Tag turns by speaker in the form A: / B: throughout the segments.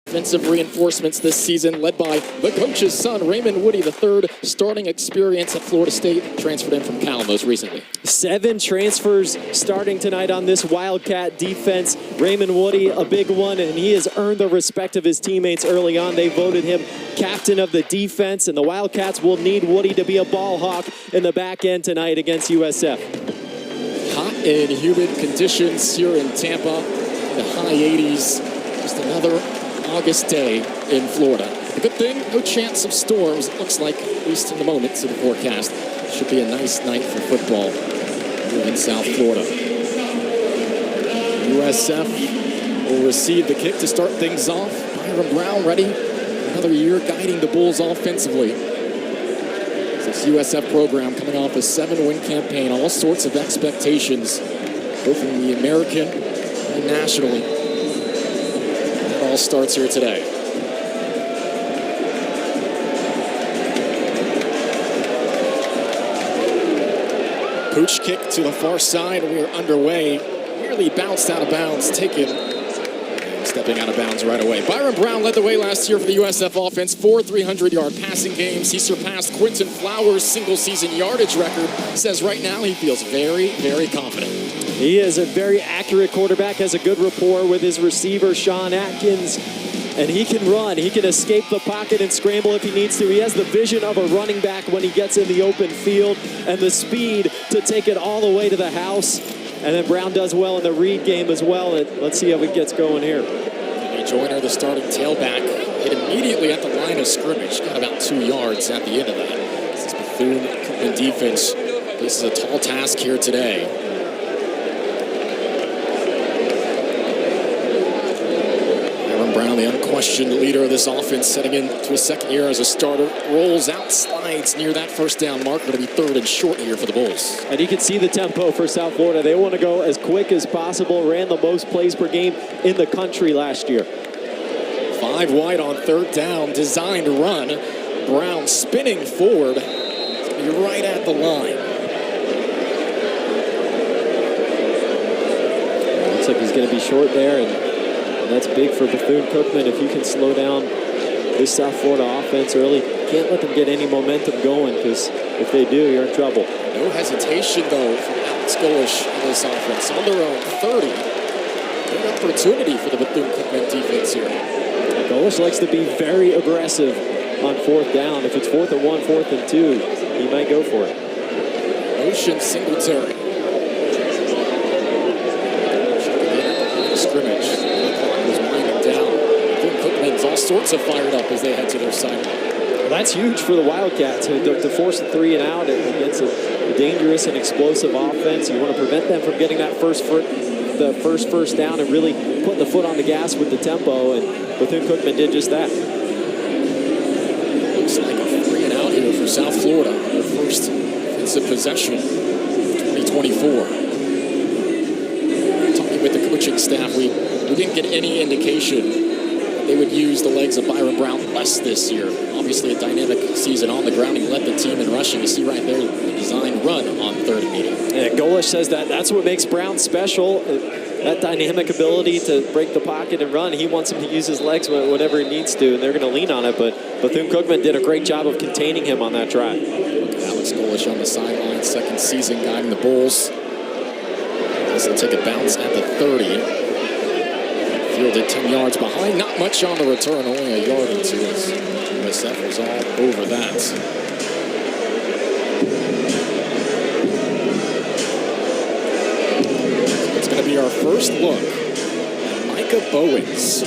A: Offensive reinforcements this season, led by the coach's son, Raymond Woody III, starting experience at Florida State, transferred in from Cal most recently.
B: 7 transfers starting tonight on this Wildcat defense. Raymond Woody, a big one, and he has earned the respect of his teammates early on. They voted him captain of the defense, and the Wildcats will need Woody to be a ball hawk in the back end tonight against USF.
A: Hot and humid conditions here in Tampa, the high 80s, just another August day in Florida. The good thing, no chance of storms, it looks like, at least in the moment, to the forecast. Should be a nice night for football here in South Florida. USF will receive the kick to start things off. Byron Brown ready. Another year guiding the Bulls offensively. This USF program coming off a 7-win campaign, all sorts of expectations, both in the American and nationally. All starts here today. Pooch kick to the far side. We are underway. Nearly bounced out of bounds. Taken. Stepping out of bounds right away. Byron Brown led the way last year for the USF offense. 4 300-yard passing games. He surpassed Quinton Flowers' single-season yardage record. Says right now he feels very, very confident.
B: He is a very accurate quarterback, has a good rapport with his receiver, Sean Atkins, and he can run. He can escape the pocket and scramble if he needs to. He has the vision of a running back when he gets in the open field and the speed to take it all the way to the house. And then Brown does well in the read game as well. And let's see how it gets going here.
A: Joyner, the starting tailback, hit immediately at the line of scrimmage. Got about 2 yards at the end of that. This is Bethune-Cookman defense. This is a tall task here today. Brown, the unquestioned leader of this offense, setting into his second year as a starter, rolls out, slides near that first down mark. Going to be 3rd and short here for the Bulls.
B: And you can see the tempo for South Florida. They want to go as quick as possible. Ran the most plays per game in the country last year.
A: 5 wide on 3rd down, designed run. Brown spinning forward. You're right at the line.
B: Looks like he's going to be short there, and that's big for Bethune-Cookman. If you can slow down this South Florida offense early, can't let them get any momentum going, because if they do, you're in trouble.
A: No hesitation, though, from Alex Golish in this offense. On their own 30. Good opportunity for the Bethune-Cookman defense here.
B: Golish likes to be very aggressive on 4th down. If it's 4th and 1, 4th and 2, he might go for it.
A: Motion Singletary. Scrimmage. All sorts of fired up as they head to their sideline.
B: Well, that's huge for the Wildcats to force a 3 and out against a dangerous and explosive offense. You want to prevent them from getting that first down and really putting the foot on the gas with the tempo, and Bethune-Cookman did just that.
A: Looks like a 3 and out here for South Florida. Their first offensive possession of 2024. Talking with the coaching staff, we didn't get any indication they would use the legs of Byron Brown less this year. Obviously a dynamic season on the ground. He led the team in rushing. You see right there the designed run on 3rd and medium.
B: And Golish says that's what makes Brown special, that dynamic ability to break the pocket and run. He wants him to use his legs whenever he needs to, and they're going to lean on it. But Bethune-Cookman did a great job of containing him on that drive.
A: Alex Golish on the sideline, 2nd season guiding the Bulls. This will take a bounce at the 30. Fielded 10 yards behind, not much on the return, only a yard or 2 as USF was all over that. It's going to be our first look at Micah Bowens,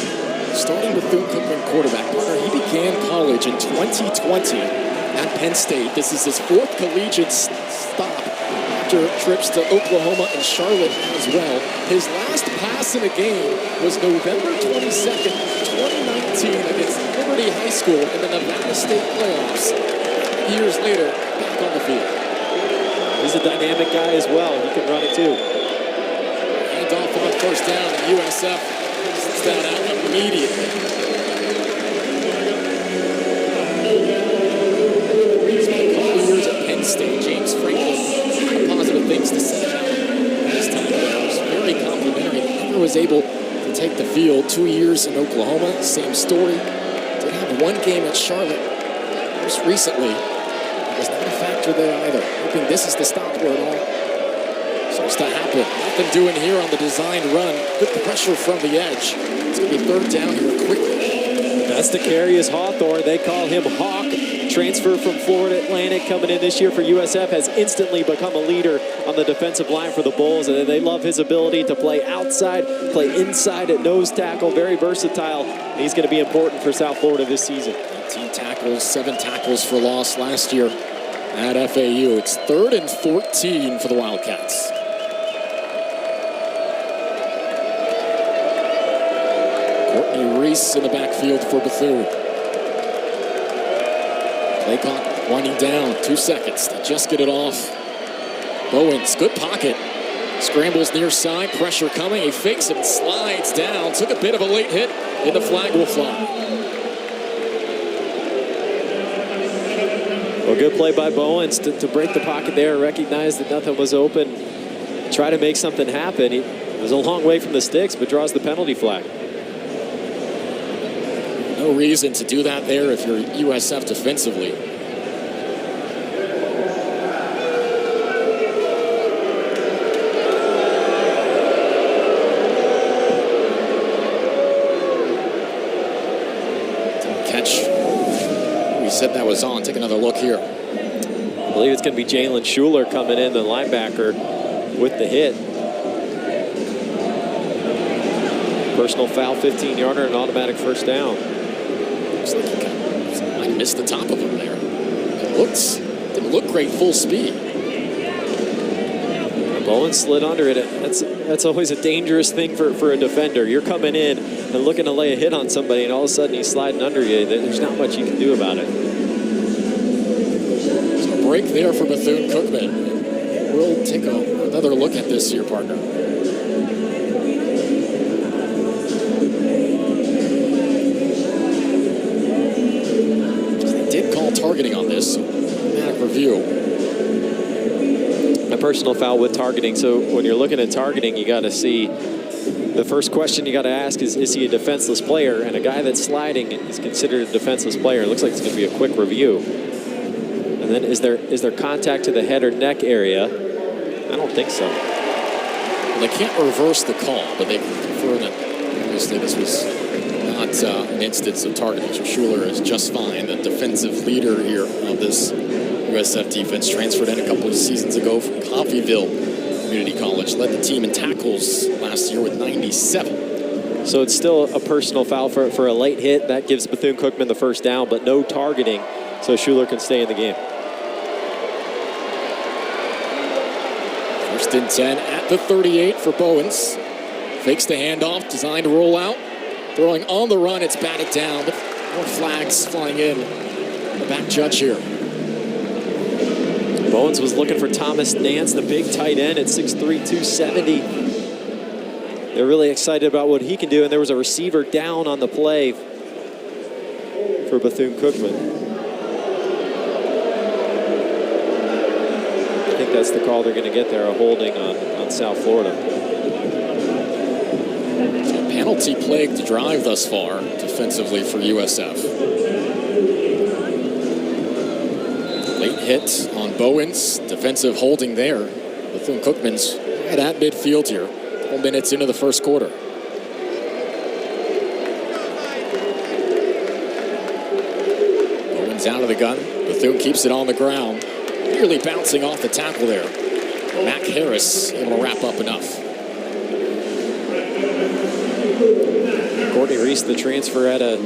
A: starting Bethune-Cookman quarterback. He began college in 2020 at Penn State. This is his 4th collegiate stop after trips to Oklahoma and Charlotte as well. His last pass in a game was November 22nd, 2019 against Liberty High School in the Nevada State playoffs. Years later, back on the field.
B: He's a dynamic guy as well. He can run it too.
A: Hand off on 1st down, and USF sits down out immediately. He's been a couple of years at Penn State. James Franklin, positive things to say about him. This time, it was very complimentary. Never was able to take the field. 2 years in Oklahoma, same story. Did have one game at Charlotte most recently. It was not a factor there either. Hoping this is the stop where it all starts to happen. Nothing doing here on the designed run. Good pressure from the edge. It's going to be third down here quickly.
B: That's the carry is Hawthorne. They call him Hawk. Transfer from Florida Atlantic coming in this year for USF, has instantly become a leader on the defensive line for the Bulls, and they love his ability to play outside, play inside at nose tackle, very versatile. And he's going to be important for South Florida this season.
A: 18 tackles, 7 tackles for loss last year at FAU. It's 3rd and 14 for the Wildcats. Courtney Reese in the backfield for Bethune. Play clock winding down, 2 seconds to just get it off. Bowens, good pocket. Scrambles near side, pressure coming. He fakes it and slides down. Took a bit of a late hit, and the flag will fly.
B: Well, good play by Bowens to break the pocket there, recognize that nothing was open, try to make something happen. He was a long way from the sticks, but draws the penalty flag.
A: No reason to do that there if you're USF defensively. Didn't catch. We said that was on. Take another look here.
B: I believe it's going to be Jalen Schuler coming in, the linebacker, with the hit. Personal foul, 15-yarder, and automatic first down.
A: Looks like he might miss the top of him there. It didn't look great full speed.
B: Bowens slid under it. That's always a dangerous thing for a defender. You're coming in and looking to lay a hit on somebody, and all of a sudden he's sliding under you. There's not much you can do about it.
A: So a break there for Bethune-Cookman. We'll take another look at this here, partner. Targeting on this, automatic review.
B: A personal foul with targeting. So when you're looking at targeting, you got to see, the first question you got to ask is he a defenseless player? And a guy that's sliding is considered a defenseless player. It looks like it's going to be a quick review. And then is there contact to the head or neck area? I don't think so.
A: Well, they can't reverse the call, but they prefer that. Obviously, this was not an instance of targeting. So Schuler is just fine. The defensive leader here of this USF defense, transferred in a couple of seasons ago from Coffeyville Community College. Led the team in tackles last year with 97.
B: So it's still a personal foul for a late hit. That gives Bethune-Cookman the first down, but no targeting, so Schuler can stay in the game.
A: 1st and 10 at the 38 for Bowens. Fakes the handoff, designed to roll out. Throwing on the run, it's batted down, but more flags flying in. The back judge here.
B: Bowens was looking for Thomas Nance, the big tight end at 6'3", 270. They're really excited about what he can do, and there was a receiver down on the play for Bethune-Cookman. I think that's the call they're going to get there, a holding on South Florida.
A: Penalty-plagued drive thus far, defensively for USF. Late hit on Bowens, defensive holding there. Bethune-Cookman's right at midfield here. 4 minutes into the first quarter. Bowens out of the gun. Bethune keeps it on the ground. Nearly bouncing off the tackle there. Mac Harris able to wrap up enough.
B: Courtney Reese, the transfer at a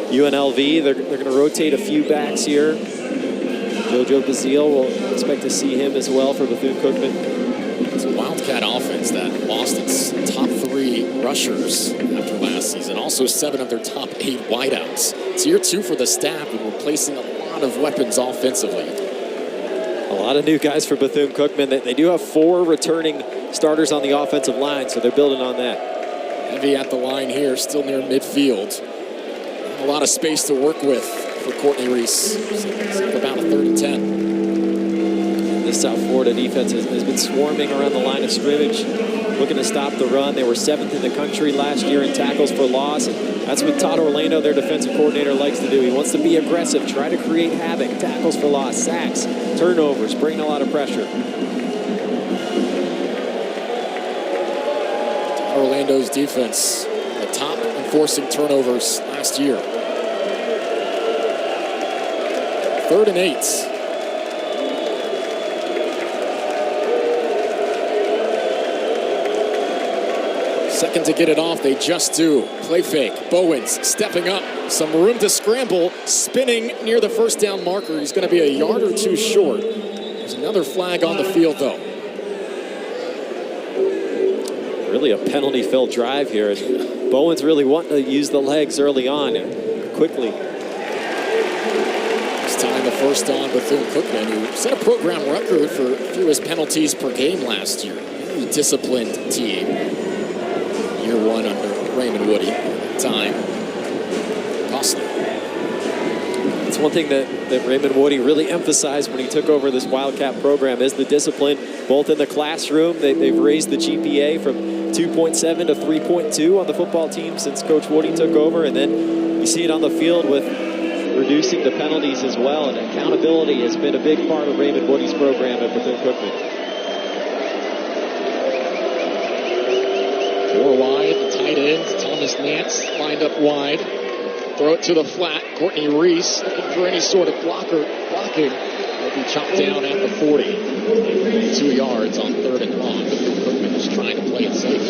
B: UNLV. They're going to rotate a few backs here. JoJo Bazile, we'll expect to see him as well for Bethune-Cookman.
A: It's a Wildcat offense that lost its top 3 rushers after last season. Also 7 of their top 8 wideouts. It's year 2 for the staff, and replacing a lot of weapons offensively.
B: A lot of new guys for Bethune-Cookman. They do have 4 returning starters on the offensive line, so they're building on that.
A: Heavy at the line here, still near midfield. A lot of space to work with for Courtney Reese. About a 3rd and 10.
B: This South Florida defense has been swarming around the line of scrimmage. looking to stop the run. They were 7th in the country last year in tackles for loss. And that's what Todd Orlando, their defensive coordinator, likes to do. He wants to be aggressive, try to create havoc, tackles for loss, sacks, turnovers, bring a lot of pressure.
A: Orlando's defense, the top in forcing turnovers last year. 3rd and 8. Second to get it off, they just do. Play fake. Bowens stepping up. Some room to scramble. Spinning near the first down marker. He's going to be a yard or two short. There's another flag on the field, though.
B: Really a penalty-filled drive here. Bowens really wanting to use the legs early on and quickly.
A: This time the first on Bethune-Cookman, who set a program record for fewest penalties per game last year. Very disciplined team. Year 1 under Raymond Woody at the time. Costly.
B: It's one thing that Raymond Woody really emphasized when he took over this Wildcat program is the discipline, both in the classroom. They've raised the GPA from 2.7 to 3.2 on the football team since Coach Woody took over, and then you see it on the field with reducing the penalties as well, and accountability has been a big part of Raymond Woody's program at Bethune-Cookman.
A: 4 wide, the tight end, Thomas Nance lined up wide. Throw it to the flat. Courtney Reese looking for any sort of blocking. Will be chopped down at the 40. 2 yards on 3rd and long. Cookman is trying to play it safe.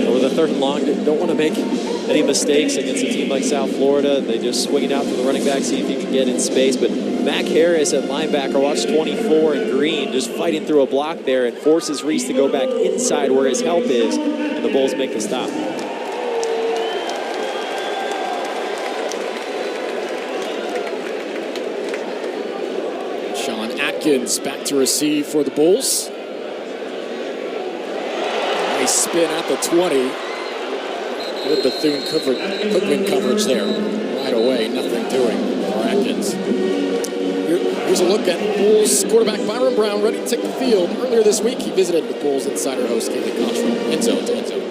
B: With a 3rd and long, they don't want to make any mistakes against a team like South Florida. They just swing it out to the running back, see if he can get in space. But Mac Harris at linebacker, watch 24 in green, just fighting through a block there and forces Reese to go back inside where his help is. And the Bulls make the stop.
A: Atkins back to receive for the Bulls. Nice spin at the 20. Good Bethune-Cookman coverage there. Right away, nothing doing for Atkins. Here's a look at Bulls quarterback Byron Brown ready to take the field. Earlier this week, he visited with Bulls insider host Kaylee Cottrell. End zone to end zone.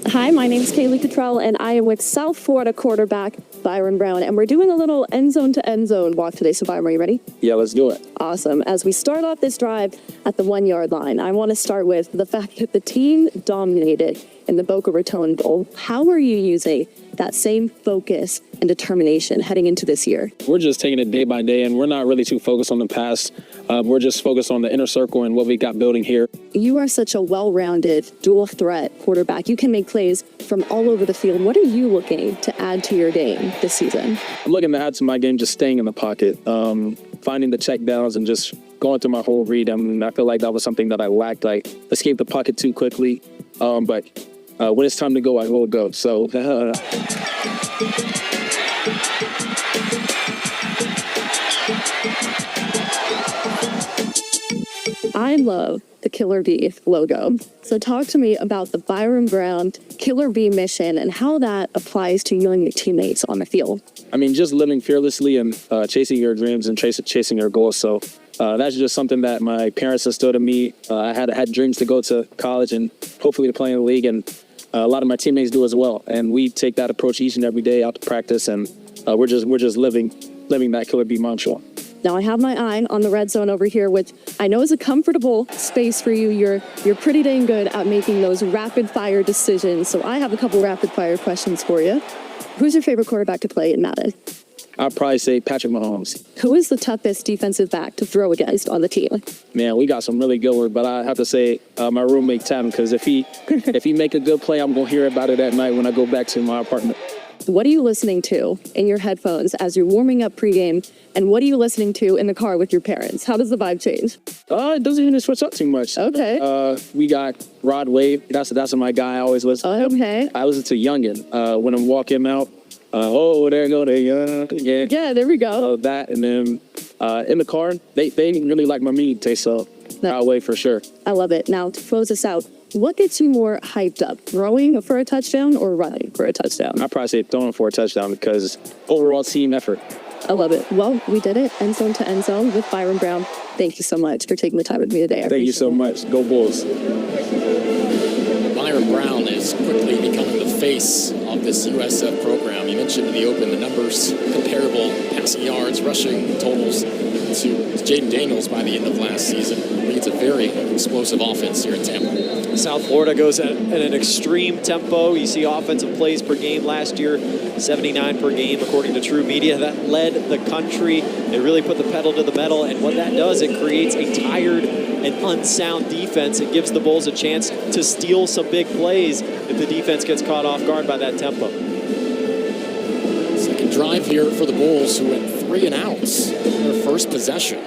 C: Hi, my name is Kaylee Cottrell, and I am with South Florida quarterback Byron Brown, and we're doing a little end zone to end zone walk today. So, Byron, are you ready?
D: Yeah, let's do it.
C: Awesome. As we start off this drive at the 1 yard line, I want to start with the fact that the team dominated in the Boca Raton Bowl. How are you using that same focus and determination heading into this year?
D: We're just taking it day by day, and we're not really too focused on the past. We're just focused on the inner circle and what we got building here.
C: You are such a well-rounded, dual-threat quarterback. You can make plays from all over the field. What are you looking to add to your game this season?
D: I'm looking to add to my game just staying in the pocket, finding the check downs and just going through my whole read. I mean, I feel like that was something that I lacked. I escaped the pocket too quickly, but when it's time to go, I will go. So.
C: I love the Killer Bee logo. So talk to me about the Byron Brown Killer Bee mission and how that applies to you and your teammates on the field.
D: I mean, just living fearlessly and chasing your dreams and chasing your goals. So that's just something that my parents instilled in me. I had dreams to go to college and hopefully to play in the league, and a lot of my teammates do as well. And we take that approach each and every day out to practice, and we're just living that Killer Bee mantra.
C: Now I have my eye on the red zone over here, which I know is a comfortable space for you. You're pretty dang good at making those rapid fire decisions. So I have a couple rapid fire questions for you. Who's your favorite quarterback to play in Madden?
D: I'd probably say Patrick Mahomes.
C: Who is the toughest defensive back to throw against on the team?
D: Man, we got some really good ones, but I have to say my roommate Tam, because if he make a good play, I'm gonna hear about it at night when I go back to my apartment.
C: What are you listening to in your headphones as you're warming up pregame, and what are you listening to in the car with your parents? How does the vibe change?
D: It doesn't even switch up too much.
C: Okay.
D: We got Rod Wave. That's my guy I always listen.
C: Okay.
D: I listen to Youngin when I'm walking out. There go the young.
C: Yeah, there we go.
D: That, and then in the car, they really like my meat taste, so Rod Wave for sure.
C: I love it. Now, to close us out, what gets you more hyped up, throwing for a touchdown or running for a touchdown?
D: I'd probably say throwing for a touchdown because overall team effort.
C: I love it. Well, we did it. End zone to end zone with Byron Brown. Thank you so much for taking the time with me today.
D: Thank you so much. Go Bulls.
A: Byron Brown is quickly becoming the face of this USF program. You mentioned in the open the numbers comparable, passing yards, rushing totals to Jaden Daniels by the end of last season. Leads a very explosive offense here in Tampa.
B: South Florida goes at an extreme tempo. You see offensive plays per game last year, 79 per game, according to True Media. That led the country. It really put the pedal to the metal, and what that does, it creates a tired and unsound defense. It gives the Bulls a chance to steal some big plays if the defense gets caught off guard by that tempo.
A: Second drive here for the Bulls, who went 3 and outs in their first possession.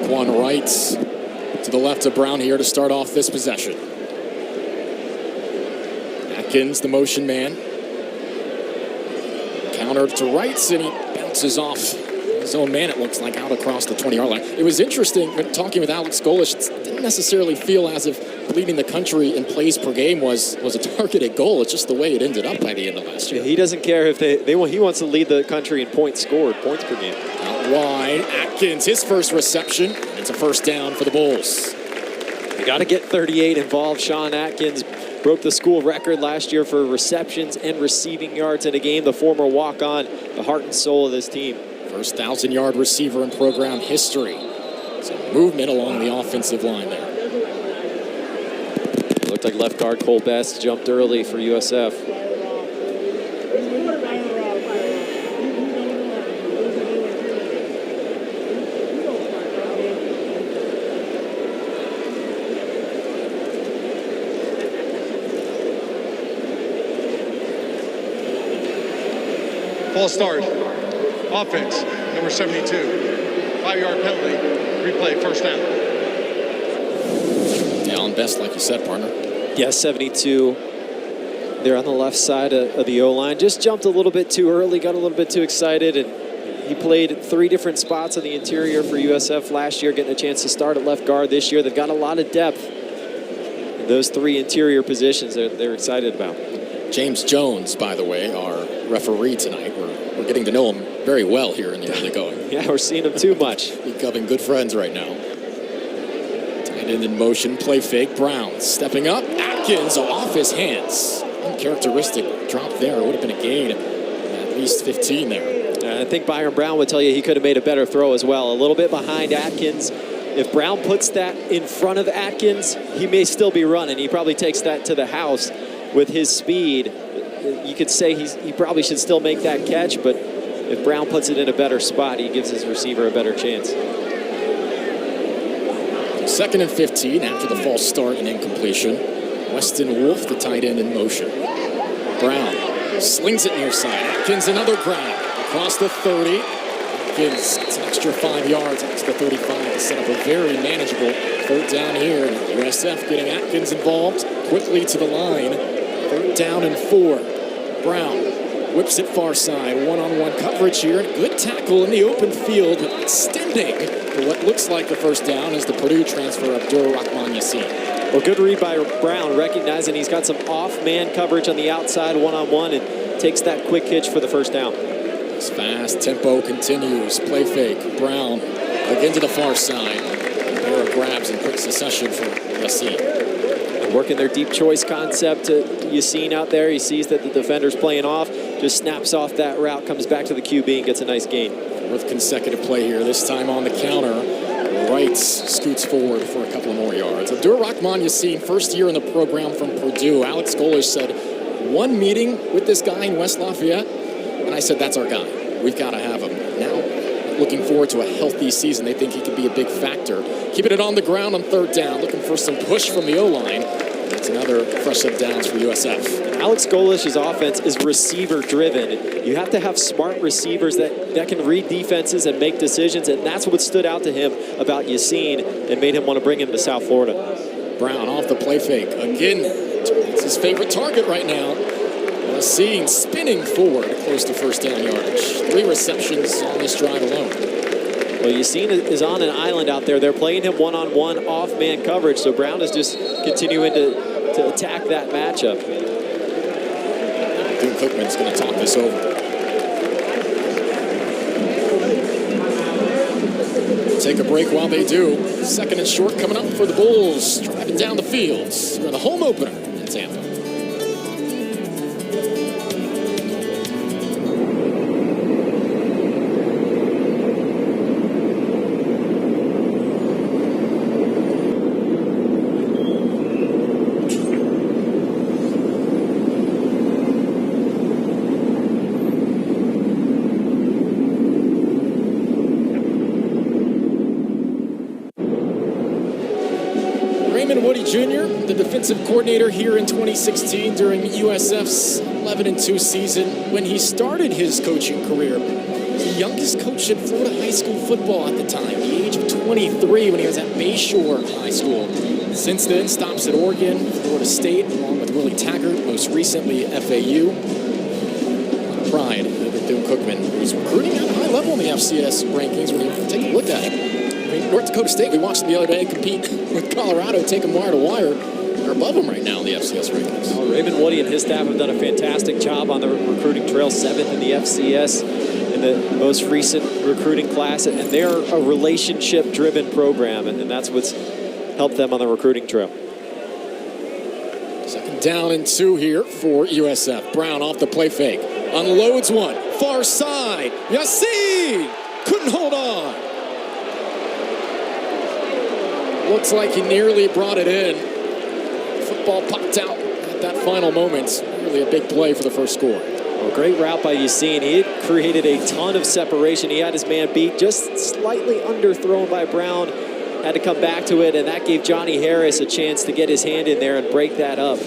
A: One right to the left of Brown here to start off this possession. Atkins, the motion man. Counter to rights, and he bounces off his own man, it looks like, out across the 20-yard line. It was interesting, when talking with Alex Golish, it didn't necessarily feel as if leading the country in plays per game was a targeted goal. It's just the way it ended up by the end of last year.
B: He doesn't care if he wants to lead the country in points scored, points per game.
A: Out wide, Atkins, his first reception. It's a first down for the Bulls.
B: You got to get 38 involved. Sean Atkins broke the school record last year for receptions and receiving yards in a game. The former walk-on, the heart and soul of this team.
A: First 1,000-yard receiver in program history. Some movement along the offensive line there.
B: Looked like left guard Cole Best jumped early for USF.
E: False start. Offense, number 72. 5-yard penalty. Replay, first down.
A: Dallin Best, like you said, partner.
B: Yes, 72. They're on the left side of the O-line. Just jumped a little bit too early, got a little bit too excited, and he played 3 different spots on the interior for USF last year, getting a chance to start at left guard this year. They've got a lot of depth in those 3 interior positions they're excited about.
A: James Jones, by the way, our referee tonight. We're getting to know him very well here in the early going.
B: Yeah, we're seeing him too much.
A: Becoming good friends right now. Tight end in motion, play fake. Brown stepping up. Atkins off his hands. Uncharacteristic drop there. It would have been a gain of at least 15 there.
B: I think Byron Brown would tell you he could have made a better throw as well. A little bit behind Atkins. If Brown puts that in front of Atkins, he may still be running. He probably takes that to the house with his speed. You could say he probably should still make that catch, but if Brown puts it in a better spot, he gives his receiver a better chance.
A: 2nd and 15 after the false start and incompletion. Weston Wolf, the tight end, in motion. Brown slings it near side. Atkins, another grab across the 30. Atkins gets an extra 5 yards, next to 35 to set up a very manageable 3rd down here. USF getting Atkins involved quickly to the line. 3rd down and 4. Brown whips it far side. One-on-one coverage here. Good tackle in the open field, extending to what looks like the first down is the Purdue transfer Abdur Rahman Yassin.
B: Well, good read by Brown, recognizing he's got some off-man coverage on the outside one-on-one and takes that quick hitch for the first down.
A: This fast tempo continues. Play fake. Brown again to the far side. A pair of grabs in quick succession for Yassin.
B: Working their deep choice concept to Yassin out there. He sees that the defender's playing off, just snaps off that route, comes back to the QB and gets a nice gain.
A: 4th consecutive play here, this time on the counter. Wright scoots forward for a couple more yards. Abdur Rahman Yassin, first year in the program from Purdue. Alex Golish said, 1 meeting with this guy in West Lafayette, and I said, that's our guy. We've got to have him. Now, looking forward to a healthy season. They think he could be a big factor. Keeping it on the ground on 3rd down, looking for some push from the O-line. That's another fresh set of downs for USF.
B: Alex Golish's offense is receiver-driven. You have to have smart receivers that can read defenses and make decisions, and that's what stood out to him about Yassin and made him want to bring him to South Florida.
A: Brown off the play fake. Again, it's his favorite target right now. Yassin spinning forward close to first down yardage. 3 receptions on this drive alone.
B: Well, Yassin is on an island out there. They're playing him one-on-one off-man coverage, so Brown is just continuing to attack that matchup.
A: Thune-Cookman's going to talk this over. Take a break while they do. 2nd and short coming up for the Bulls. Driving down the field. We're the home opener in Tampa. Woody Jr., the defensive coordinator here in 2016 during USF's 11-2 season. When he started his coaching career, the youngest coach in Florida high school football at the time, the age of 23 when he was at Bayshore High School. Since then, stops at Oregon, Florida State, along with Willie Taggart, most recently FAU. Pride of Thune-Cookman, who's recruiting at a high level in the FCS rankings when you take a look at it. I mean, North Dakota State, we watched them the other day compete with Colorado, take them wire to wire. They're above them right now in the FCS rankings.
B: Well, Raymond Woody and his staff have done a fantastic job on the recruiting trail, 7th in the FCS in the most recent recruiting class. And they're a relationship-driven program, and that's what's helped them on the recruiting trail.
A: 2nd down and 2 here for USF. Brown off the play fake. Unloads one. Far side. Yassine couldn't hold on. Looks like he nearly brought it in. Football popped out at that final moment. Really a big play for the first score.
B: Well, great route by Yassine. He had created a ton of separation. He had his man beat, just slightly underthrown by Brown. Had to come back to it, and that gave Johnny Harris a chance to get his hand in there and break that up.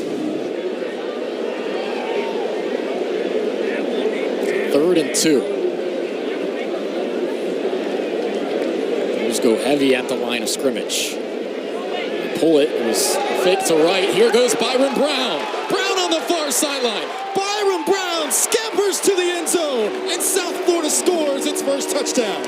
A: 3rd and 2. Bulls go heavy at the line of scrimmage. Pull it. It was a fake to right. Here goes Byron Brown. Brown on the far sideline. Byron Brown scampers to the end zone, and South Florida scores its first touchdown.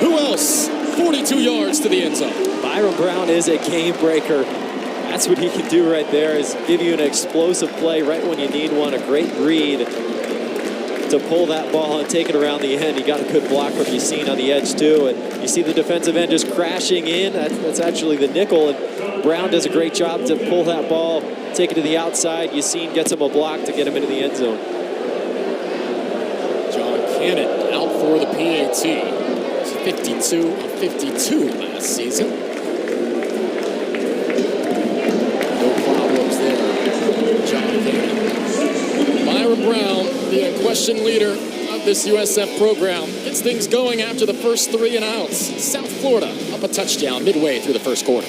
A: Who else? 42 yards to the end zone.
B: Byron Brown is a game breaker. That's what he can do right there, is give you an explosive play right when you need one. A great read to pull that ball and take it around the end. He got a good block from Yassine on the edge too, and you see the defensive end just crashing in. That's actually the nickel, and Brown does a great job to pull that ball, take it to the outside. Yassine gets him a block to get him into the end zone.
A: John Cannon out for the PAT. It's 52 of 52 last season. No problems there. John Cannon. Byron Brown, the unquestioned leader of this USF program, gets things going after the first 3 and outs. South Florida up a touchdown midway through the first quarter.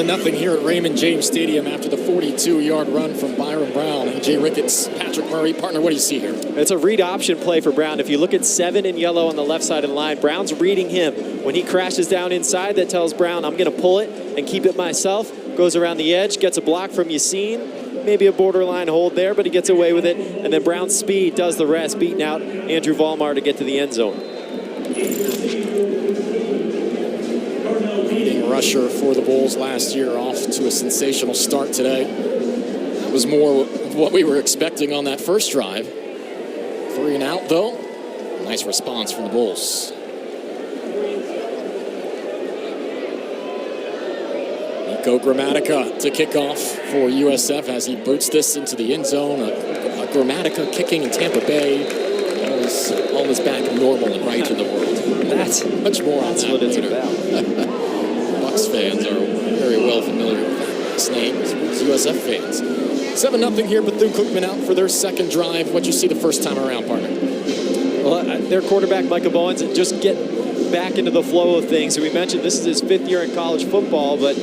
A: Nothing here at Raymond James Stadium after the 42-yard run from Byron Brown. A.J. Ricketts, Patrick Murray. Partner, what do you see here?
B: It's a read option play for Brown. If you look at 7 in yellow on the left side of the line, Brown's reading him. When he crashes down inside, that tells Brown, I'm going to pull it and keep it myself. Goes around the edge, gets a block from Yassine, maybe a borderline hold there, but he gets away with it. And then Brown's speed does the rest, beating out Andrew Volmar to get to the end zone.
A: Leading rusher for the Bulls last year, off to a sensational start today. That was more of what we were expecting on that first drive. 3 and out, though. Nice response from the Bulls. Nico Gramatica to kick off for USF as he boots this into the end zone. A Gramatica kicking in Tampa Bay. All is back normal and right in the world.
B: That's
A: much more on that
B: what it's
A: later.
B: about.
A: Bucks fans are very well familiar with this name as USF fans. 7-0 here, Bethune-Cookman out for their second drive. What'd you see the first time around, partner?
B: Well, their quarterback, Micah Bowens, just get back into the flow of things. We mentioned this is his 5th year in college football, but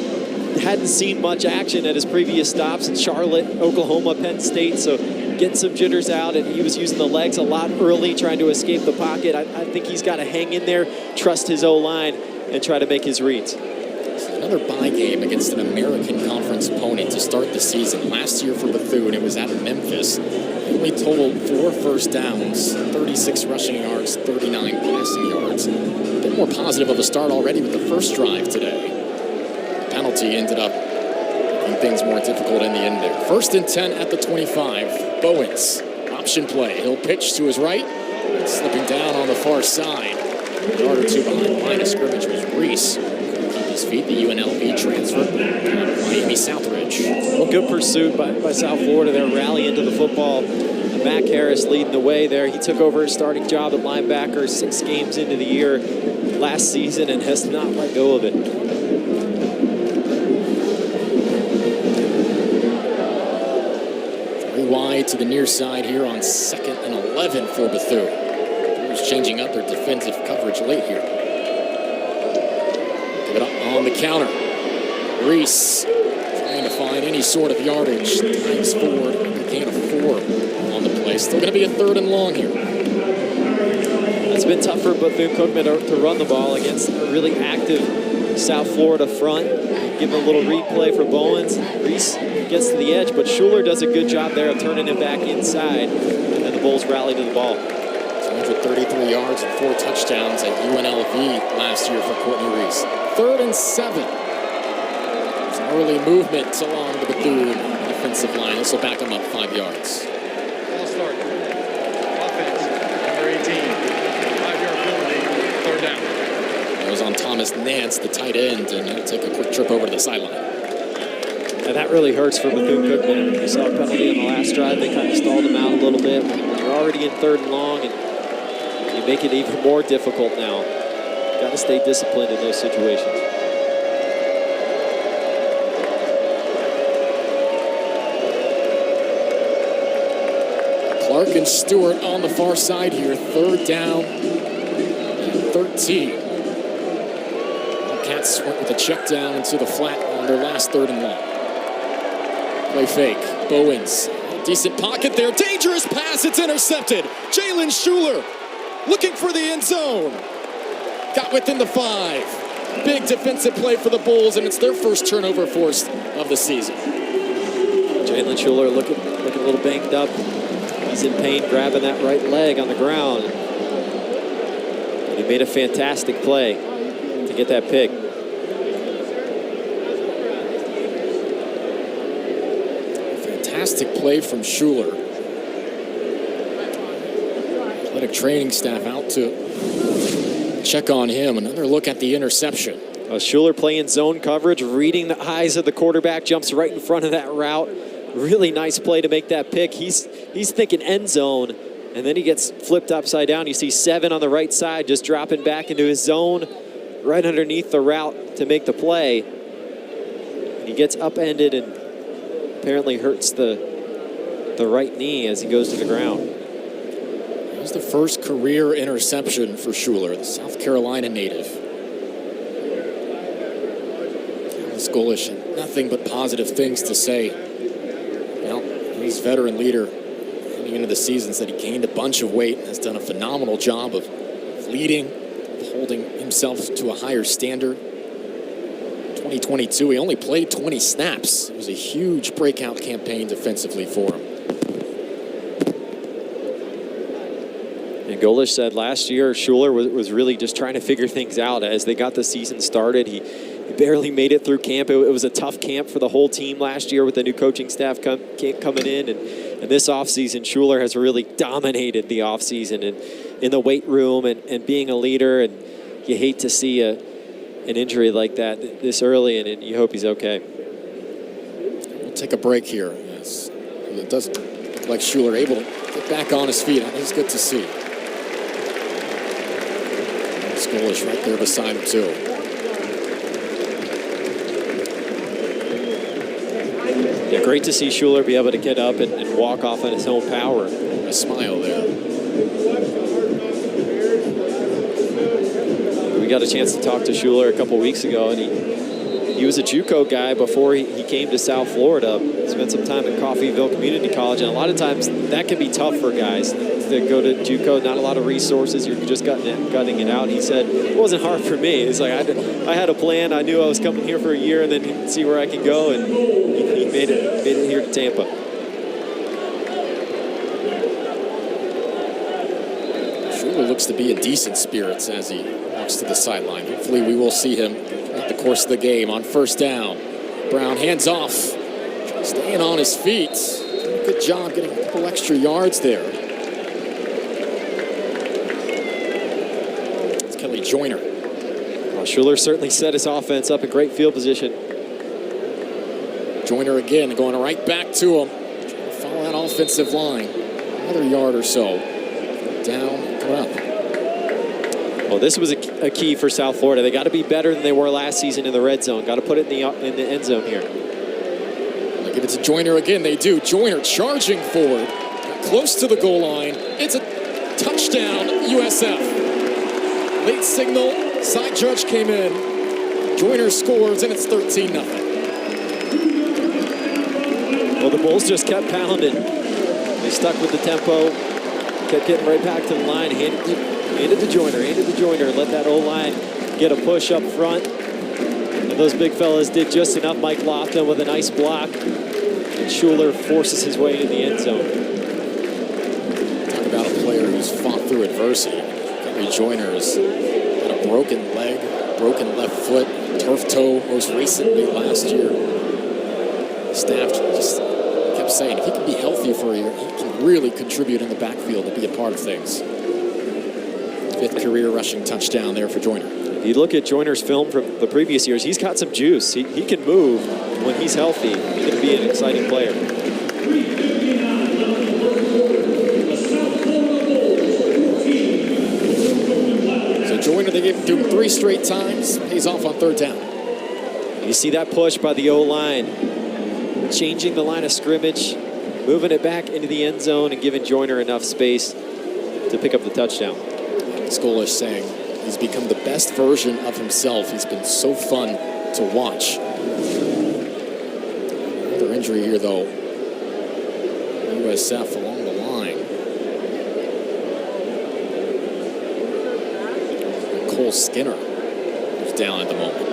B: hadn't seen much action at his previous stops in Charlotte, Oklahoma, Penn State, so getting some jitters out, and he was using the legs a lot early, trying to escape the pocket. I think he's got to hang in there, trust his O-line, and try to make his reads.
A: Another bye game against an American Conference opponent to start the season. Last year for Bethune, it was at Memphis. They only totaled 4 first downs, 36 rushing yards, 39 passing yards. A bit more positive of a start already with the first drive today. The penalty ended up making things more difficult in the end there. 1st and 10 at the 25. Bowens, option play. He'll pitch to his right. Slipping down on the far side. A yard or two behind the line of scrimmage was Reese. His feet, the UNLV transfer, Miami Southridge.
B: Well, good pursuit by South Florida there, rallying to the football. Mac Harris leading the way there. He took over his starting job at linebacker 6 games into the year last season and has not let go of it.
A: 3 wide to the near side here on 2nd and 11 for Bethune. Who's changing up their defensive coverage late here. On the counter, Reese trying to find any sort of yardage. Times forward, a gain of 4 on the play. Still going to be a 3rd and long here.
B: It's been tough for Bethune-Cookman to run the ball against a really active South Florida front. Give a little replay for Bowens. Reese gets to the edge, but Schuler does a good job there of turning it back inside, and then the Bulls rally to the ball.
A: 233 yards and 4 touchdowns at UNLV last year for Courtney Reese. 3rd and 7. Some early movement along the Bethune offensive line. This will back them up 5 yards.
E: Ball start. Offense, number 18. 5-yard penalty, 3rd down.
A: That was on Thomas Nance, the tight end, and he'll take a quick trip over to the sideline.
B: And that really hurts for Bethune-Cookman. We saw a penalty on the last drive. They kind of stalled him out a little bit. When you're already in 3rd and long, and you make it even more difficult now. Got to stay disciplined in those situations.
A: Clark and Stewart on the far side here. 3rd down and 13. Cats went with a check down into the flat on their last 3rd and long. Play fake. Bowens. Decent pocket there. Dangerous pass. It's intercepted. Jalen Schuler looking for the end zone. Got within the 5. Big defensive play for the Bulls, and it's their first turnover forced of the season.
B: Jalen Schuler looking a little banged up. He's in pain, grabbing that right leg on the ground. And he made a fantastic play to get that pick.
A: Fantastic play from Schuler. Athletic training staff out to check on him. Another look at the interception.
B: Schuler playing zone coverage, reading the eyes of the quarterback, jumps right in front of that route. Really nice play to make that pick. He's thinking end zone, and then he gets flipped upside down. You see 7 on the right side, just dropping back into his zone, right underneath the route to make the play. And he gets upended and apparently hurts the right knee as he goes to the ground.
A: It was the first career interception for Schuler, the South Carolina native. This Golish had nothing but positive things to say. Well, his veteran leader coming into the season said he gained a bunch of weight and has done a phenomenal job of leading, of holding himself to a higher standard. 2022. He only played 20 snaps. It was a huge breakout campaign defensively for him.
B: And Golish said last year Schuler was really just trying to figure things out as they got the season started. He barely made it through camp. It was a tough camp for the whole team last year with the new coaching staff coming in. And this offseason, Schuler has really dominated the offseason and in the weight room and being a leader. And you hate to see an injury like that this early, and you hope he's okay.
A: We'll take a break here. Yes. It doesn't look like Schuler able to get back on his feet. That's good to see. Golish right there beside him, too.
B: Yeah, great to see Schuler be able to get up and walk off on his own power.
A: A smile there.
B: We got a chance to talk to Schuler a couple weeks ago, and he was a JUCO guy before he came to South Florida. Spent some time at Coffeyville Community College, and a lot of times that can be tough for guys that go to JUCO. Not a lot of resources. You're just gutting it out. He said it wasn't hard for me. It's like I had a plan. I knew I was coming here for a year and then see where I could go, and he made it here to Tampa.
A: Schuler looks to be in decent spirits as he walks to the sideline. Hopefully we will see him throughout the course of the game. On first down, Brown hands off, staying on his feet. Good job getting a couple extra yards there. It's Kelly Joyner.
B: Well, Schuler certainly set his offense up in great field position.
A: Joyner again going right back to him. Trying to follow that offensive line. Another yard or so. Down, come up.
B: Well, this was a key for South Florida. They got to be better than they were last season in the red zone. Got to put it in the end zone here.
A: They give it to Joyner again. They do. Joyner charging forward. Close to the goal line. It's a touchdown, USF. Late signal. Side judge came in. Joyner scores, and it's 13-0.
B: Well, the Bulls just kept pounding. They stuck with the tempo. Kept getting right back to the line. Handed to Joyner. Let that O-line get a push up front. And those big fellas did just enough. Mike Lofton with a nice block. And Schuler forces his way into the end zone.
A: Talk about a player who's fought through adversity. Henry Joyner's had a broken leg, broken left foot, turf toe most recently last year. The staff just kept saying if he can be healthy for a year, he can really contribute in the backfield and be a part of things. 5th career rushing touchdown there for Joyner.
B: If you look at Joyner's film from the previous years, he's got some juice. He can move when he's healthy. He's going to be an exciting player.
A: So Joyner, they gave him 3 straight times. Pays off on 3rd down.
B: You see that push by the O-line. Changing the line of scrimmage, moving it back into the end zone and giving Joyner enough space to pick up the touchdown.
A: Golish saying he's become the best version of himself. He's been so fun to watch. Another injury here, though. USF along the line. Cole Skinner is down at the moment.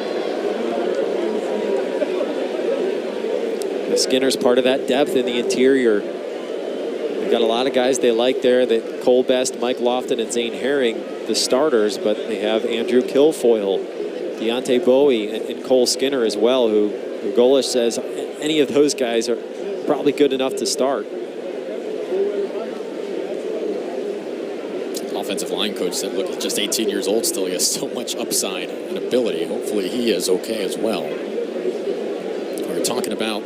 B: Skinner's part of that depth in the interior. They've got a lot of guys they like there. That Cole Best, Mike Lofton, and Zane Herring, the starters, but they have Andrew Kilfoyle, Deontay Bowie, and Cole Skinner as well, who Golish says any of those guys are probably good enough to start.
A: Offensive line coach said, look, he's just 18 years old still. He has so much upside and ability. Hopefully he is okay as well. We're talking about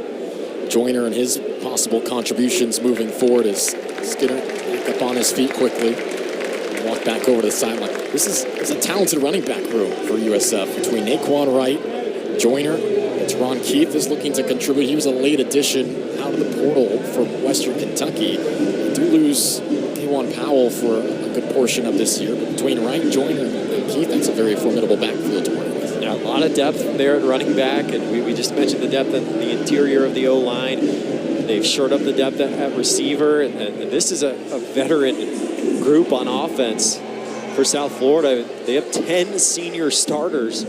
A: Joyner and his possible contributions moving forward as Skinner back up on his feet quickly and walk back over to the sideline. This is a talented running back room for USF between Naquan Wright, Joyner, and Teron Keith is looking to contribute. He was a late addition out of the portal from Western Kentucky. They do lose Kaywan Powell for a good portion of this year, but between Wright, Joyner, and Keith, that's a very formidable backfield to work with.
B: Yeah, a lot of depth there at running back, and we just mentioned the depth in the interior of the O-line. They've shored up the depth at receiver, and this is a veteran group on offense for South Florida. They have 10 senior starters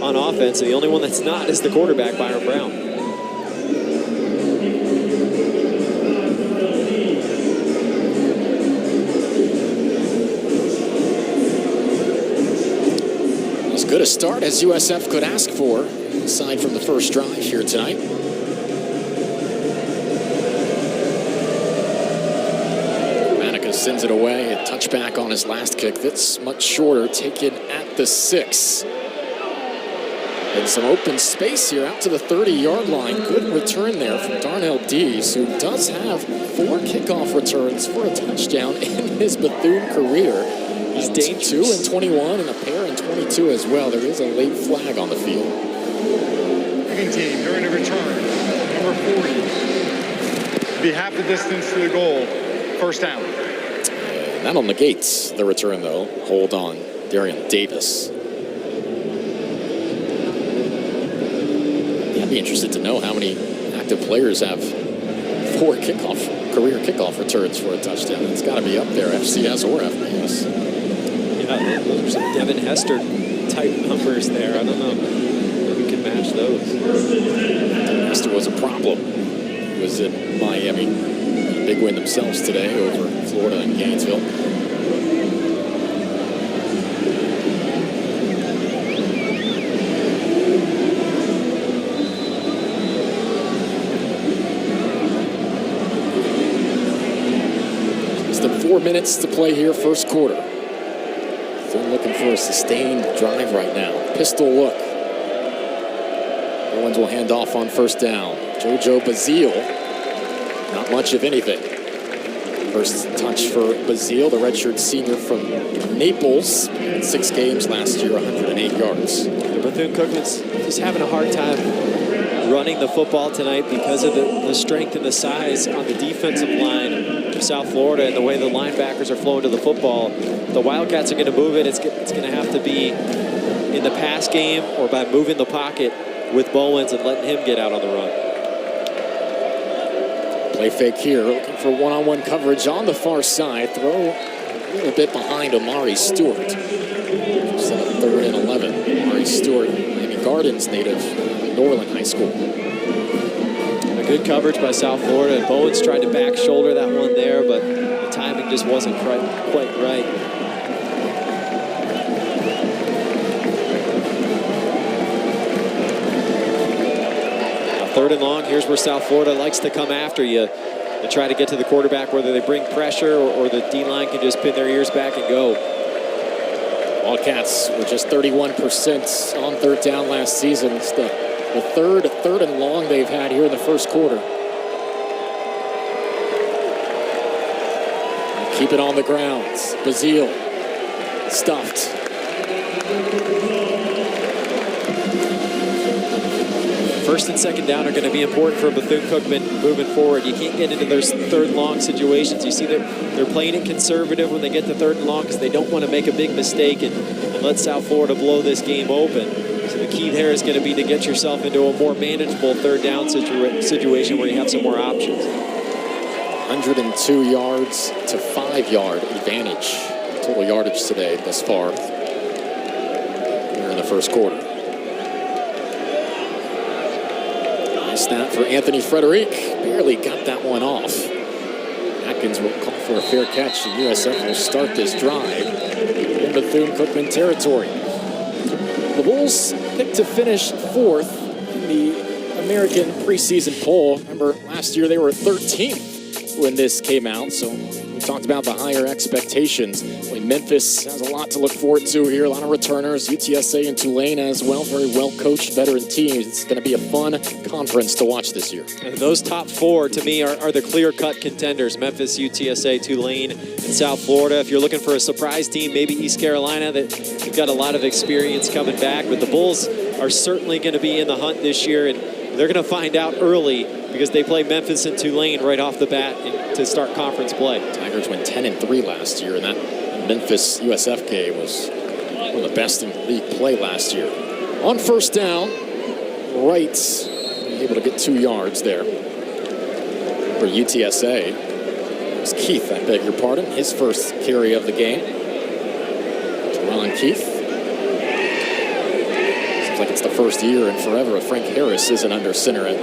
B: on offense, and the only one that's not is the quarterback, Byron Brown.
A: As good a start as USF could ask for, aside from the first drive here tonight. Sends it away, a touchback on his last kick that's much shorter, taken at the 6. And some open space here out to the 30-yard line. Good return there from Darnell Dees, who does have 4 kickoff returns for a touchdown in his Bethune career.
B: He's dangerous.
A: 2 in 21 and a pair in 22 as well. There is a late flag on the field.
E: Kicking team during the return, number 40. Be half the distance to the goal. First down.
A: That'll negate the return, though. Hold on, Darian Davis. Yeah, I'd be interested to know how many active players have 4 career kickoff returns for a touchdown. It's got to be up there, FCS or FBS.
B: Yeah, those are some Devin Hester type numbers there. I don't know if we can match those.
A: Hester was a problem. He was in Miami. Big win themselves today over Florida and Gainesville. Less than 4 minutes to play here, first quarter. Still looking for a sustained drive right now. Pistol look. Owens will hand off on first down. JoJo Bazile. Not much of anything. First touch for Bazile, the redshirt senior from Naples. 6 games last year, 108 yards.
B: Bethune-Cookman's just having a hard time running the football tonight because of the strength and the size on the defensive line of South Florida and the way the linebackers are flowing to the football. The Wildcats are going to move it. It's going to have to be in the pass game or by moving the pocket with Bowens and letting him get out on the run.
A: Play fake here, looking for one-on-one coverage on the far side. Throw a little bit behind Amari Stewart. Set up 3rd and 11. Amari Stewart, Miami Gardens native, Norland High School.
B: A good coverage by South Florida. And Bowens tried to back shoulder that one there, but the timing just wasn't quite right. Now, 3rd and long, here's where South Florida likes to come after you and try to get to the quarterback, whether they bring pressure or the D-line can just pin their ears back and go.
A: Wildcats were just 31% on 3rd down last season. It's the third and long they've had here in the first quarter. And keep it on the ground. Bazile stuffed.
B: First and second down are going to be important for Bethune-Cookman moving forward. You can't get into those 3rd and long situations. You see they're playing it conservative when they get to 3rd and long because they don't want to make a big mistake and let South Florida blow this game open. So the key there is going to be to get yourself into a more manageable 3rd down situation where you have some more options.
A: 102 yards to 5-yard advantage. Total yardage today thus far here in the first quarter. Snap for Anthony Frederic. Barely got that one off. Atkins will call for a fair catch, and USF will start this drive in Bethune-Cookman territory. The Bulls picked to finish 4th in the American preseason poll. Remember, last year they were 13th when this came out, so we talked about the higher expectations. Memphis has a lot to look forward to here. A lot of returners, UTSA and Tulane as well. Very well-coached veteran teams. It's going to be a fun conference to watch this year.
B: And those top 4, to me, are the clear-cut contenders. Memphis, UTSA, Tulane, and South Florida. If you're looking for a surprise team, maybe East Carolina. They've got a lot of experience coming back. But the Bulls are certainly going to be in the hunt this year. And they're going to find out early because they play Memphis and Tulane right off the bat to start conference play.
A: Tigers went 10-3 last year, and that Memphis USF game was one of the best in league play last year. On first down, Wright able to get 2 yards there for UTSA. It was Keith, I beg your pardon, his first carry of the game. Ron Keith. Seems like it's the first year in forever Frank Harris isn't under center at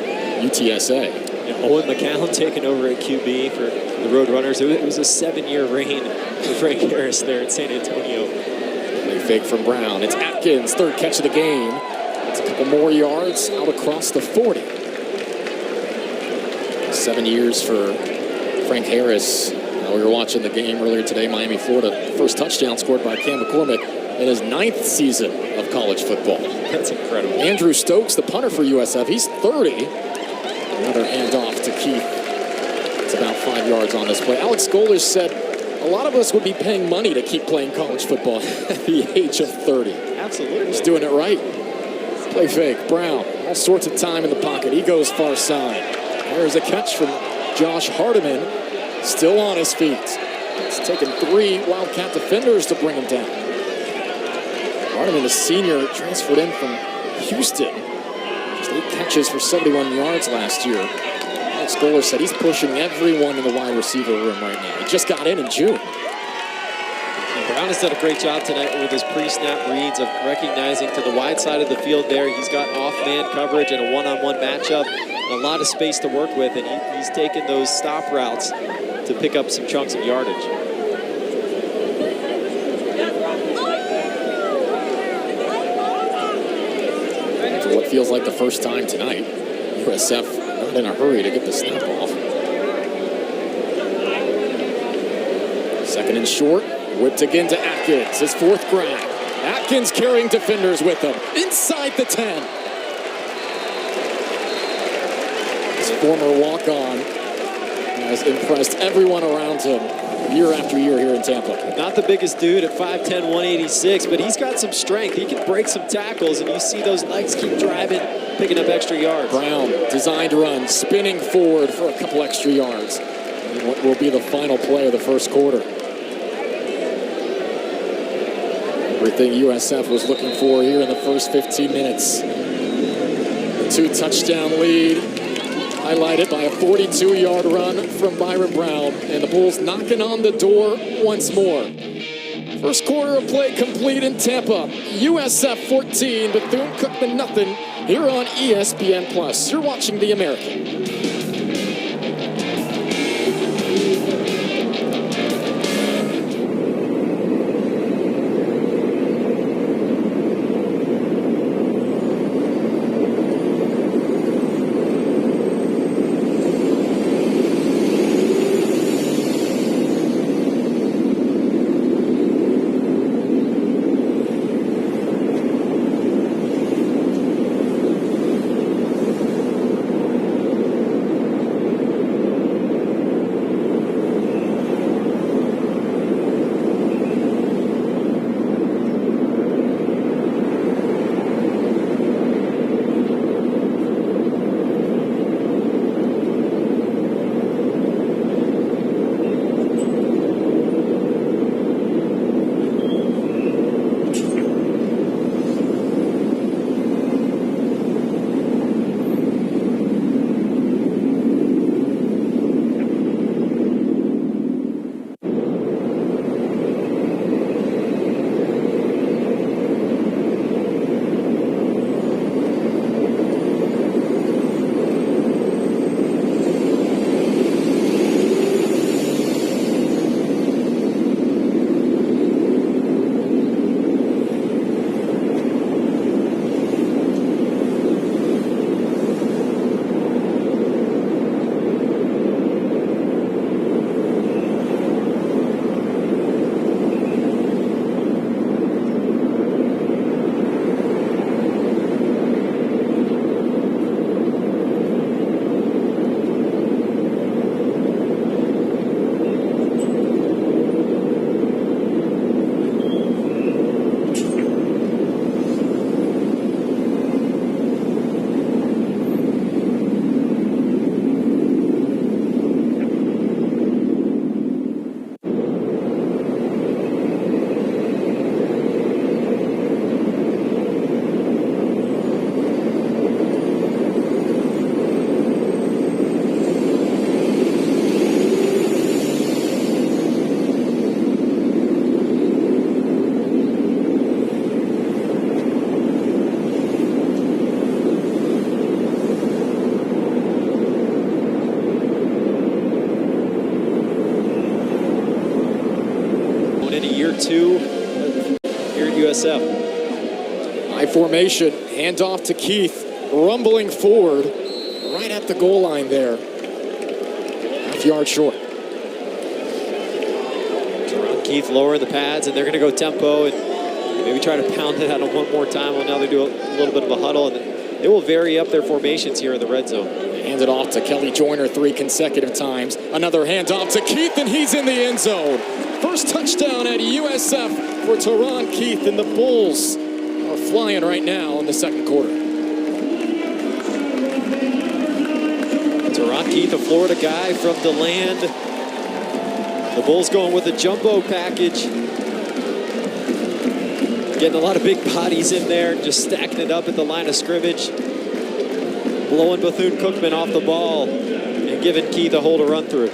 A: UTSA.
B: And Owen McCallum taking over at QB for the Roadrunners. It was a 7-year reign for Frank Harris there in San Antonio.
A: Play fake from Brown. It's Atkins, third catch of the game. It's a couple more yards out across the 40. 7 years for Frank Harris. We were watching the game earlier today, Miami, Florida. First touchdown scored by Cam McCormick in his 9th season of college football.
B: That's incredible.
A: Andrew Stokes, the punter for USF, he's 30. Another handoff to Keith. It's about 5 yards on this play. Alex Golesh said a lot of us would be paying money to keep playing college football at the age of 30.
B: Absolutely.
A: He's doing it right. Play fake. Brown, all sorts of time in the pocket. He goes far side. There's a catch from Josh Hardiman, still on his feet. It's taken 3 Wildcat defenders to bring him down. Hardiman, a senior, transferred in from Houston. Just 8 catches for 71 yards last year. Alex Golesh said he's pushing everyone in the wide receiver room right now. He just got in June.
B: And Brown has done a great job tonight with his pre-snap reads of recognizing to the wide side of the field there. He's got off-man coverage and a one-on-one matchup. A lot of space to work with, and he's taken those stop routes to pick up some chunks of yardage.
A: For what feels like the first time tonight, USF not in a hurry to get the snap off. Second and short, whipped again to Atkins, his 4th grab. Atkins carrying defenders with him, inside the 10. Former walk-on has impressed everyone around him year after year here in Tampa.
B: Not the biggest dude at 5'10", 186, but he's got some strength. He can break some tackles, and you see those legs keep driving, picking up extra yards.
A: Brown, designed run, spinning forward for a couple extra yards. And what will be the final play of the first quarter. Everything USF was looking for here in the first 15 minutes. A 2-touchdown lead, highlighted by a 42-yard run from Byron Brown, and the Bulls knocking on the door once more. First quarter of play complete in Tampa. USF 14, Bethune-Cookman nothing here on ESPN+. You're watching The American. formation. Hand off to Keith. Rumbling forward. Right at the goal line there. Half-yard short.
B: Teron Keith lowering the pads, and they're going to go tempo and maybe try to pound it out one more time. Well, now they do a little bit of a huddle, and they will vary up their formations here in the red zone.
A: Hand it off to Kelly Joyner 3 consecutive times. Another hand off to Keith, and he's in the end zone. First touchdown at USF for Teron Keith, and the Bulls are flying right now in the second quarter.
B: Teron Keith, a Florida guy from DeLand. The Bulls going with a jumbo package. Getting a lot of big bodies in there, just stacking it up at the line of scrimmage. Blowing Bethune-Cookman off the ball and giving Keith a hole to run through.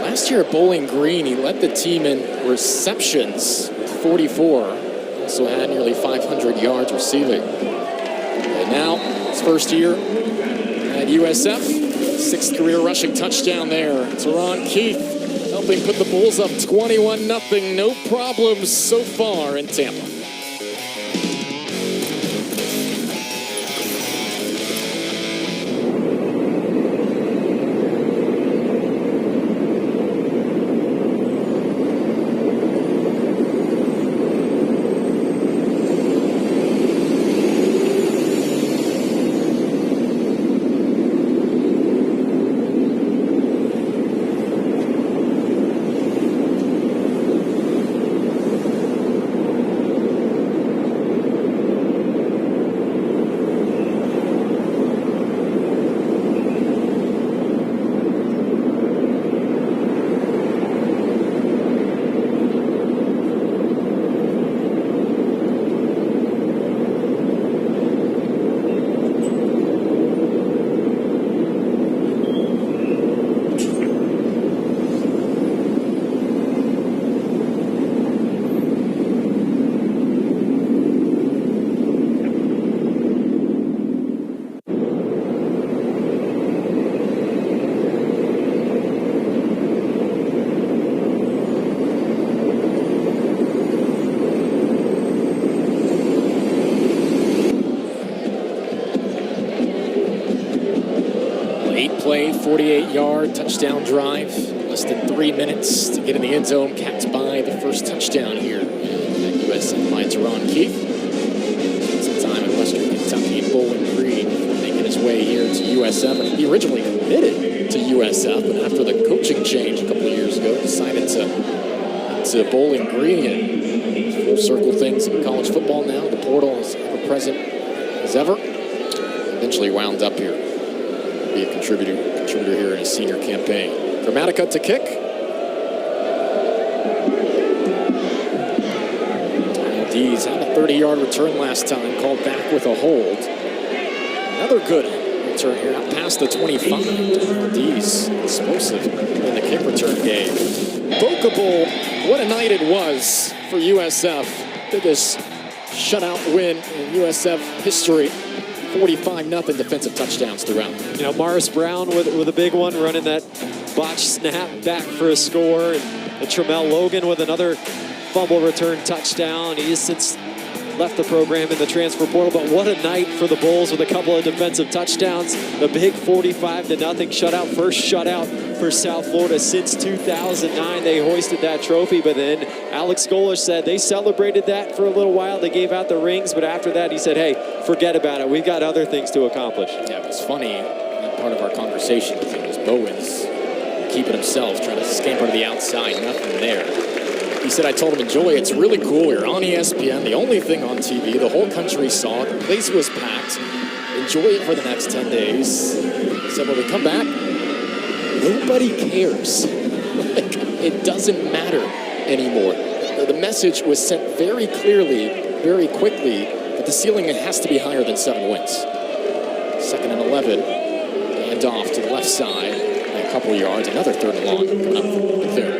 A: Last year at Bowling Green, he led the team in receptions with 44. Also had nearly 500 yards receiving. And now, his first year at USF, 6th career rushing touchdown there. Teron Keith helping put the Bulls up 21-0. No problems so far in Tampa. Play, 48-yard touchdown drive. Less than 3 minutes to get in the end zone, capped by the first touchdown here at USF by Teron Keith. Some time in Western Kentucky and Bowling Green before making his way here to USF. And he originally committed to USF, but after the coaching change a couple of years ago, decided to Bowling Green and full circle things in college football now. The portal is ever present as ever. Eventually wound up here. Be a contributor here in his senior campaign. Gramatica to kick. Dees had a 30-yard return last time, called back with a hold. Another good return here, out past the 25. Dees explosive in the kick return game. Boca Bowl, what a night it was for USF. Biggest shutout win in USF history. 45-0 defensive touchdowns throughout.
B: You know, Morris Brown with a big one, running that botched snap back for a score. And Tramel Logan with another fumble return touchdown. He has since left the program in the transfer portal, but what a night for the Bulls with a couple of defensive touchdowns. The big 45-0 shutout, first shutout for South Florida since 2009. They hoisted that trophy, but then Alex Golish said they celebrated that for a little while. They gave out the rings, but after that he said, hey, forget about it. We've got other things to accomplish.
A: Yeah, it was funny. Part of our conversation with him was Bowens keeping himself, trying to scamper to the outside, nothing there. He said, I told him, enjoy it. It's really cool. We're on ESPN, the only thing on TV. The whole country saw it. The place was packed. Enjoy it for the next 10 days. He said, when we come back, nobody cares. It doesn't matter anymore. The message was sent very clearly, very quickly, that the ceiling has to be higher than 7 wins. 2nd and 11. Hand off to the left side. A couple yards. Another 3rd and long coming up there.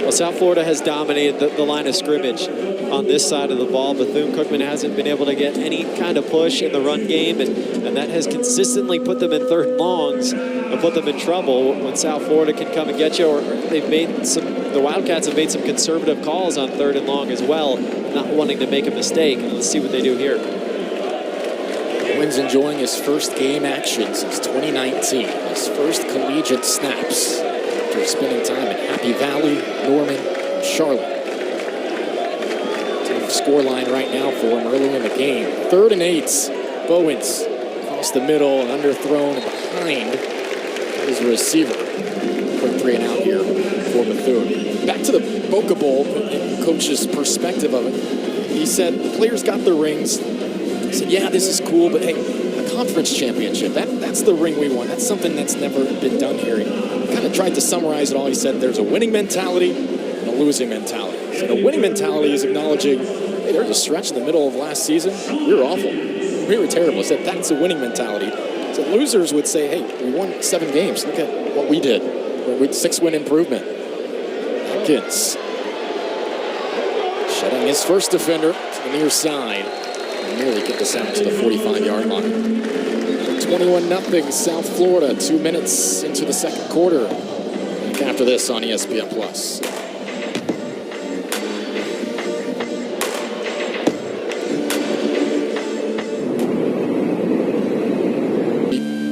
B: Well, South Florida has dominated the line of scrimmage on this side of the ball. Bethune-Cookman hasn't been able to get any kind of push in the run game, and that has consistently put them in third and longs and put them in trouble when South Florida can come and get you. Or the Wildcats have made some conservative calls on third and long as well, not wanting to make a mistake. And let's see what they do here.
A: Owens enjoying his first game action since 2019. His first collegiate snaps after spending time in Happy Valley, Norman, and Charlotte. Tough scoreline right now for him early in the game. 3rd and 8. Bowens across the middle and underthrown behind his receiver. Quick 3 and out here for Bethune. Back to the Boca Bowl, and coach's perspective of it. He said the players got their rings. He said, yeah, this is cool, but hey, a conference championship, that's the ring we want. That's something that's never been done here. He kind of tried to summarize it all. He said there's a winning mentality and a losing mentality. So the winning mentality is acknowledging, hey, there's a stretch in the middle of last season. We were awful. We were terrible. He said that's a winning mentality. So losers would say, hey, we won 7 games. Look at what we did. With 6-win improvement. Atkins shedding his first defender to the near side. Nearly get this out to the 45-yard line. 21-0 South Florida, 2 minutes into the second quarter. After this on ESPN+.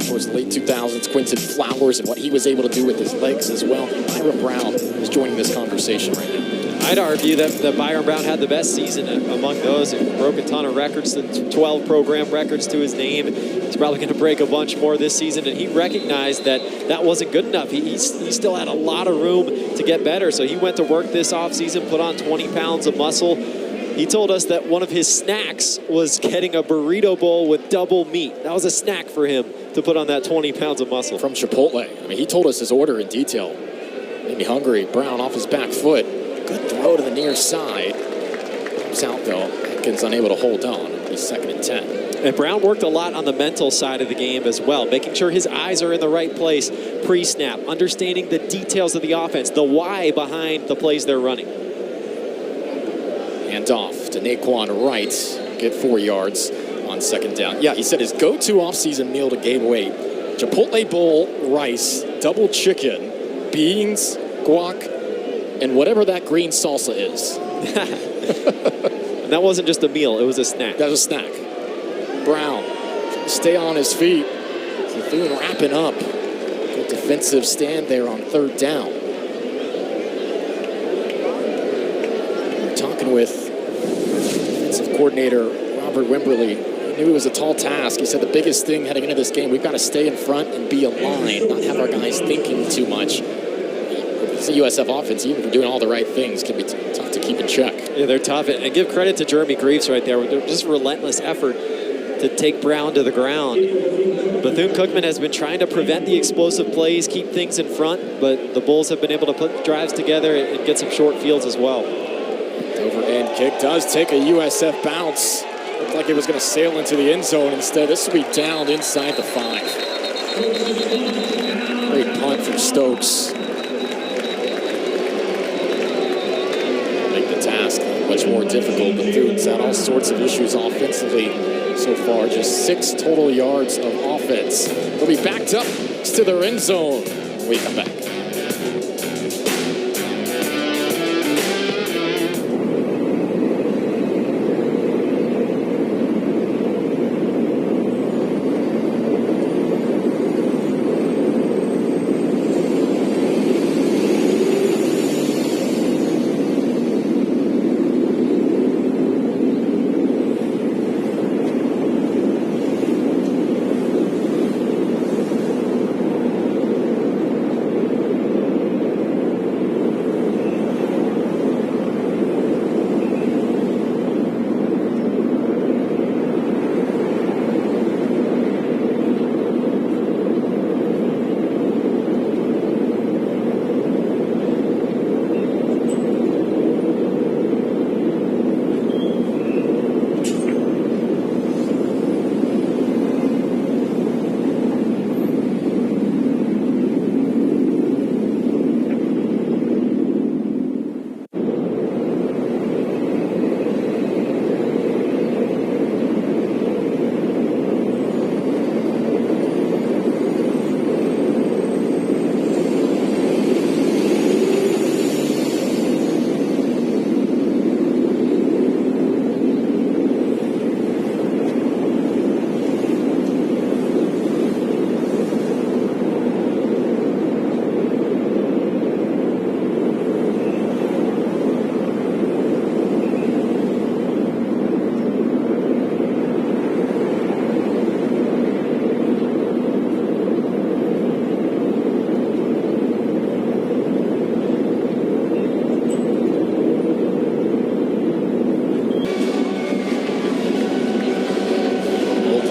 A: Towards the late 2000s, Quinton Flowers and what he was able to do with his legs as well. Ira Brown is joining this conversation right now.
B: I'd argue that Byron Brown had the best season among those. He broke a ton of records, 12 program records to his name. He's probably going to break a bunch more this season, and he recognized that wasn't good enough. He still had a lot of room to get better, so he went to work this offseason, put on 20 pounds of muscle. He told us that one of his snacks was getting a burrito bowl with double meat. That was a snack for him to put on that 20 pounds of muscle.
A: From Chipotle. I mean, he told us his order in detail. Made me hungry. Brown off his back foot. Good throw to the near side. Comes out though. Atkins unable to hold on. He's 2nd and 10.
B: And Brown worked a lot on the mental side of the game as well, making sure his eyes are in the right place pre-snap, understanding the details of the offense, the why behind the plays they're running.
A: Hand off to Naquan Wright. Get 4 yards on 2nd down. Yeah, he said his go-to offseason meal to gain weight. Chipotle bowl, rice, double chicken, beans, guac, and whatever that green salsa is.
B: And that wasn't just a meal, it was a snack.
A: That was a snack. Brown, stay on his feet. Bethune wrapping up. Good defensive stand there on 3rd down. We're talking with defensive coordinator Robert Wimberly. He knew it was a tall task. He said the biggest thing heading into this game, we've got to stay in front and be aligned, not have our guys thinking too much. It's a USF offense, even for doing all the right things, can be tough to keep in check.
B: Yeah, they're tough. And give credit to Jeremy Greaves right there. Just relentless effort to take Brown to the ground. Bethune-Cookman has been trying to prevent the explosive plays, keep things in front, but the Bulls have been able to put drives together and get some short fields as well.
A: The overhand kick does take a USF bounce. Looked like it was going to sail into the end zone. Instead, this will be downed inside the 5. Great punt from Stokes. Make the task much more difficult. Bethune's had all sorts of issues offensively so far. Just 6 total yards of offense. They'll be backed up to their end zone when we come back.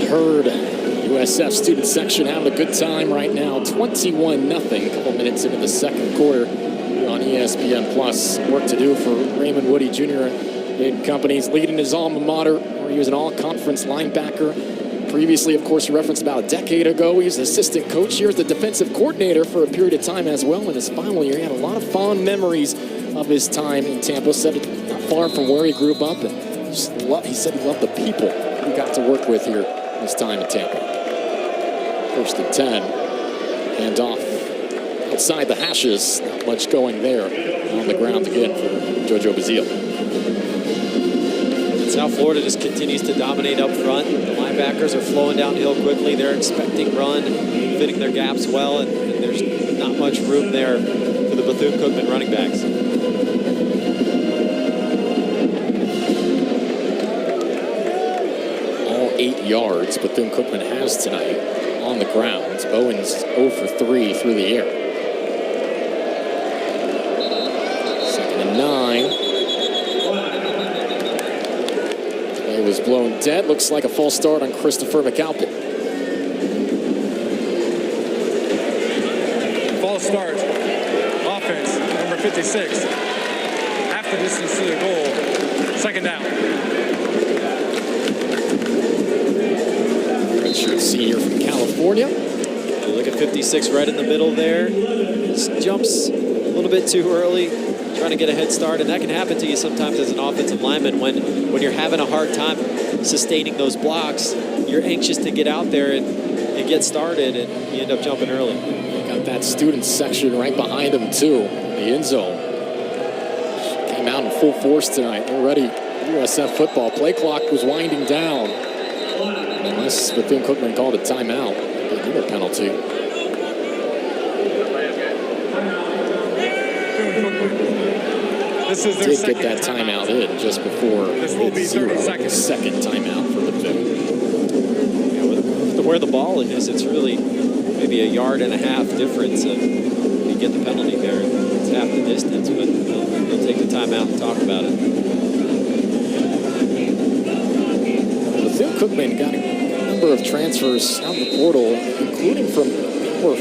A: heard. USF student section having a good time right now. 21-0. A couple minutes into the second quarter on ESPN Plus. Work to do for Raymond Woody Jr. in companies leading his alma mater, where he was an all-conference linebacker. Previously, of course, you referenced about a decade ago. He was assistant coach here as the defensive coordinator for a period of time as well. In his final year, he had a lot of fond memories of his time in Tampa. Said it not far from where he grew up, and he said he loved the people he got to work with here in his time in Tampa. 1st and 10, hand off outside the hashes. Not much going there. On the ground again for JoJo Bazile.
B: South Florida just continues to dominate up front. The linebackers are flowing downhill quickly. They're expecting run, fitting their gaps well, and there's not much room there for the Bethune-Cookman running backs.
A: All 8 yards Bethune-Cookman has tonight on the ground. Bowens 0 for 3 through the air. 2nd and 9. Play was blown dead. Looks like a false start on Christopher McAlpin.
E: False start. Offense, number 56. Half the distance to the goal. 2nd down.
A: Redshirt senior from California.
B: Look at 56 right in the middle there. Just jumps a little bit too early, trying to get a head start, and that can happen to you sometimes as an offensive lineman when you're having a hard time sustaining those blocks. You're anxious to get out there and get started, and you end up jumping early.
A: Got that student section right behind him too, the end zone. Came out in full force tonight. They're ready. USF football. Play clock was winding down. Unless Bethune-Cookman called a timeout. Another penalty.
E: This is their
A: Did get that timeout in just before
E: This will be 30 seconds.
A: Second timeout for Bethune.
B: Yeah, with where the ball is, it's really maybe a yard and a half difference. You get the penalty there. It's half the distance, but they'll take the timeout and talk about it.
A: Bethune-Cookman got a number of transfers out of the portal, including from four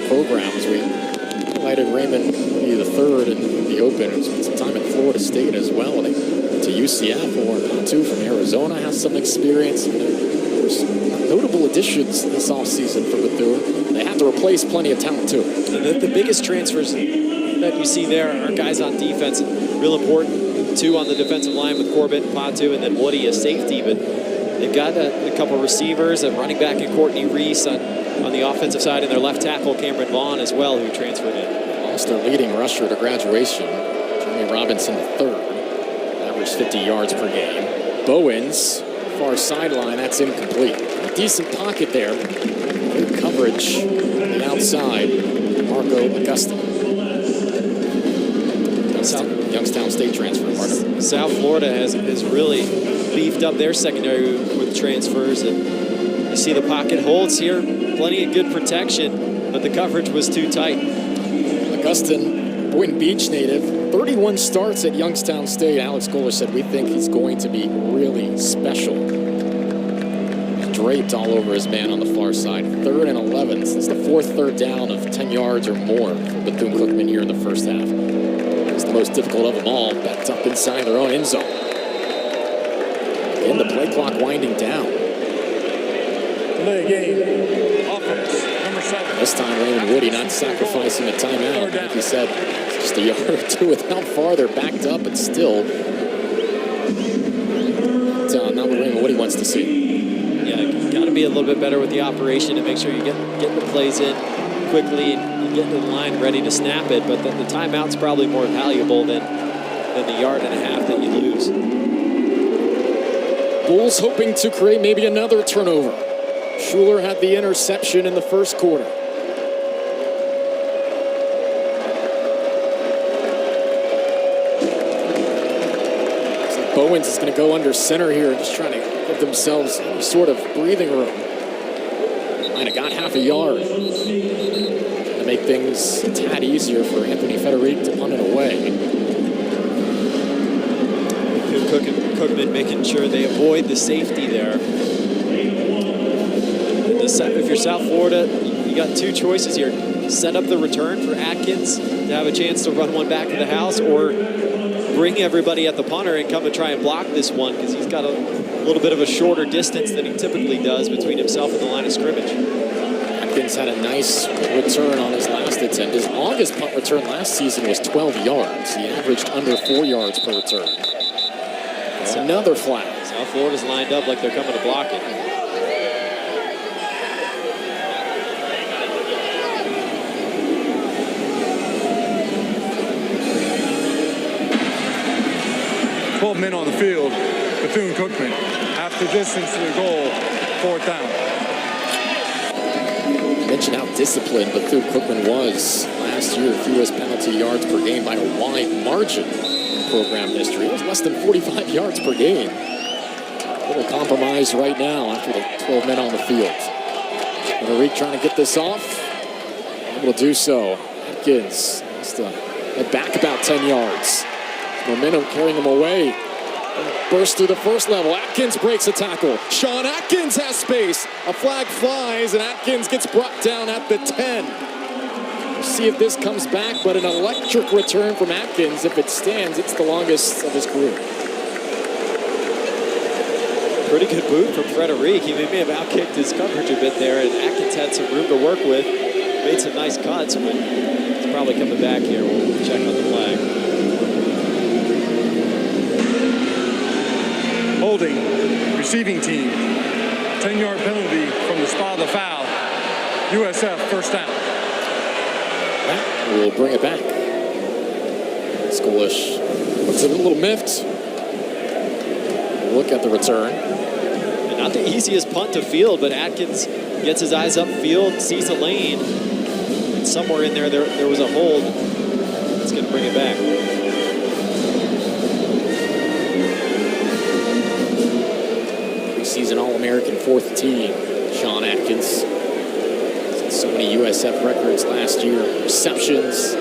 A: programs. We highlighted Raymond Woody III in the Open, who spent some time at Florida State as well. They went to UCF, or two from Arizona, has some experience. There's notable additions this offseason for Bethune. They have to replace plenty of talent too.
B: The biggest transfers that you see there are guys on defense. Real important, 2 on the defensive line with Corbett and Patu, and then Woody as safety. But they've got a couple receivers, a running back in Courtney Reese on the offensive side, and their left tackle, Cameron Vaughn, as well, who transferred in.
A: Lost their leading rusher to graduation, Jimmy Robinson III. Averaged 50 yards per game. Bowens, far sideline, that's incomplete. A decent pocket there. Good coverage on the outside. Marco Augustin. Youngstown State transfer, Marco.
B: South Florida has really beefed up their secondary with transfers, and you see the pocket holds here. Plenty of good protection, but the coverage was too tight.
A: Augustin, Boynton Beach native, 31 starts at Youngstown State. Alex Goller said, we think he's going to be really special. Draped all over his man on the far side. 3rd and 11. It's the 4th third down of 10 yards or more for Bethune-Cookman here in the first half. It's the most difficult of them all, backed up inside their own end zone. And the play clock winding down.
E: Delay game. Offense, number 7.
A: This time, Raymond Woody not sacrificing a timeout. Like he said, just a yard or two without farther, backed up, but still not what Raymond Woody wants to see.
B: Yeah, you got to be a little bit better with the operation and make sure you get the plays in quickly and get to the line ready to snap it. But the timeout's probably more valuable than the yard and a half that you lose.
A: Bulls hoping to create maybe another turnover. Schuler had the interception in the first quarter. So Bowens is going to go under center here, just trying to give themselves any sort of breathing room. Might have got half a yard to make things a tad easier for Anthony Federic to punt it away.
B: Cookman making sure they avoid the safety there. you're South Florida, you got two choices here. Set up the return for Atkins to have a chance to run one back to the house, or bring everybody at the punter and come and try and block this one, because he's got a little bit of a shorter distance than he typically does between himself and the line of scrimmage.
A: Atkins had a nice return on his last attempt. His longest punt return last season was 12 yards. He averaged under 4 yards per return. That's another flag.
B: South Florida's lined up like they're coming to block it.
E: Men on the field. Bethune-Cookman, half the distance to the goal, 4th down.
A: Mention how disciplined Bethune-Cookman was last year. Fewest penalty yards per game by a wide margin in program history. It was less than 45 yards per game. A little compromised right now after the 12 men on the field. Enrique trying to get this off. Able to do so. Atkins has to head back about 10 yards. Momentum carrying him away. Burst through the first level. Atkins breaks a tackle. Sean Atkins has space. A flag flies, and Atkins gets brought down at the 10. We'll see if this comes back, but an electric return from Atkins. If it stands, it's the longest of his career.
B: Pretty good boot from Frederic. He may have outkicked his coverage a bit there, and Atkins had some room to work with. Made some nice cuts, but he's probably coming back here. We'll check on the flag.
E: Holding, receiving team, 10-yard penalty from the spot of the foul. USF, 1st down.
A: We'll bring it back. Scolish looks a little miffed. Look at the return.
B: And not the easiest punt to field, but Atkins gets his eyes upfield, sees a lane, and somewhere in there was a hold. It's going to bring it back.
A: Preseason All-American 4th team, Sean Atkins. Set so many USF records last year. Receptions,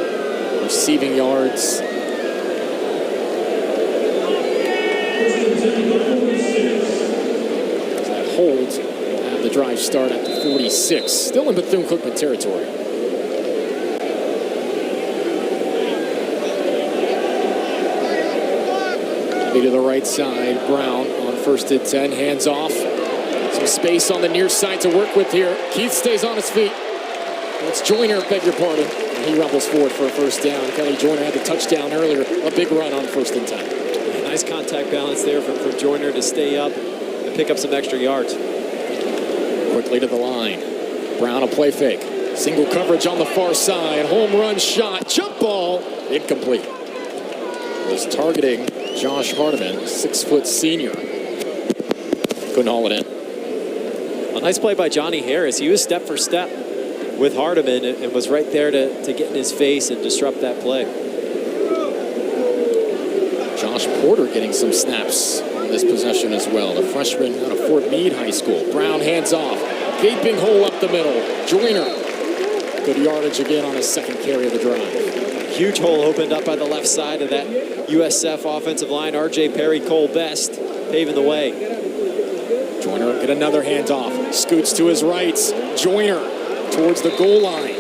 A: receiving yards. That hold will have the drive start at the 46. Still in Bethune-Cookman territory. To the right side, Brown on 1st and 10, hands off. Some space on the near side to work with here. Keith stays on his feet. It's Joyner, beg your pardon. And he rumbles forward for a 1st down. Kelly Joyner had the touchdown earlier. A big run on 1st and 10.
B: Nice contact balance there from Joyner to stay up and pick up some extra yards.
A: Quickly to the line. Brown a play fake. Single coverage on the far side. Home run shot. Jump ball. Incomplete. Was targeting Josh Hardiman, 6-foot senior. Couldn't haul it in.
B: A nice play by Johnny Harris. He was step for step with Hardiman and was right there to get in his face and disrupt that play.
A: Josh Porter getting some snaps on this possession as well. The freshman out of Fort Meade High School. Brown hands off. Gaping hole up the middle. Joyner. Good yardage again on his 2nd carry of the drive.
B: Huge hole opened up by the left side of that USF offensive line. R.J. Perry, Cole Best paving the way.
A: Joyner get another handoff. Scoots to his right. Joyner towards the goal line.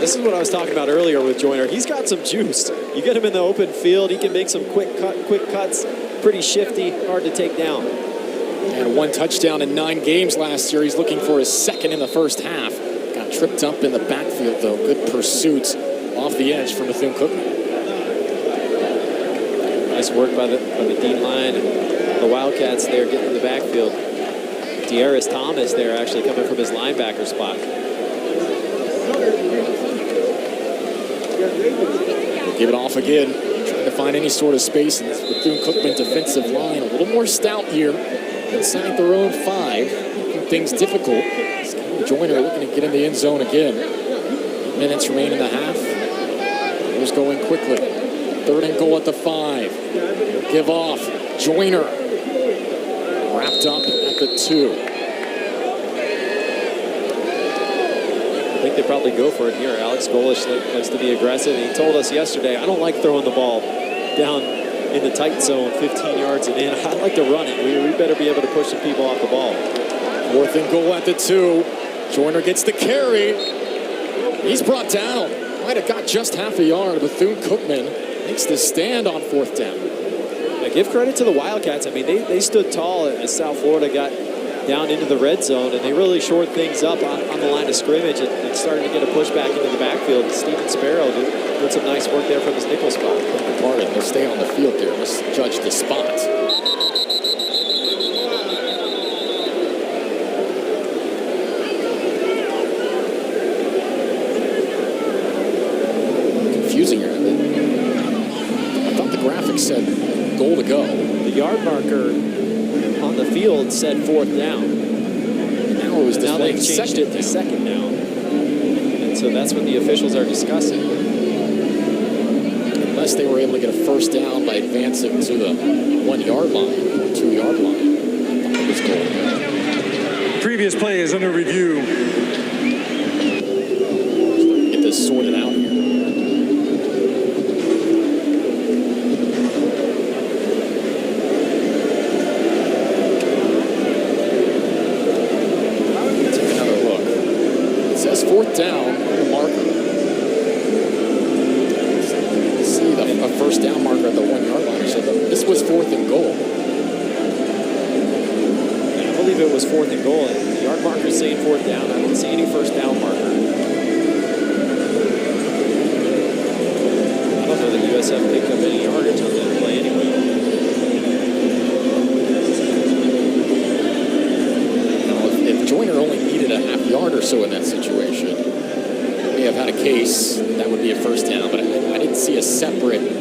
B: This is what I was talking about earlier with Joyner. He's got some juice. You get him in the open field, he can make some quick cuts. Pretty shifty, hard to take down.
A: Had 1 touchdown in 9 games last year. He's looking for his 2nd in the first half. Got tripped up in the backfield though. Good pursuit off the edge from Bethune-Cookman.
B: Nice work by the D-line and the Wildcats there getting in the backfield. De'Aris Thomas there actually coming from his linebacker spot.
A: Give it off again. Trying to find any sort of space in this Bethune-Cookman defensive line. A little more stout here inside their own 5. Making things difficult. Joyner looking to get in the end zone again. 8 minutes remain in the half. Here's going quickly. 3rd and goal at the 5. Give off. Joyner. Wrapped up at the 2.
B: I think they probably go for it here. Alex Golish likes to be aggressive. And he told us yesterday, I don't like throwing the ball down in the tight zone 15 yards and in. I like to run it. We better be able to push some people off the ball.
A: 4th and goal at the 2. Joyner gets the carry. He's brought down. Might have got just half a yard. Bethune-Cookman makes the stand on 4th down.
B: Yeah, give credit to the Wildcats. I mean, they stood tall as South Florida got down into the red zone, and they really shored things up on the line of scrimmage and started to get a pushback into the backfield. Steven Sparrow did some nice work there from his nickel spot.
A: Pardon, they'll stay on the field there. Let's judge the spot. Confusing here. I thought the graphic said goal to go.
B: The yard marker on the field said 4th down.
A: Now it was
B: Now they've changed
A: second
B: it to
A: down.
B: 2nd down. And so that's what the officials are discussing.
A: Unless they were able to get a first down by advancing to the 1 yard line or 2 yard line. That was goal.
E: Previous play is under review.
A: Get this sorted out here. Take another look. It says 4th down on the marker. See a first down marker at the 1 yard line. So this was 4th and goal.
B: And I believe it was 4th and goal. And the yard marker is saying 4th down. I don't see any first down marker. I don't know that USF picked up any yardage on that play anyway.
A: Now, if Joyner only needed a half yard or so in that situation, may have had a case that would be a first down, but I didn't see a separate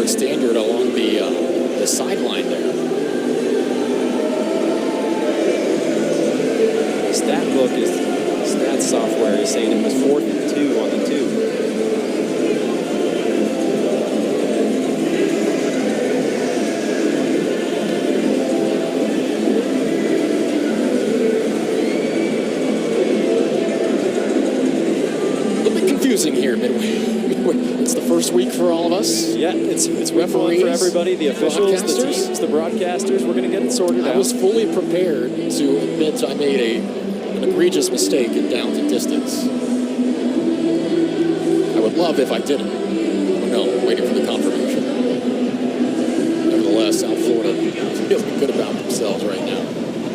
A: standard along the sideline there.
B: The stat book is stat software is saying it was 4th and 2 on the 2.
A: Confusing here midway. It's the first week for all of us.
B: Yeah, it's week 1 for everybody. The officials, the teams, the broadcasters. We're going to get it sorted out.
A: I was fully prepared to admit I made an egregious mistake in downs and distance. I would love if I didn't. I don't know. Waiting for the confirmation. Nevertheless, South Florida feeling good about themselves right now.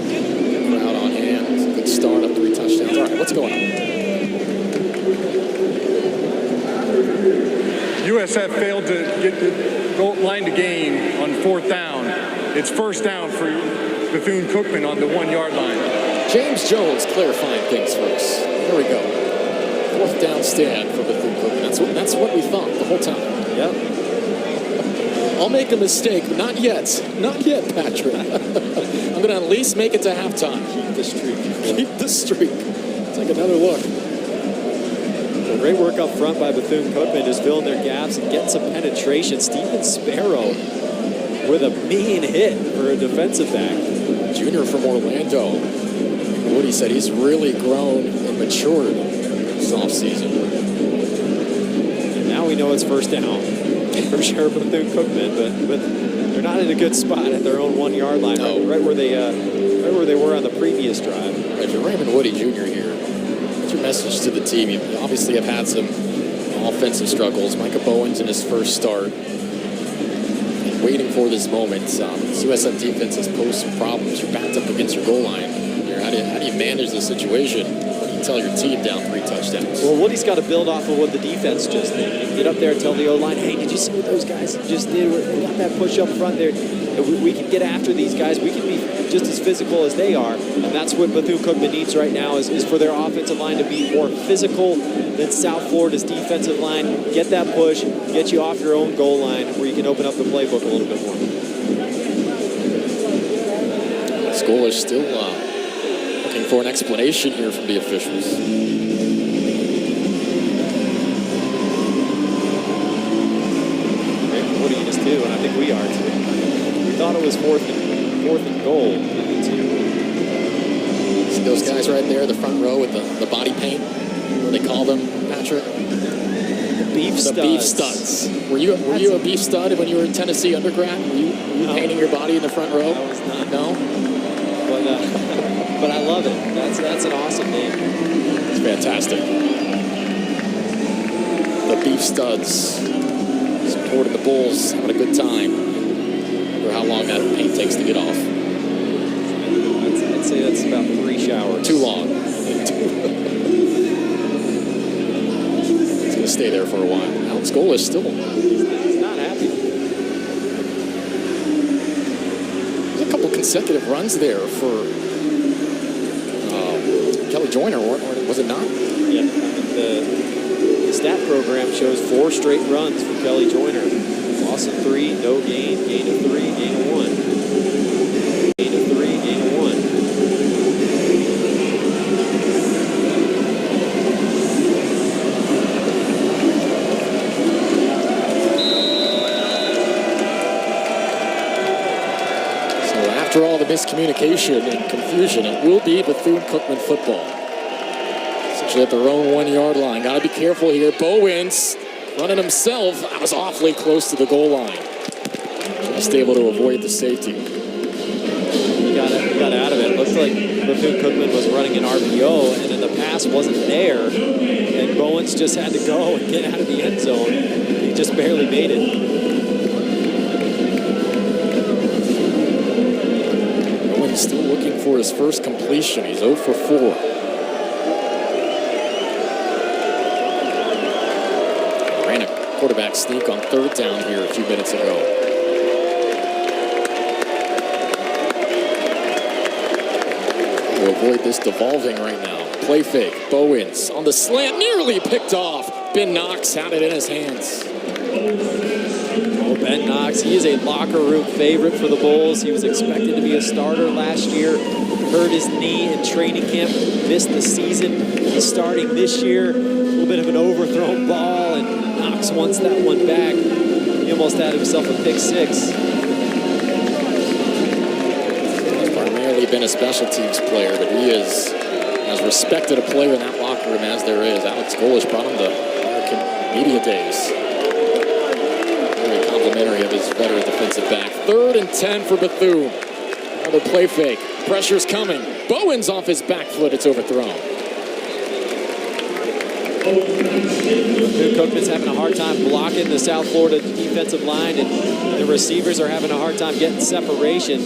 A: Good crowd on hand. Good start up 3 touchdowns. All right, what's going on?
E: USF failed to get the goal line to gain on 4th down. It's first down for Bethune-Cookman on the 1 yard line.
A: James Jones clarifying things for us. There we go. 4th down stand for Bethune-Cookman. That's what we thought the whole time.
B: Yep.
A: I'll make a mistake, but not yet. Not yet, Patrick. I'm going to at least make it to halftime.
B: Keep the streak.
A: Keep the streak. Take another look.
B: Well, great work up front by Bethune-Cookman, just filling their gaps and getting some penetration. Steven Sparrow with a mean hit for a defensive back.
A: Junior from Orlando. Woody said he's really grown and matured this offseason.
B: And now we know it's first down for sure Bethune-Cookman, but they're not in a good spot at their own 1 yard line,
A: no.
B: right where they were on the previous drive.
A: Right, you're Raymond Woody Jr. here. What's your message to the team? You obviously have had some offensive struggles. Micah Bowens in his first start. And waiting for this moment. This USF defense has posed some problems. You're backed up against your goal line. How do you manage the situation when you tell your team down 3 touchdowns?
B: Well, Woody's got to build off of what the defense just did. Get up there and tell the O-line, hey, did you see what those guys just did? We got that push up front there. We can get after these guys. We can be just as physical as they are. And that's what Bethune-Cookman needs right now is for their offensive line to be more physical than South Florida's defensive line. Get that push, get you off your own goal line where you can open up the playbook a little bit more.
A: School is still looking for an explanation here from the officials.
B: Woody is too, and I think we are too. We thought it was fourth and goal.
A: See those guys right there, the front row with the body paint? What do they call them, Patrick?
B: The beef studs.
A: The beef studs. Were you a beef stud when you were in Tennessee undergrad? Were you painting your body in the front row?
B: I was not.
A: No?
B: but I love it. That's an awesome name.
A: It's fantastic. The Beef Studs supporting the Bulls, having a good time. For how long that paint takes to get off.
B: I'd say that's about 3 showers.
A: Too long. It's going to stay there for a while. Alex Golis still.
B: He's not happy.
A: There's a couple consecutive runs there for Kelly Joyner, or was it not?
B: Yeah, the stat program shows 4 straight runs for Kelly Joyner. Loss of 3, no gain, gain of 3, gain of 1. Gain of 3, gain of 1.
A: So after all the miscommunication and confusion, it will be Bethune-Cookman football. Essentially at their own 1-yard line. Got to be careful here. Bowens running himself. I was awfully close to the goal line. Just able to avoid the safety.
B: He got out of it. Looks like Bethune-Cookman was running an RPO, and then the pass wasn't there. And Bowens just had to go and get out of the end zone. He just barely made it.
A: Bowens still looking for his first completion. He's 0 for 4. Quarterback sneak on 3rd down here a few minutes ago. We'll avoid this devolving right now. Play fake. Bowens on the slant, nearly picked off. Ben Knox had it in his hands.
B: Oh, Ben Knox, he is a locker room favorite for the Bulls. He was expected to be a starter last year. Hurt his knee in training camp, missed the season. He's starting this year. A little bit of an overthrown ball, and Knox wants that one back. He almost had himself a pick 6.
A: He's primarily been a special teams player, but he is as respected a player in that locker room as there is. Alex Golis brought him to American Media Days. Very complimentary of his veteran defensive back. 3rd and 10 for Bethune. Another play fake. Pressure's coming. Bowens off his back foot. It's overthrown.
B: Bethune-Cookman's having a hard time blocking the South Florida defensive line, and the receivers are having a hard time getting separation.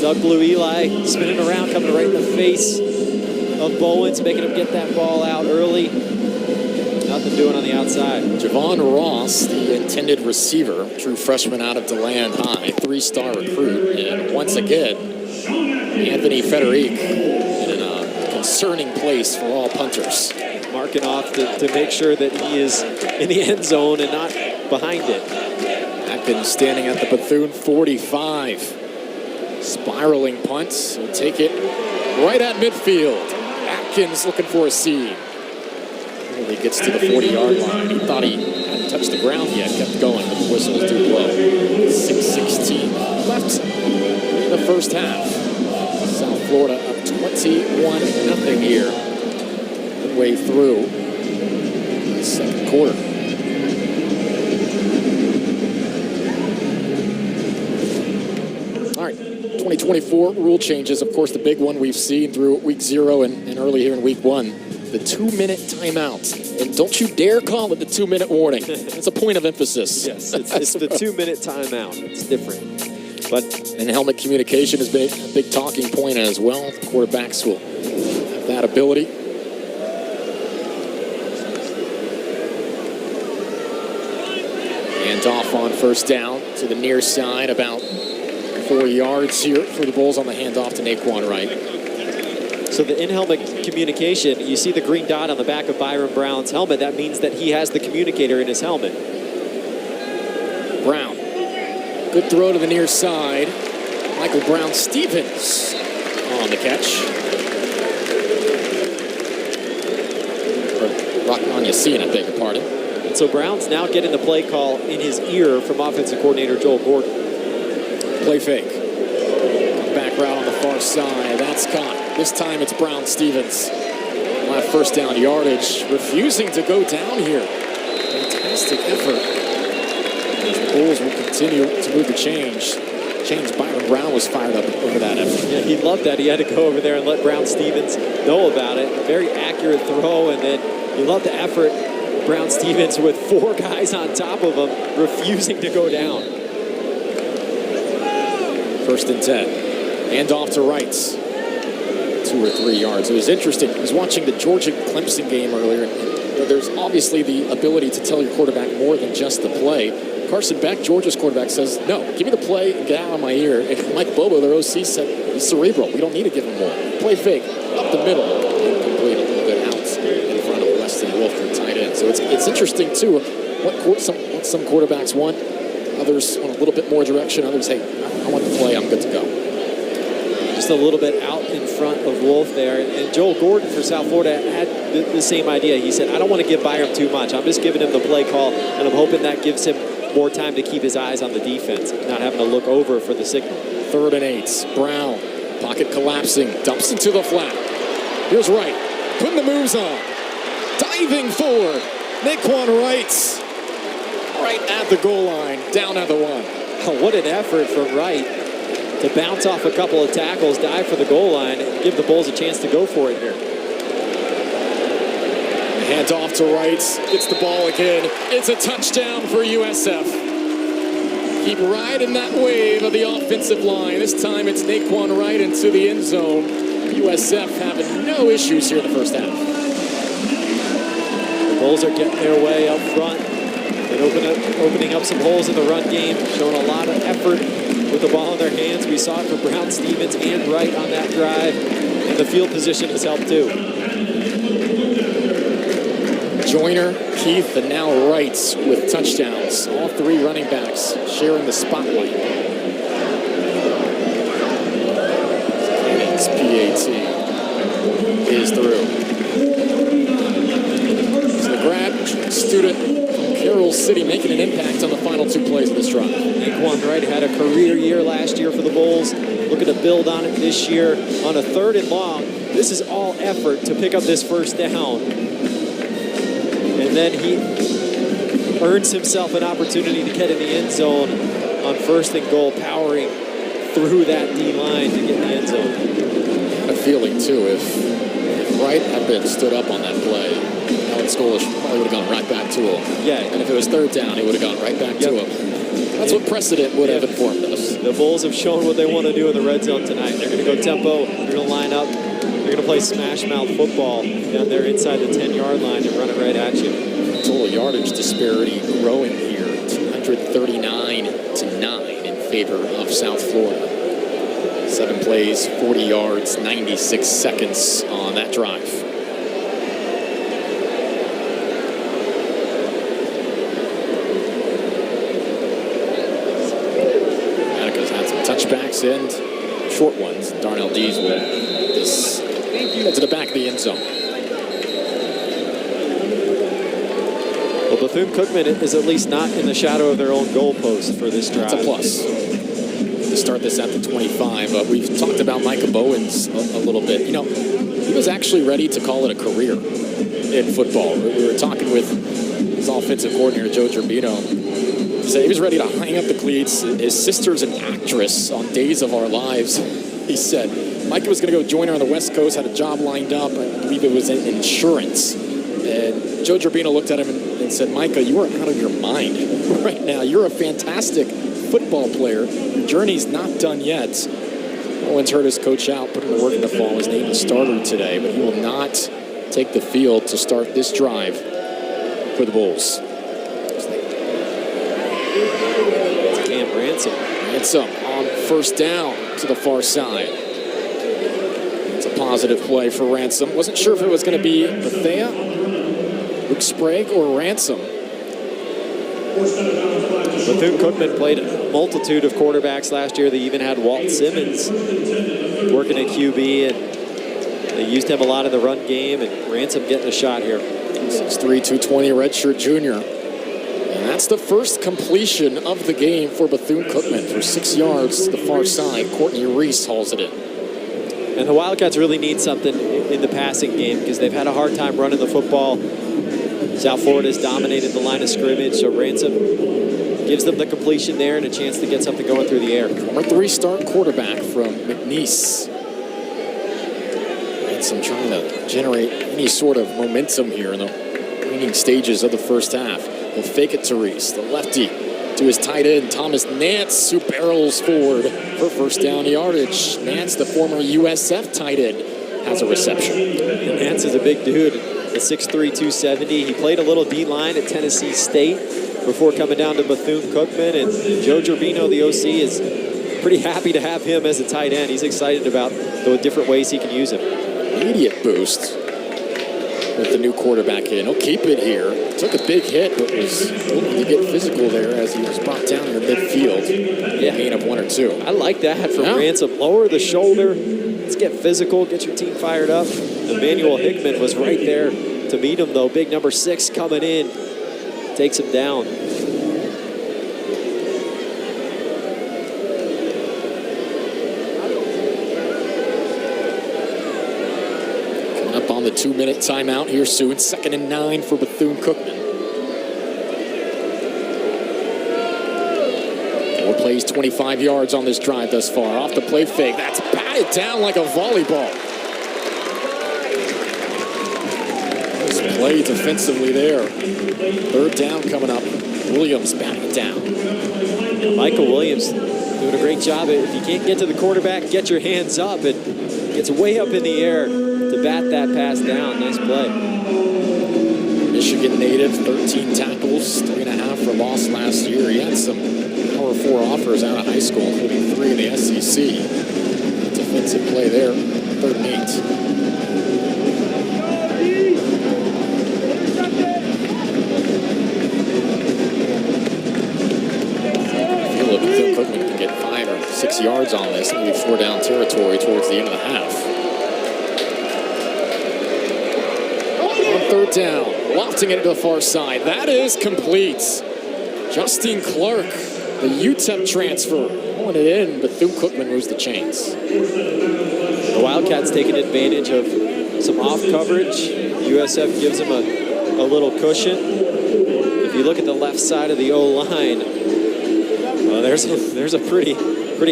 B: Doug Blue Eli spinning around, coming right in the face of Bowens, making him get that ball out early. Nothing doing on the outside.
A: Javon Ross, the intended receiver, true freshman out of DeLand High, 3-star recruit, and once again, Anthony Federic in a concerning place for all punters.
B: Marking off to make sure that he is in the end zone and not behind it.
A: Atkins standing at the Bethune 45. Spiraling punts. He'll take it right at midfield. Atkins looking for a seam. He gets to the 40-yard line. He thought he hadn't touched the ground yet. Kept going, but the whistle is too low. 6:16 left in the first half. South Florida up 21-0 here. Way through the second quarter. All right, 2024 rule changes. Of course, the big one we've seen through week 0 and early here in week 1, the 2-minute timeout. And don't you dare call it the 2-minute warning. It's a point of emphasis.
B: Yes, it's the 2-minute timeout. It's different. But
A: helmet communication has been a big talking point as well. The quarterbacks will have that ability. And off on 1st down to the near side, about 4 yards here for the Bulls on the handoff to Naquan Wright.
B: So the in-helmet communication, you see the green dot on the back of Byron Brown's helmet. That means that he has the communicator in his helmet.
A: Brown, good throw to the near side. Michael Brown-Stevens on the catch. Rockman Yassin, I beg your pardon.
B: And so Brown's now getting the play call in his ear from offensive coordinator Joel Gordon.
A: Play fake. Back route on the far side. That's caught. This time it's Brown-Stevens. My 1st down yardage. Refusing to go down here. Fantastic effort. As the Bulls will continue to move the change. changed. Byron Brown was fired up over that effort.
B: Yeah, he loved that. He had to go over there and let Brown Stevens know about it. A very accurate throw, and then he loved the effort. Brown Stevens with 4 guys on top of him, refusing to go down.
A: 1st and 10. Hand off to Wrights. 2 or 3 yards. It was interesting. I was watching the Georgia-Clemson game earlier, and there's obviously the ability to tell your quarterback more than just the play. Carson Beck, Georgia's quarterback, says, no, give me the play and get out of my ear. And Mike Bobo, their OC, said, he's cerebral. We don't need to give him more. Play fake, up the middle, and complete a little bit out in front of Weston Wolf, their tight end. So it's interesting, too, what some quarterbacks want. Others want a little bit more direction. Others, hey, I want the play. I'm good to go.
B: Just a little bit out in front of Wolf there. And Joel Gordon for South Florida had the same idea. He said, I don't want to give Byram too much. I'm just giving him the play call, and I'm hoping that gives him more time to keep his eyes on the defense, not having to look over for the signal.
A: 3rd and 8. Brown, pocket collapsing, dumps into the flat. Here's Wright, putting the moves on. Diving forward, Naquan Wright. Right at the goal line, down at the 1.
B: Oh, what an effort from Wright to bounce off a couple of tackles, dive for the goal line, and give the Bulls a chance to go for it here.
A: Hand off to Wright, gets the ball again. It's a touchdown for USF. Keep riding that wave of the offensive line. This time it's Naquan Wright into the end zone. USF having no issues here in the first half.
B: The Bulls are getting their way up front and opening up some holes in the run game, showing a lot of effort with the ball in their hands. We saw it from Brown Stevens and Wright on that drive, and the field position has helped too.
A: Joyner, Keith, and now Wrights with touchdowns. All 3 running backs sharing the spotlight. Cannon's PAT is through. So the grad student from Carroll City making an impact on the final 2 plays of this drive.
B: Naquan Wright had a career year last year for the Bulls. Looking to build on it this year. On a 3rd and long, this is all effort to pick up this first down. And then he earns himself an opportunity to get in the end zone on 1st and goal, powering through that D line to get in the end zone.
A: A feeling, too, if Wright had been stood up on that play, Alan Scolish probably would have gone right back to him.
B: Yeah.
A: And if it was 3rd down, he would have gone right back to him. That's what precedent would have informed us.
B: The Bulls have shown what they want to do in the red zone tonight. They're going to go tempo, they're going to line up, they're going to play smash mouth football down there inside the 10-yard line and run it right at you.
A: Total yardage disparity growing here, 239-9 in favor of South Florida. 7 plays, 40 yards, 96 seconds on that drive. Attica's had some touchbacks and short ones. Darnell Dees will this to the back of the end zone.
B: Well, Bethune-Cookman is at least not in the shadow of their own goalpost for this drive.
A: That's a plus. To start this at the 25. We've talked about Micah Bowens a little bit. You know, he was actually ready to call it a career in football. We were talking with his offensive coordinator, Joe Gerbino. He said he was ready to hang up the cleats. His sister's an actress on Days of Our Lives. He said Micah was going to go join her on the West Coast, had a job lined up. I believe it was in insurance. And Joe Gerbino looked at him and said, Micah, you are out of your mind right now. You're a fantastic football player. Your journey's not done yet. Owens heard his coach out, put him to work in the fall. His name is starter today, but he will not take the field to start this drive for the Bulls.
B: Cam Ransom.
A: Ransom on 1st down to the far side. It's a positive play for Ransom. Wasn't sure if it was going to be Bethea, Luke Sprague, or Ransom.
B: Bethune-Cookman played a multitude of quarterbacks last year. They even had Walt Simmons working at QB, and they used him a lot in the run game, and Ransom getting a shot here.
A: 6'3", 220 redshirt junior. And that's the first completion of the game for Bethune-Cookman for 6 yards to the far side. Courtney Reese hauls it in.
B: And the Wildcats really need something in the passing game because they've had a hard time running the football. South Florida's dominated the line of scrimmage, so Ransom gives them the completion there and a chance to get something going through the air.
A: Former 3-star quarterback from McNeese. Ransom trying to generate any sort of momentum here in the waning stages of the first half. He'll fake it to Reese, the lefty, to his tight end, Thomas Nance, who barrels forward for first down yardage. Nance, the former USF tight end, has a reception.
B: And Nance is a big dude, at 6'3", 270. He played a little D-line at Tennessee State before coming down to Bethune-Cookman, and Joe Gerbino, the OC, is pretty happy to have him as a tight end. He's excited about the different ways he can use him.
A: Immediate boost with the new quarterback in. He'll keep it here. Took a big hit, but was willing to get physical there as he was brought down in the midfield. Yeah. Gain of 1 or 2.
B: I like that from Ransom. Lower the shoulder. Let's get physical, get your team fired up. Emmanuel Hickman was right there to meet him, though. Big number 6 coming in. Takes him down.
A: On the 2-minute timeout here soon. 2nd and 9 for Bethune-Cookman. 4 plays, 25 yards on this drive thus far. Off the play fake. That's batted down like a volleyball. Nice play defensively there. 3rd down coming up. Williams batting it down.
B: Michael Williams doing a great job. If you can't get to the quarterback, get your hands up. It gets way up in the air to bat that pass down. Nice play.
A: Michigan native, 13 tackles, 3.5 for loss last year. He had some Power 4 offers out of high school, including 3 in the SEC. Defensive play there, 3rd and 8. I feel like Bethune-Cookman can get 5 or 6 yards on this, maybe 4 down territory towards the end of the half. 3rd down, lofting it to the far side. That is complete. Justine Clark, the UTEP transfer, pulling it in. Bethune-Cookman moves the chains.
B: The Wildcats taking advantage of some off coverage. USF gives them a little cushion. If you look at the left side of the O-line, well, there's a pretty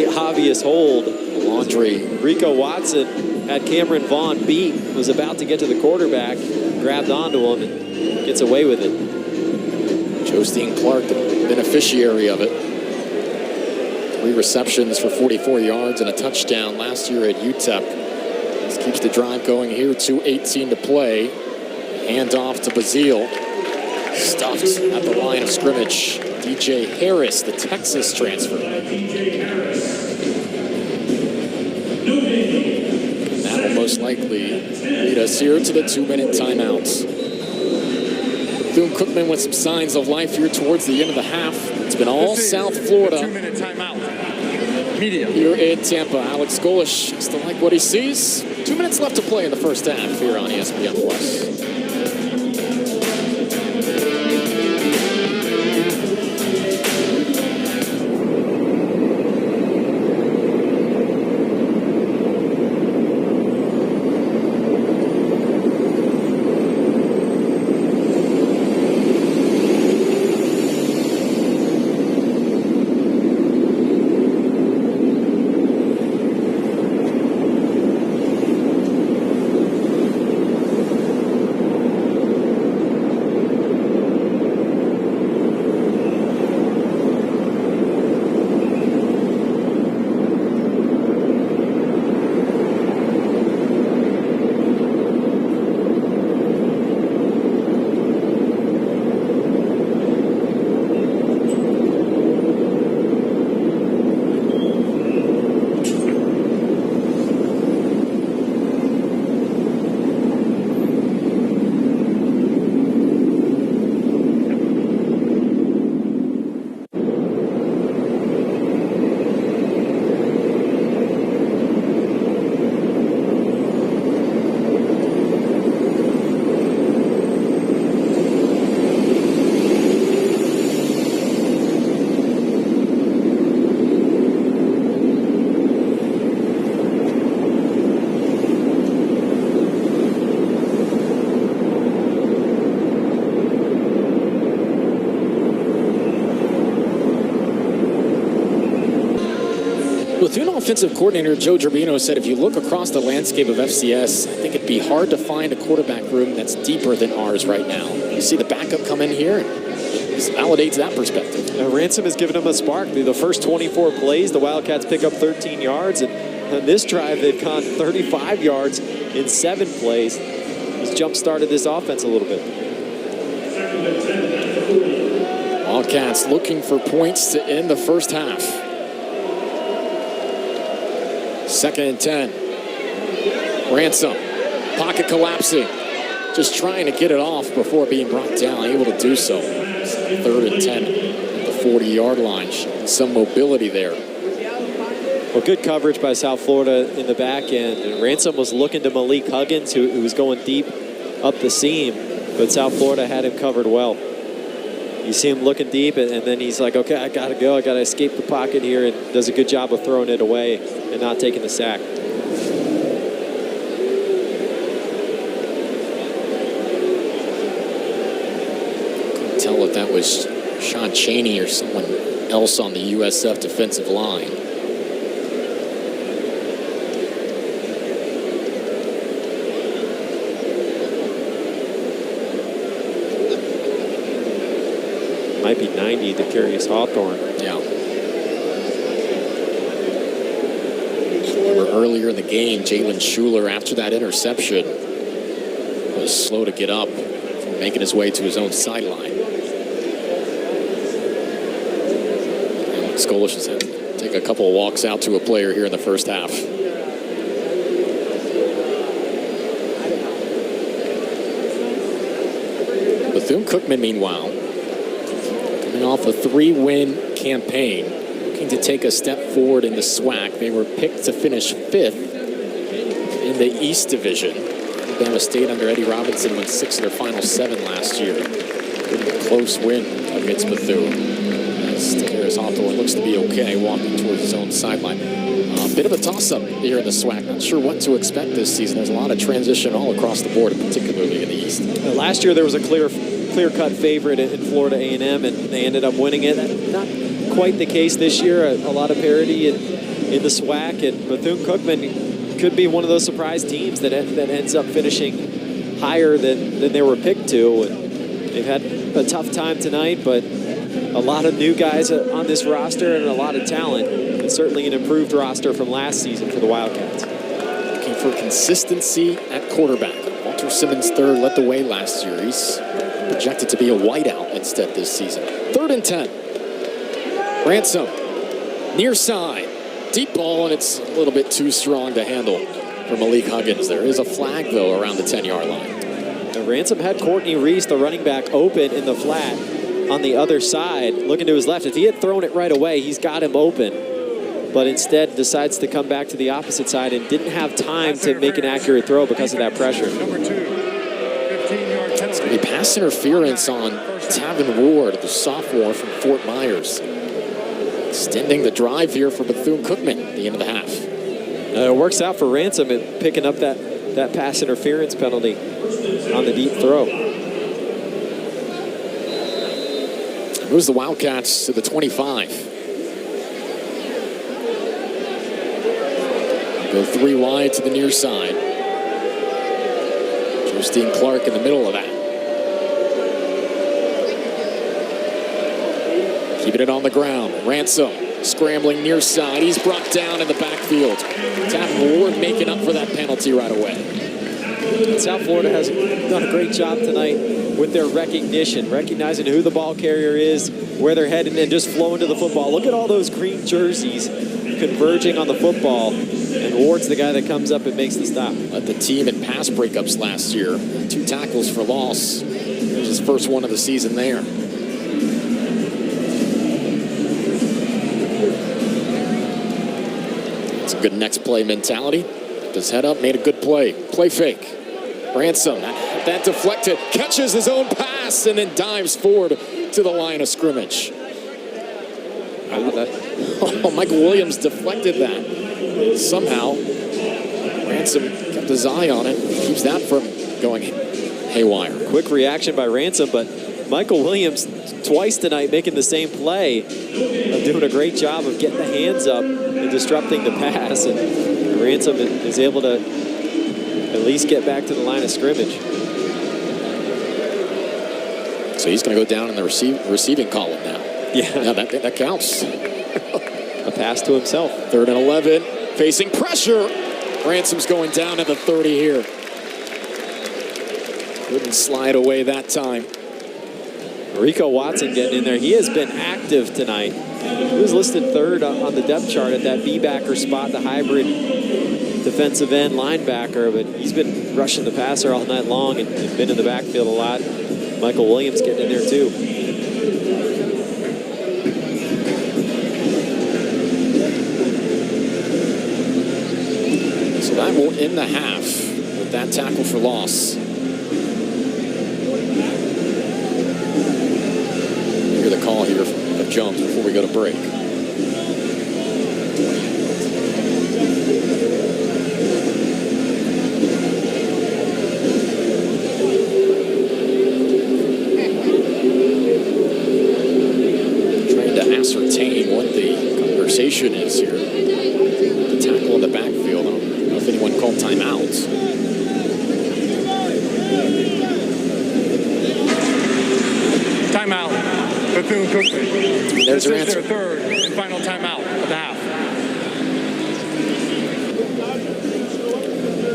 B: obvious hold.
A: Laundry.
B: Rico Watson had Cameron Vaughn beat, was about to get to the quarterback, grabbed onto him and gets away with it.
A: Justine Clark, the beneficiary of it. 3 receptions for 44 yards and a touchdown last year at UTEP. This keeps the drive going here, 2:18 to play. Handoff to Bazile. Stuffed at the line of scrimmage. DJ Harris, the Texas transfer. That will most likely lead us here to the 2-minute timeouts. Bethune-Cookman with some signs of life here towards the end of the half. It's been all South Florida.
E: 2-minute timeout. Media.
A: Here in Tampa, Alex Golish has to like what he sees. 2 minutes left to play in the first half here on ESPN Plus. Offensive coordinator Joe Gerbino said if you look across the landscape of FCS, I think it'd be hard to find a quarterback room that's deeper than ours right now. You see the backup come in here, and this validates that perspective.
B: Ransom has given them a spark. The first 24 plays, the Wildcats pick up 13 yards, and on this drive, they've gone 35 yards in 7 plays. He's jump-started this offense a little bit.
A: Wildcats looking for points to end the first half. 2nd and 10. Ransom, pocket collapsing. Just trying to get it off before being brought down, able to do so. 3rd and 10 at the 40-yard line. Some mobility there.
B: Well, good coverage by South Florida in the back end. And Ransom was looking to Malik Huggins, who was going deep up the seam, but South Florida had him covered well. You see him looking deep, and then he's like, okay, I got to go. I got to escape the pocket here, and does a good job of throwing it away and not taking the sack.
A: Couldn't tell if that was Sean Chaney or someone else on the USF defensive line.
B: Might be 90 to Carius Hawthorne.
A: Yeah. Remember earlier in the game, Jalen Schuler, after that interception, was slow to get up, making his way to his own sideline. Scolish has had to take a couple of walks out to a player here in the first half. Bethune-Cookman, meanwhile, coming off a 3-win campaign, looking to take a step forward in the SWAC. They were picked to finish 5th in the East Division. Alabama State under Eddie Robinson won 6 of their final 7 last year. A close win against Bethune. Carius Hawthorne looks to be okay, walking towards his own sideline. A bit of a toss-up here in the SWAC. Not sure what to expect this season. There's a lot of transition all across the board, particularly in the East.
B: Last year there was a clear-cut favorite in Florida A&M, and they ended up winning it. Not quite the case this year. A lot of parity in the SWAC, and Bethune-Cookman could be one of those surprise teams that ends up finishing higher than they were picked to. And they've had a tough time tonight, but a lot of new guys on this roster and a lot of talent, and certainly an improved roster from last season for the Wildcats.
A: Looking for consistency at quarterback. Walter Simmons III led the way last year. He's projected to be a whiteout instead this season. 3rd and 10. Ransom, near side. Deep ball, and it's a little bit too strong to handle for Malik Huggins. There is a flag, though, around the 10-yard line.
B: Ransom had Courtney Reese, the running back, open in the flat on the other side, looking to his left. If he had thrown it right away, he's got him open, but instead decides to come back to the opposite side and didn't have time to make an accurate throw because of that pressure.
E: Number 2, 15-yard penalty.
A: It's going to be pass interference on Tavin Ward, the sophomore from Fort Myers. Extending the drive here for Bethune-Cookman at the end of the half.
B: It works out for Ransom at picking up that pass interference penalty on the deep throw.
A: Moves the Wildcats to the 25. Go 3 wide to the near side. Justine Clark in the middle of that. Keeping it on the ground. Ransom scrambling near side. He's brought down in the backfield. Tavin Ward making up for that penalty right away.
B: South Florida has done a great job tonight with their recognizing who the ball carrier is, where they're heading, and just flowing to the football. Look at all those green jerseys converging on the football, and Ward's the guy that comes up and makes the stop.
A: Led the team in pass breakups last year. 2 tackles for loss. There's his first one of the season there. It's a good next play mentality. Kept his head up, made a good play. Play fake. Ransom, that deflected, catches his own pass, and then dives forward to the line of scrimmage. Oh, Michael Williams deflected that. Somehow, Ransom kept his eye on it. Keeps that from going haywire.
B: Quick reaction by Ransom, but Michael Williams twice tonight making the same play, doing a great job of getting the hands up and disrupting the pass. And Ransom is able to at least get back to the line of scrimmage.
A: So he's going to go down in the receiving column now.
B: Yeah,
A: that counts.
B: A pass to himself.
A: 3rd and 11, facing pressure. Ransom's going down at the 30 here. Couldn't slide away that time.
B: Rico Watson getting in there. He has been active tonight. He was listed 3rd on the depth chart at that B-backer spot, the hybrid defensive end linebacker, but he's been rushing the passer all night long and been in the backfield a lot. Michael Williams getting in there too.
A: So that will end the half with that tackle for loss. Hear the call here of Jones before we go to break. Trying to ascertain what the conversation is here. The tackle in the backfield. I don't know if anyone called timeouts.
E: Timeout. Bethune-Cookman.
A: There's
E: This
A: your
E: is
A: answer.
E: their 3rd and final timeout of the half.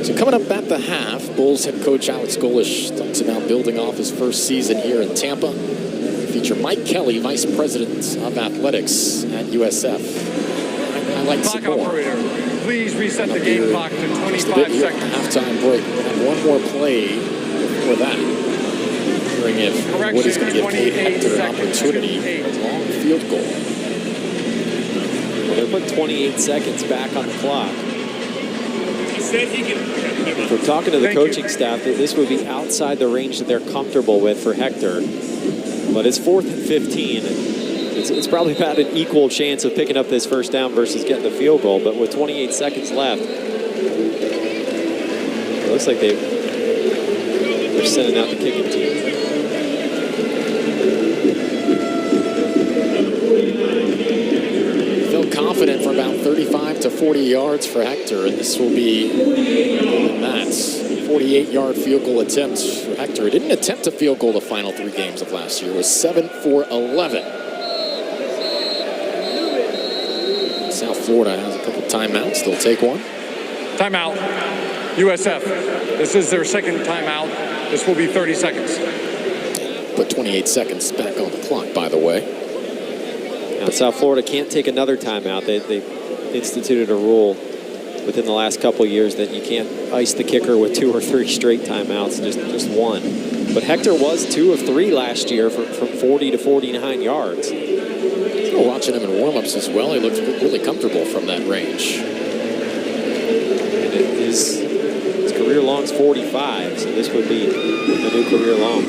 A: So coming up at the half, Bulls head coach Alex Golish talks about building off his first season here in Tampa. We feature Mike Kelly, Vice President of Athletics at USF. I like some
E: Clock
A: more.
E: operator, please reset the game clock to
A: Just a
E: 25
A: bit here at the
E: seconds.
A: halftime break. We're going to have one more play before that. Wondering if Woody's going to give Kate Hector an opportunity for a long field goal.
B: Well, they're putting 28 seconds back on the clock. If we're talking to the coaching staff, that this would be outside the range that they're comfortable with for Hector. But it's 4th and 15. It's probably about an equal chance of picking up this first down versus getting the field goal. But with 28 seconds left, it looks like they're sending out the kicking team.
A: Felt confident for about 35 to 40 yards for Hector, and this will be Matt's 48-yard field goal attempt for Hector. He didn't attempt a field goal the final 3 games of last year. It was 7 for 11. South Florida has a couple timeouts. They'll take one.
E: Timeout. USF. This is their 2nd timeout. This will be 30 seconds.
A: Put 28 seconds back on the clock, by the way.
B: Now, South Florida can't take another timeout. They instituted a rule within the last couple of years that you can't ice the kicker with 2 or 3 straight timeouts, just one. But Hector was 2 of 3 last year from 40 to 49 yards.
A: Still watching him in warm-ups as well. He looks really comfortable from that range.
B: And his career long's 45, so this would be a new career long.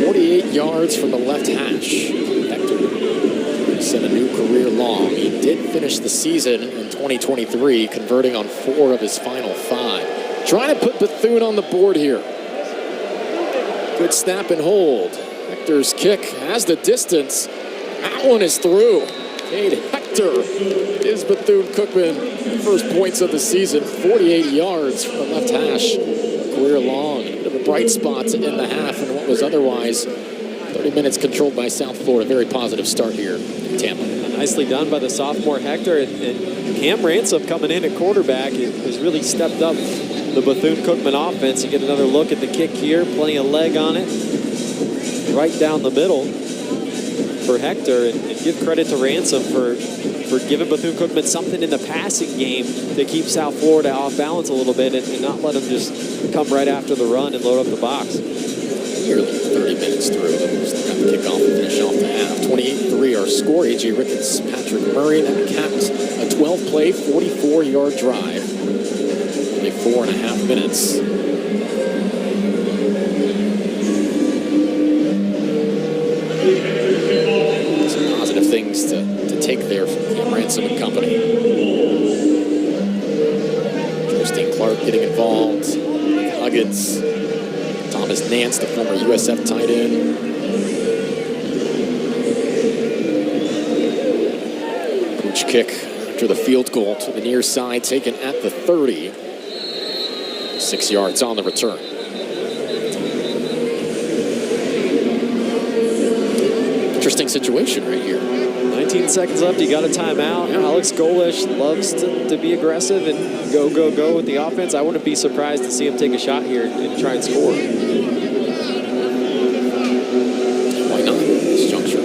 A: 48 yards from the left hash. Hector set a new career long. He did finish the season in 2023, converting on 4 of his final 5. Trying to put Bethune on the board here. Good snap and hold. Hector's kick has the distance. That one is through. Cade Hector is Bethune-Cookman. First points of the season, 48 yards from the left hash. Career long. A bit of a bright spot in the half in what was otherwise 30 minutes controlled by South Florida. Very positive start here in Tampa.
B: Nicely done by the sophomore Hector. And Cam Ransom coming in at quarterback has really stepped up the Bethune-Cookman offense. You get another look at the kick here. Plenty of leg on it. Right down the middle for Hector. And give credit to Ransom for giving Bethune-Cookman something in the passing game to keep South Florida off balance a little bit and not let them just come right after the run and load up the box.
A: Nearly 30 minutes through. Still got the kickoff and finish off the half. 28-3 our score. A.J. Ricketts, Patrick Murray. That capped a 12-play, 44-yard drive. Only 4.5 minutes. Some positive things to take there from Cam Ransom and company. getting involved. Huggins, Thomas Nance, the former USF tight end. Pooch kick after the field goal to the near side, taken at the 30. 6 yards on the return. Interesting situation right here.
B: 19 seconds left. You got a timeout.
A: Yeah.
B: Alex Golish loves to be aggressive and go with the offense. I wouldn't be surprised to see him take a shot here and try and score.
A: Why not at this juncture?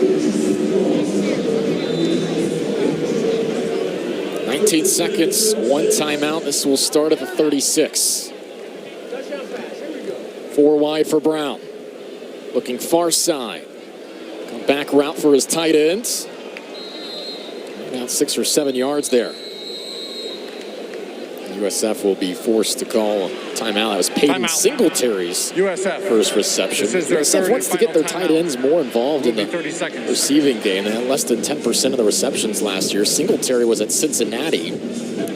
A: 19 seconds, one timeout. This will start at the 36. 4 wide for Brown. Looking far side. Come back route for his tight ends. About 6 or 7 yards there. USF will be forced to call a timeout. That was Peyton Singletary's
E: USF.
A: first reception.
E: This is their
A: USF
E: third
A: wants
E: and
A: to get their
E: final
A: tight ends more involved in the
E: 30 seconds.
A: receiving game. They had less than 10% of the receptions last year. Singletary was at Cincinnati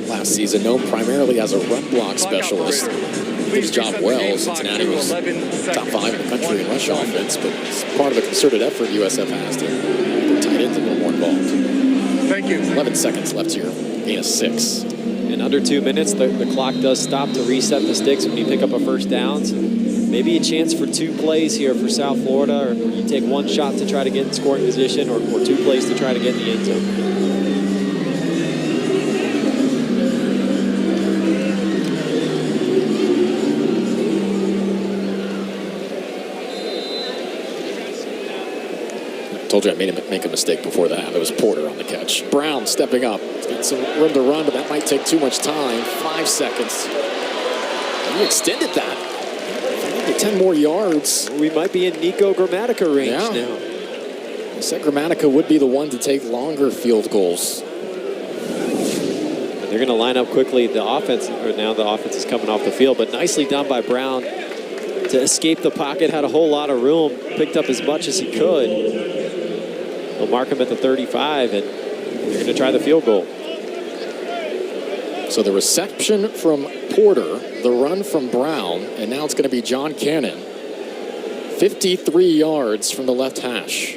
A: last season, known primarily as a run block specialist. Did his job well. Cincinnati was top 5 in the country in rush offense, but it's part of a concerted effort USF has to get their tight ends a little more involved.
E: Thank you.
A: 11 seconds left here. Gain of 6.
B: In under 2 minutes, the clock does stop to reset the sticks when you pick up a first down. So maybe a chance for 2 plays here for South Florida, or you take 1 shot to try to get in scoring position, or 2 plays to try to get in the end zone.
A: Told you I made him make a mistake before the half. It was Porter on the catch. Brown stepping up. He's got some room to run, but that might take too much time. 5 seconds. And he extended that. 5 to 10 more yards.
B: We might be in Nico Grammatica range now.
A: I said Grammatica would be the one to take longer field goals.
B: They're going to line up quickly. The offense is coming off the field, but nicely done by Brown to escape the pocket. Had a whole lot of room. Picked up as much as he could. They'll mark him at the 35, and they're going to try the field goal.
A: So the reception from Porter, the run from Brown, and now it's going to be John Cannon. 53 yards from the left hash.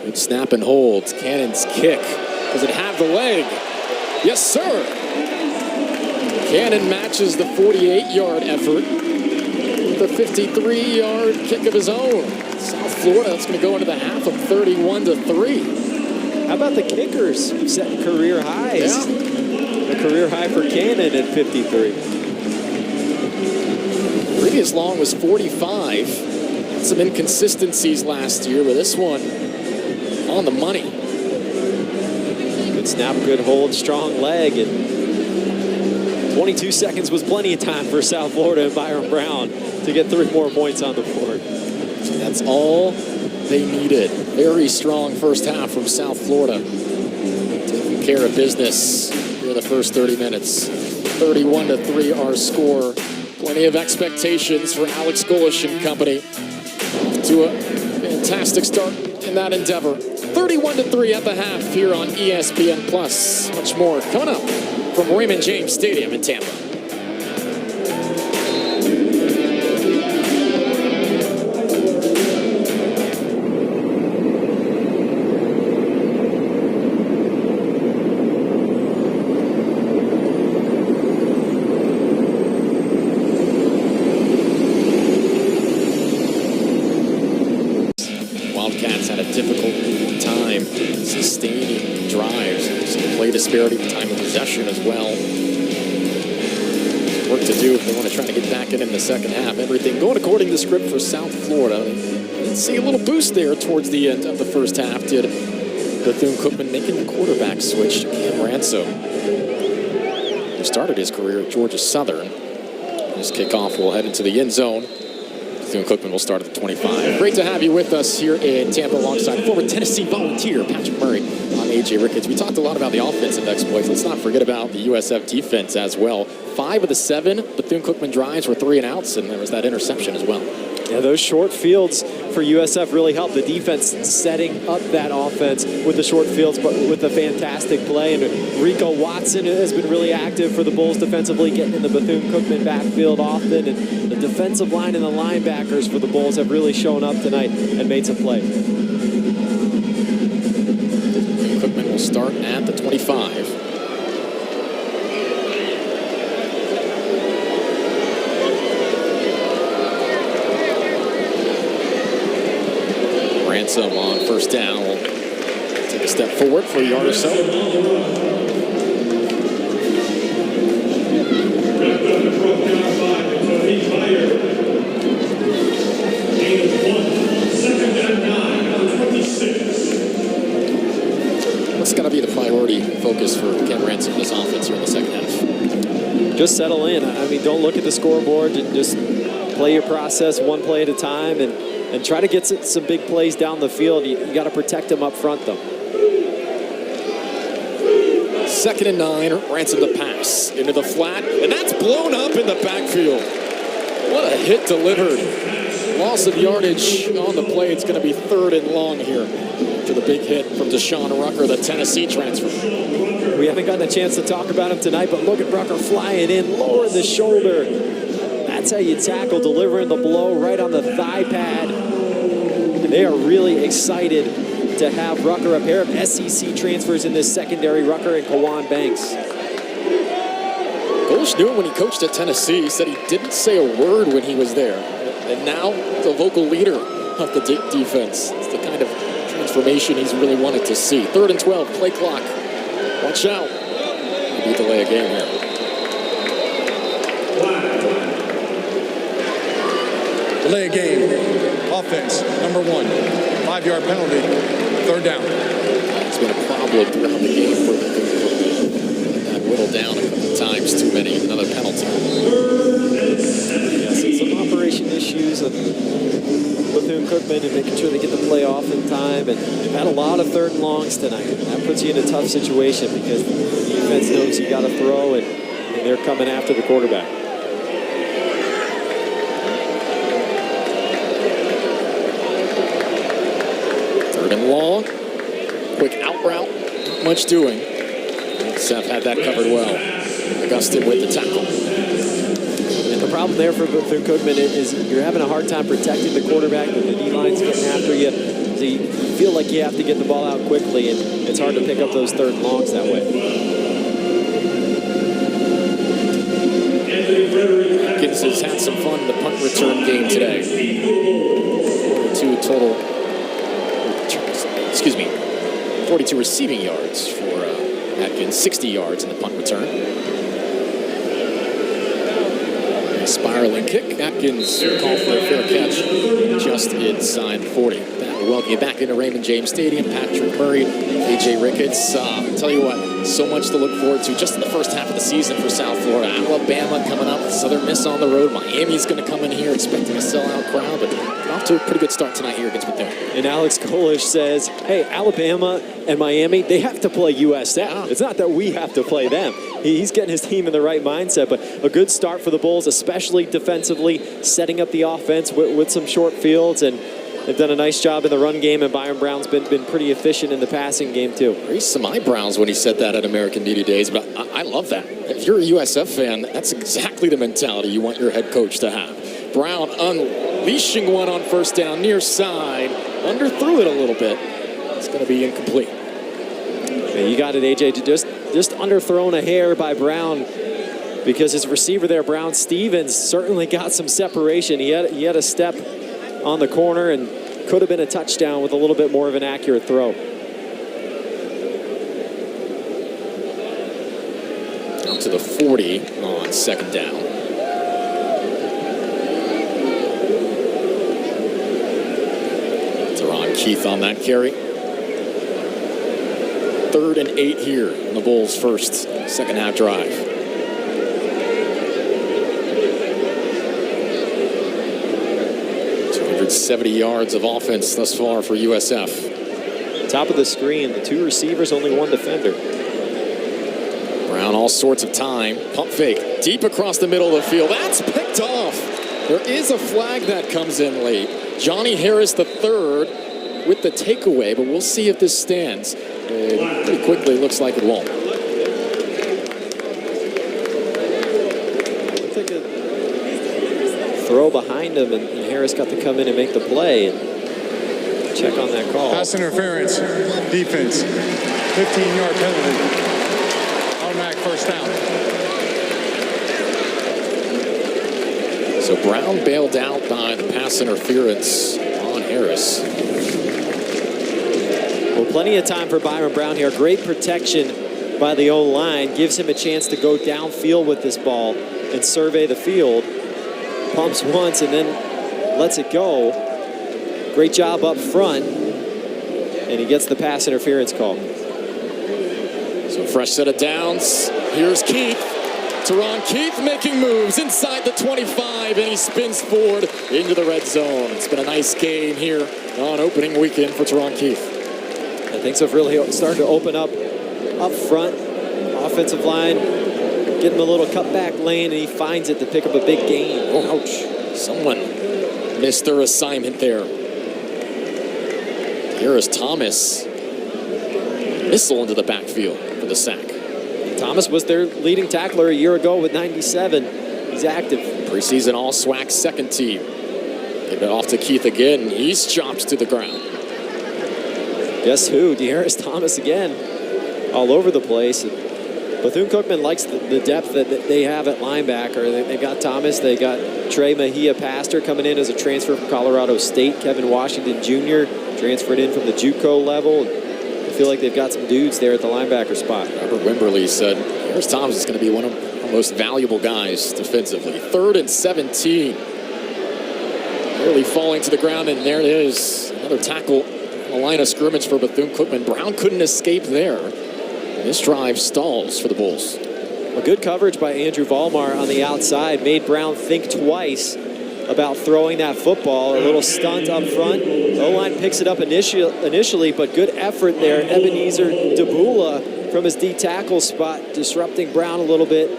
A: Good snap and holds. Cannon's kick. Does it have the leg? Yes, sir. Cannon matches the 48-yard effort with a 53-yard kick of his own. South Florida, that's going to go into the half of 31-3.
B: How about the kickers setting career highs?
A: Yeah.
B: A career high for Cannon at 53.
A: Previous long was 45. Had some inconsistencies last year, but this one on the money.
B: Good snap, good hold, strong leg, and 22 seconds was plenty of time for South Florida and Byron Brown to get 3 more points on the board.
A: That's all they needed. Very strong first half from South Florida. Taking care of business here in the first 30 minutes. 31-3 our score. Plenty of expectations for Alex Golish and company. To a fantastic start in that endeavor. 31-3 at the half here on ESPN Plus. Much more coming up from Raymond James Stadium in Tampa. Disparity in time of possession as well. Work to do if they want to try to get back in the second half. Everything going according to script for South Florida. Let's see a little boost there towards the end of the first half. Did Bethune-Cookman making the quarterback switch to Cam Ransom, who started his career at Georgia Southern. This kickoff will head into the end zone. Bethune-Cookman will start at the 25. Great to have you with us here in Tampa alongside former Tennessee Volunteer Patrick Murray. I'm A.J. Ricketts. We talked a lot about the offensive exploits. Let's not forget about the USF defense as well. 5 of the 7 Bethune-Cookman drives were 3 and outs, and there was that interception as well.
B: Yeah, those short fields for USF really helped. The defense setting up that offense with the short fields, but with a fantastic play. And Rico Watson has been really active for the Bulls defensively, getting in the Bethune-Cookman backfield often. And the defensive line and the linebackers for the Bulls have really shown up tonight and made some play.
A: Cookman will start at the 25. Ransom on first down will take a step forward for a yard or so. What's got to be the priority focus for Ken Ransom in this offense here in the second half?
B: Just settle in. I mean, don't look at the scoreboard. Just play your process one play at a time and try to get some big plays down the field. You got to protect them up front, though.
A: 2nd and 9, Ransom the pass into the flat, and that's blown up in the backfield. What a hit delivered. Loss of yardage on the play. It's going to be 3rd and long here after the big hit from Deshaun Rucker, the Tennessee transfer.
B: We haven't gotten a chance to talk about him tonight, but look at Rucker flying in, lowering the shoulder. That's how you tackle, delivering the blow right on the thigh pad. They are really excited to have Rucker, a pair of SEC transfers in this secondary, Rucker and Kawan Banks.
A: Coach knew when he coached at Tennessee. He said he didn't say a word when he was there. And now the vocal leader of the defense. It's the kind of transformation he's really wanted to see. 3rd and 12, play clock. Watch out. Maybe delay a game here.
E: Delay a game. Offense, number 1. 5-yard penalty. 3rd down.
A: It's been a problem throughout the game for the got whittled down a couple times too many. Another penalty.
B: Yes, some operation issues of Bethune-Cookman and making sure they get the play off in time. And they've had a lot of 3rd and longs tonight. That puts you in a tough situation because the defense knows you got to throw and they're coming after the quarterback.
A: 3rd and long. Quick out route. Not much doing. Seth had that covered well. Augustin with the tackle.
B: And the problem there for Bethune-Cookman is you're having a hard time protecting the quarterback, and the D-line's getting after you. So you feel like you have to get the ball out quickly, and it's hard to pick up those 3rd and longs that way.
A: Atkins has had some fun in the punt return game today. 42 receiving yards for Atkins, 60 yards in the punt return. A spiraling kick. Atkins will call for a fair catch just inside 40. We'll welcome you back into Raymond James Stadium. Patrick Murray, AJ Ricketts. Tell you what, so much to look forward to just in the first half of the season for South Florida. Alabama coming up, Southern Miss on the road. Miami's going to come in here expecting a sellout crowd, but off to a pretty good start tonight here against Bethune.
B: And Alex Kolish says, hey, Alabama and Miami, they have to play USF. It's not that we have to play them. He's getting his team in the right mindset, but a good start for the Bulls, especially defensively, setting up the offense with some short fields, and they've done a nice job in the run game, and Byron Brown's been pretty efficient in the passing game, too.
A: Raised some eyebrows when he said that at American Media Days, but I love that. If you're a USF fan, that's exactly the mentality you want your head coach to have. Brown unleashing one on first down, near side, underthrew it a little bit. It's going to be incomplete.
B: Yeah, you got it, AJ, to just underthrown a hair by Brown, because his receiver there, Brown Stevens, certainly got some separation. He had a step on the corner and could have been a touchdown with a little bit more of an accurate throw.
A: Down to the 40 on 2nd down. Teron Keith on that carry. 3rd and 8 here in the Bulls' first second half drive. .270 yards of offense thus far for USF.
B: Top of the screen, the 2 receivers, only 1 defender.
A: Brown all sorts of time. Pump fake deep across the middle of the field. That's picked off. There is a flag that comes in late. Johnny Harris the third with the takeaway, but we'll see if this stands. Pretty quickly, looks like it won't.
B: Looks like a throw behind him, and Harris got to come in and make the play and check on that call.
E: Pass interference, defense, 15-yard penalty, automatic first down.
A: So Brown bailed out by the pass interference on Harris.
B: Well, plenty of time for Byron Brown here. Great protection by the O-line. Gives him a chance to go downfield with this ball and survey the field. Pumps once and then lets it go. Great job up front. And he gets the pass interference call.
A: So fresh set of downs. Here's Keith. Teron Keith making moves inside the 25, and he spins forward into the red zone. It's been a nice game here on opening weekend for Teron Keith.
B: I think so. Really starting to open up front. Offensive line, get him a little cutback lane, and he finds it to pick up a big gain.
A: Oh, ouch. Someone missed their assignment there. Harris Thomas. Missile into the backfield for the sack.
B: Thomas was their leading tackler a year ago with 97. He's active.
A: Preseason All-SWAC second team. Give it off to Keith again. He's chopped to the ground.
B: Guess who? De'Aaron Thomas again. All over the place. Bethune-Cookman likes the depth that they have at linebacker. They've got Thomas. They got Trey Mejia-Pastor coming in as a transfer from Colorado State. Kevin Washington Jr. transferred in from the JUCO level. I feel like they've got some dudes there at the linebacker spot.
A: Robert Wimberly said Harris Thomas is going to be one of our most valuable guys defensively. 3rd and 17. Barely falling to the ground, and there it is. Another tackle on the line of scrimmage for Bethune-Cookman. Brown couldn't escape there. This drive stalls for the Bulls.
B: A good coverage by Andrew Volmar on the outside made Brown think twice about throwing that football. A little stunt up front. O-line picks it up initially, but good effort there. Ebenezer Dabula from his D-tackle spot, disrupting Brown a little bit,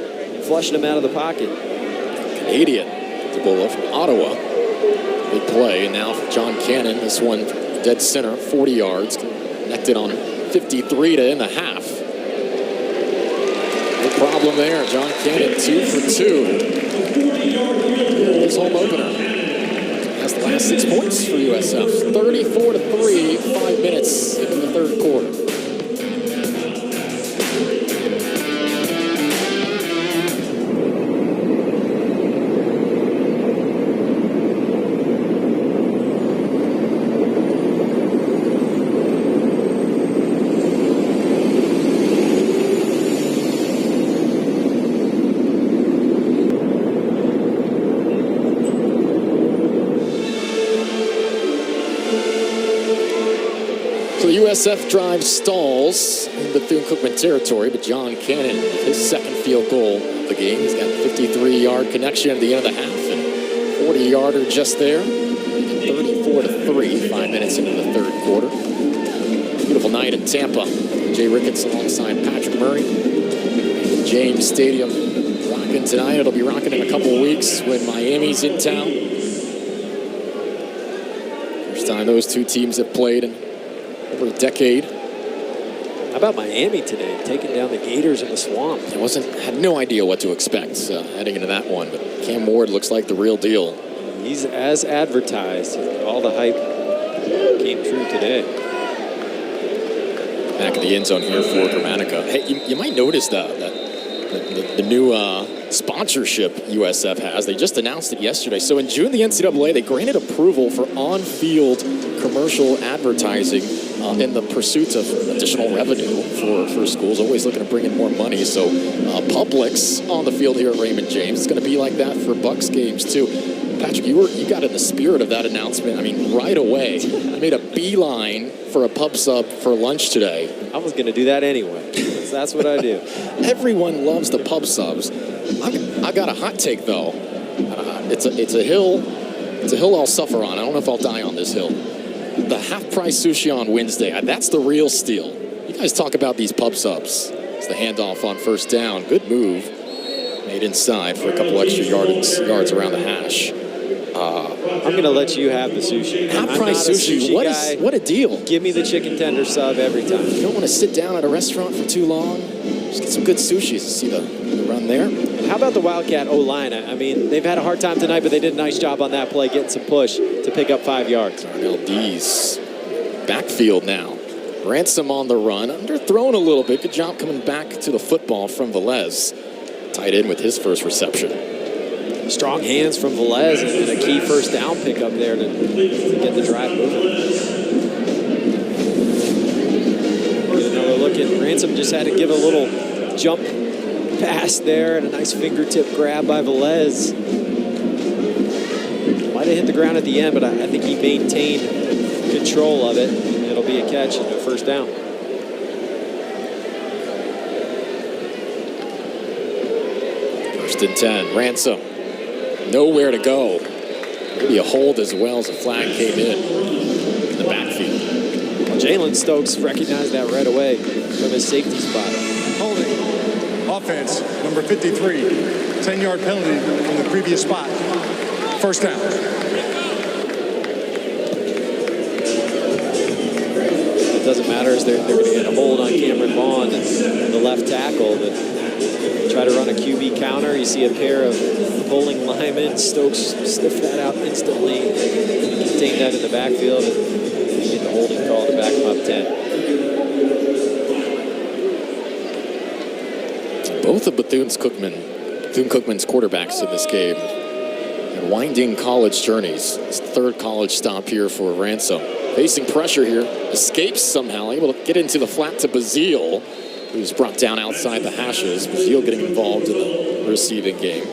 B: flushing him out of the pocket.
A: Canadian Dabula from Ottawa. Big play, and now for John Cannon. This one dead center, 40 yards. Connected on 53 to end the half. No problem there. John Cannon 2 for 2. His home opener. That's the last 6 points for USF. 34-3, 5 minutes into the third quarter. USF drive stalls in Bethune-Cookman territory, but John Cannon, his second field goal of the game. He's got a 53-yard connection at the end of the half and 40-yarder just there. 34-3, 5 minutes into the third quarter. Beautiful night in Tampa. Jay Ricketts alongside Patrick Murray. James Stadium rocking tonight. It'll be rocking in a couple of weeks when Miami's in town. First time those two teams have played in over a decade.
B: How about Miami today, taking down the Gators in the Swamp?
A: Had no idea what to expect heading into that one, but Cam Ward looks like the real deal.
B: He's as advertised. All the hype came true today.
A: Back in the end zone here for Gramatica. Hey, you might notice that the new sponsorship USF has. They just announced it yesterday. So in June, the NCAA, they granted approval for on-field commercial advertising in the pursuit of additional revenue for schools, always looking to bring in more money. So Publix on the field here at Raymond James. It's going to be like that for Bucks games too. Patrick, you got in the spirit of that announcement. I mean, right away. I made a beeline for a pub sub for lunch today.
B: I was going to do that anyway. That's what I do.
A: Everyone loves the pub subs. I got a hot take though. It's a hill. It's a hill I'll suffer on. I don't know if I'll die on this hill. The half-price sushi on Wednesday. That's the real steal. You guys talk about these pub subs. It's the handoff on first down. Good move. Made inside for a couple extra yards around the hash.
B: I'm going to let you have the sushi. I'm not
A: Half-price
B: a
A: sushi.
B: guy.
A: What a deal.
B: Give me the chicken tender sub every time.
A: You don't want to sit down at a restaurant for too long. Just get some good sushi. See the run there.
B: And how about the Wildcat O-line? I mean, they've had a hard time tonight, but they did a nice job on that play, getting some push to pick up 5 yards.
A: RLD's backfield now. Ransom on the run. Underthrown a little bit. Good job coming back to the football from Velez. Tied in with his first reception.
B: Strong hands from Velez and a key first down pickup there to get the drive moving. Another look at Ransom, just had to give a little jump pass there and a nice fingertip grab by Velez. Might have hit the ground at the end, but I think he maintained control of it. And it'll be a catch and a first down.
A: First and 10. Ransom. Nowhere to go. Maybe a hold as well as a flag came in the backfield.
B: Well, Jalen Stokes recognized that right away from his safety spot.
E: Holding. Offense, number 53. 10-yard penalty from the previous spot. First down.
B: It doesn't matter as they're going to get a hold on Cameron Vaughn, the left tackle. But try to run a QB counter. You see a pair of bowling linemen. Stokes sniffed that out instantly. Contained that in the backfield and get the holding call to back him up 10.
A: Both of Bethune-Cookman's quarterbacks in this game and winding college journeys. His third college stop here for Ransom. Facing pressure here, escapes somehow, able to get into the flat to Bazile, who's brought down outside the hashes. Bazile getting involved in the receiving game.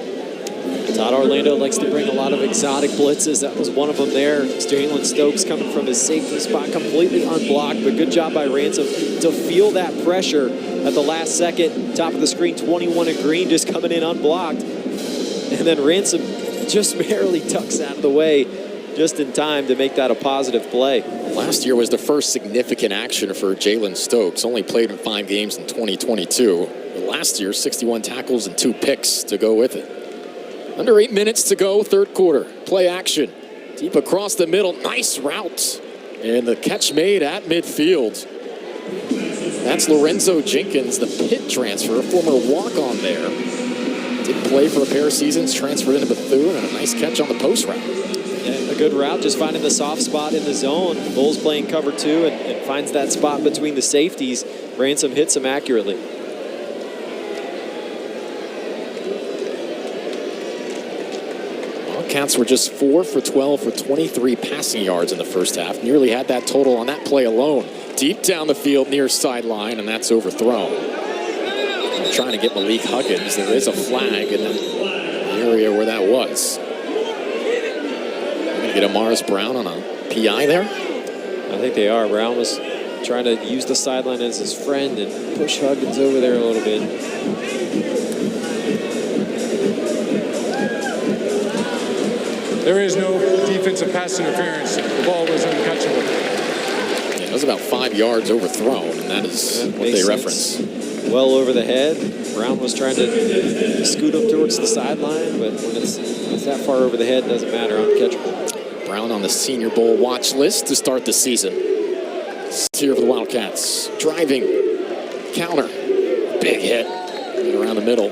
B: Todd Orlando likes to bring a lot of exotic blitzes. That was one of them there. Jalen Stokes coming from his safety spot, completely unblocked, but good job by Ransom to feel that pressure at the last second. Top of the screen, 21 and green, just coming in unblocked. And then Ransom just barely tucks out of the way just in time to make that a positive play.
A: Last year was the first significant action for Jalen Stokes. Only played in 5 games in 2022. But last year, 61 tackles and 2 picks to go with it. Under 8 minutes to go, third quarter. Play action. Deep across the middle. Nice route. And the catch made at midfield. That's Lorenzo Jenkins, the Pitt transfer, a former walk-on there. Didn't play for a pair of seasons, transferred into Bethune, and a nice catch on the post route.
B: Yeah, a good route, just finding the soft spot in the zone. Bulls playing cover 2 and finds that spot between the safeties. Ransom hits him accurately.
A: Wildcats were just 4 for 12 for 23 passing yards in the first half. Nearly had that total on that play alone. Deep down the field near sideline, and that's overthrown. Trying to get Malik Huggins. There is a flag in the area where that was. They're going to get Amaris Brown on a PI there.
B: I think they are. Brown was trying to use the sideline as his friend and push Huggins over there a little bit.
E: There is no defensive pass interference. The ball was uncatchable.
A: Yeah, it was about 5 yards overthrown, and that is what they reference.
B: Well over the head. Brown was trying to scoot up towards the sideline, but when it's that far over the head, it doesn't matter. Uncatchable.
A: Brown on the Senior Bowl watch list to start the season. It's here for the Wildcats. Driving. Counter. Big hit. Right around the middle.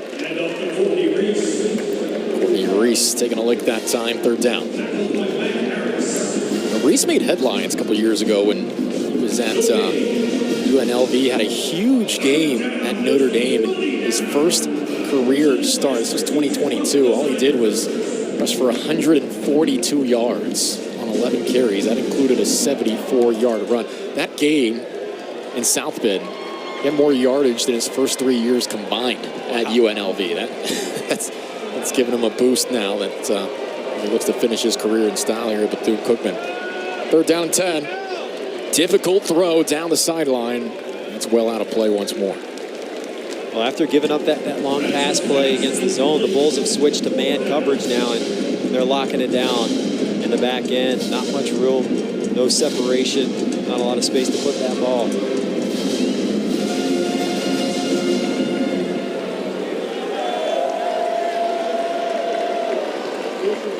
A: Courtney Reese taking a lick that time. Third down. Now, Reese made headlines a couple years ago when he was at UNLV. Had a huge game at Notre Dame. His first career start. This was 2022. All he did was rush for 142 yards on 11 carries. That included a 74-yard run. That game in South Bend, he had more yardage than his first 3 years combined at UNLV. That's given him a boost now that he looks to finish his career in style here at Bethune-Cookman. Third down and 10. Difficult throw down the sideline. It's well out of play once more.
B: Well, after giving up that long pass play against the zone, the Bulls have switched to man coverage now, and they're locking it down in the back end. Not much room, no separation, not a lot of space to put that ball.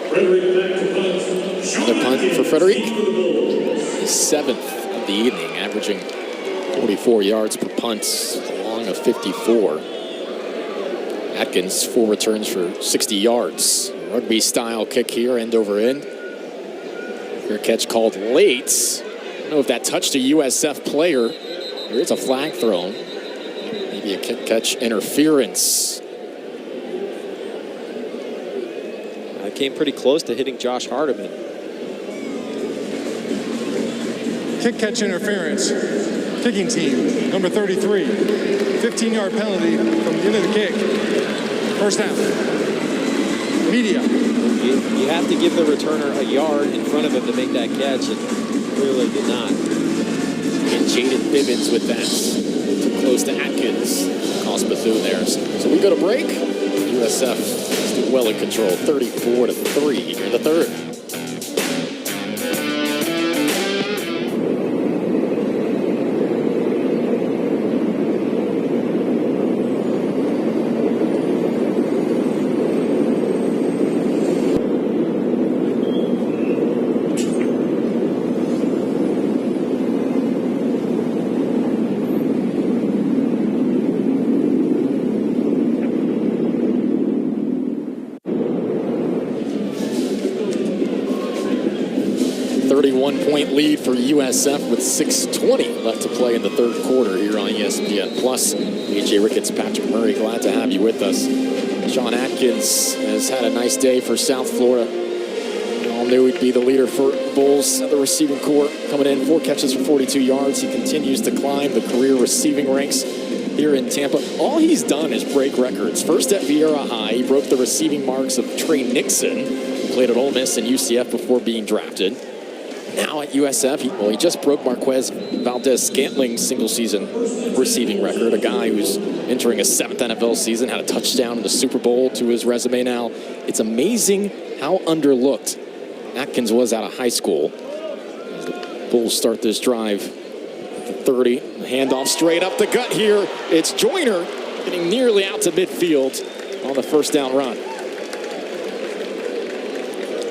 F: Frederick back to
A: Another punt for Frederic. His 7th of the evening, averaging 44 yards per punt, along a 54. Atkins, 4 returns for 60 yards. Rugby-style kick here, end over end. Fair catch called late. I don't know if that touched a USF player. There is a flag thrown. Maybe a kick-catch interference.
B: I came pretty close to hitting Josh Hardiman.
E: Kick-catch interference. Kicking team, number 33. 15-yard penalty from the end of the kick. First down. Media.
B: You have to give the returner a yard in front of him to make that catch, and clearly did not.
A: And Jaden Bibbins with that. Too close to Atkins. Cost Bethune there. So we go to break. USF still well in control, 34-3 here in the third. One-point lead for USF with 6:20 left to play in the third quarter here on ESPN Plus. AJ Ricketts, Patrick Murray, glad to have you with us. Sean Atkins has had a nice day for South Florida. We all knew he'd be the leader for Bulls at the receiving corps. Coming in, 4 catches for 42 yards. He continues to climb the career receiving ranks here in Tampa. All he's done is break records. First at Vieira High, he broke the receiving marks of Trey Nixon, who played at Ole Miss and UCF before being drafted. Now at USF, he just broke Marquez Valdez-Scantling's single-season receiving record, a guy who's entering a 7th NFL season, had a touchdown in the Super Bowl to his resume now. It's amazing how underlooked Atkins was out of high school. As the Bulls start this drive at the 30. Handoff straight up the gut here. It's Joyner getting nearly out to midfield on the first down run.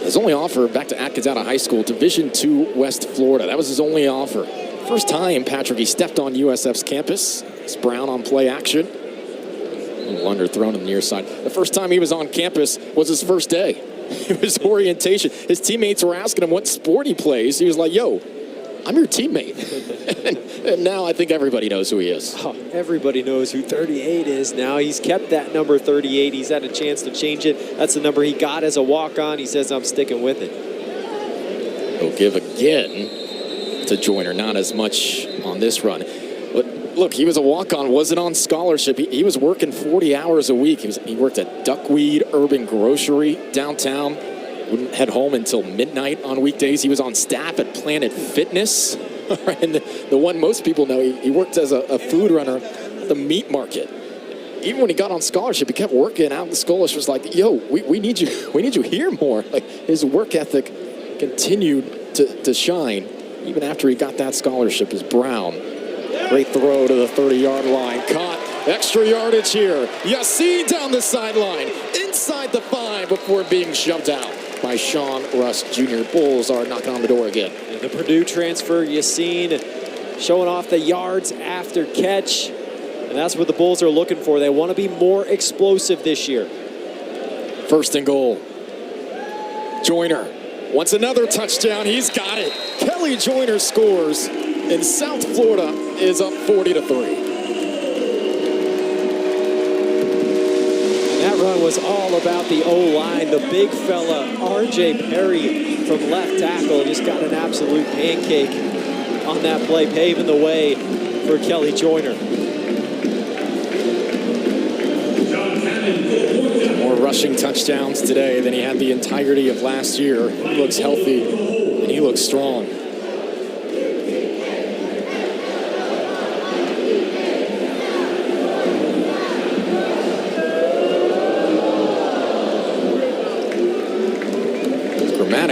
A: His only offer back to Atkins out of high school, Division II West Florida. That was his only offer. First time, Patrick, he stepped on USF's campus. It's Brown on play action. A little underthrown on the near side. The first time he was on campus was his first day. It was orientation. His teammates were asking him what sport he plays. He was like, yo, I'm your teammate. and now I think everybody knows who he is.
B: Oh, everybody knows who 38 is now. He's kept that number 38. He's had a chance to change it. That's the number he got as a walk-on. He says, I'm sticking with it.
A: He'll give again to Joyner. Not as much on this run. But look, he was a walk-on, wasn't on scholarship. He was working 40 hours a week. He worked at Duckweed Urban Grocery downtown. Wouldn't head home until midnight on weekdays. He was on staff at Planet Fitness. And the one most people know, he worked as a food runner at the meat market. Even when he got on scholarship, he kept working out. The scholarship was like, yo, we need you here more. Like, his work ethic continued to shine even after he got that scholarship. Is Brown. Great throw to the 30-yard line. Caught. Extra yardage here. Yassine down the sideline. Inside the 5 before being shoved out by Sean Russ Jr. Bulls are knocking on the door again.
B: And the Purdue transfer, Yassine, showing off the yards after catch. And that's what the Bulls are looking for. They want to be more explosive this year.
A: First and goal. Joyner wants another touchdown. He's got it. Kelly Joyner scores, and South Florida is up 40-3.
B: That run was all about the O-line. The big fella, R.J. Perry from left tackle, just got an absolute pancake on that play, paving the way for Kelly Joyner.
A: More rushing touchdowns today than he had the entirety of last year. He looks healthy, and he looks strong.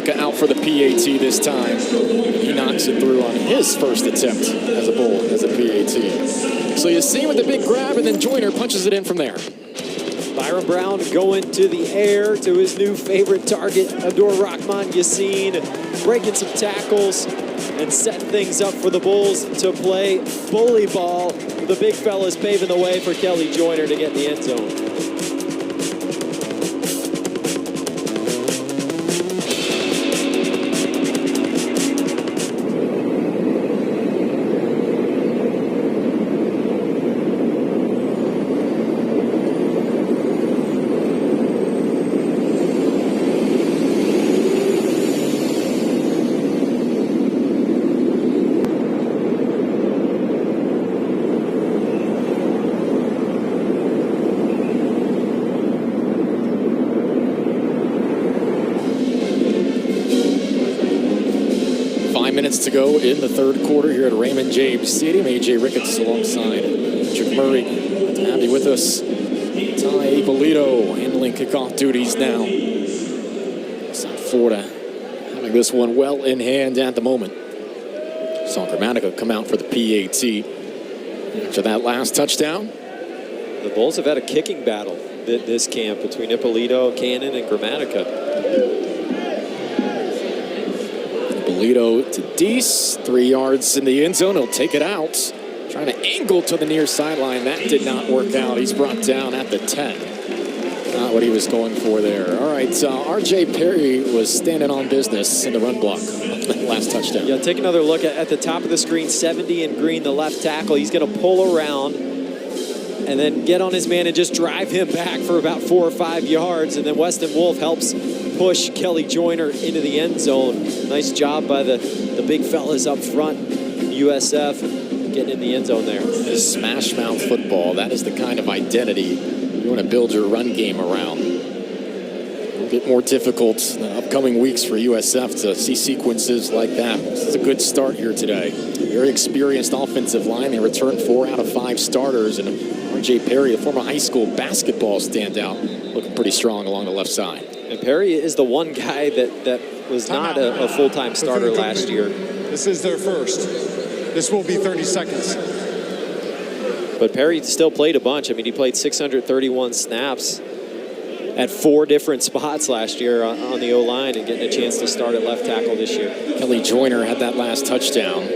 A: Out for the PAT this time. He knocks it through on his first attempt as a Bull, as a PAT. So you see with the big grab, and then Joyner punches it in from there.
B: Byron Aaron Brown going to the air to his new favorite target, Abdur Rahman Yassin, breaking some tackles and setting things up for the Bulls to play bully ball. The big fella's paving the way for Kelly Joyner to get in the end zone.
A: 5 minutes to go in the third quarter here at Raymond James Stadium. A.J. Ricketts alongside Patrick Murray. To have you with us. Ty Ippolito handling kickoff duties now. South Florida having this one well in hand at the moment. Saw Gramatica come out for the PAT after that last touchdown.
B: The Bulls have had a kicking battle this camp between Ippolito, Cannon, and Gramatica.
A: Ippolito to Deese, 3 yards in the end zone. He'll take it out. Trying to angle to the near sideline. That did not work out. He's brought down at the 10. Not what he was going for there. All right, R.J. Perry was standing on business in the run block. Last touchdown.
B: Yeah, take another look at the top of the screen. 70 in green, the left tackle. He's going to pull around and then get on his man and just drive him back for about 4 or 5 yards. And then Weston Wolf helps push Kelly Joyner into the end zone. Nice job by the big fellas up front. USF getting in the end zone there.
A: Smash mouth football. That is the kind of identity you want to build your run game around. A bit more difficult in the upcoming weeks for USF to see sequences like that. This is a good start here today. Very experienced offensive line. They returned 4 out of 5 starters, and R.J. Perry, a former high school basketball standout, looking pretty strong along the left side.
B: And Perry is the one guy that was not a full-time starter last year.
E: This is their first. This will be 30 seconds.
B: But Perry still played a bunch. I mean, he played 631 snaps at 4 different spots last year on the O-line and getting a chance to start at left tackle this year.
A: Kelly Joyner had that last touchdown.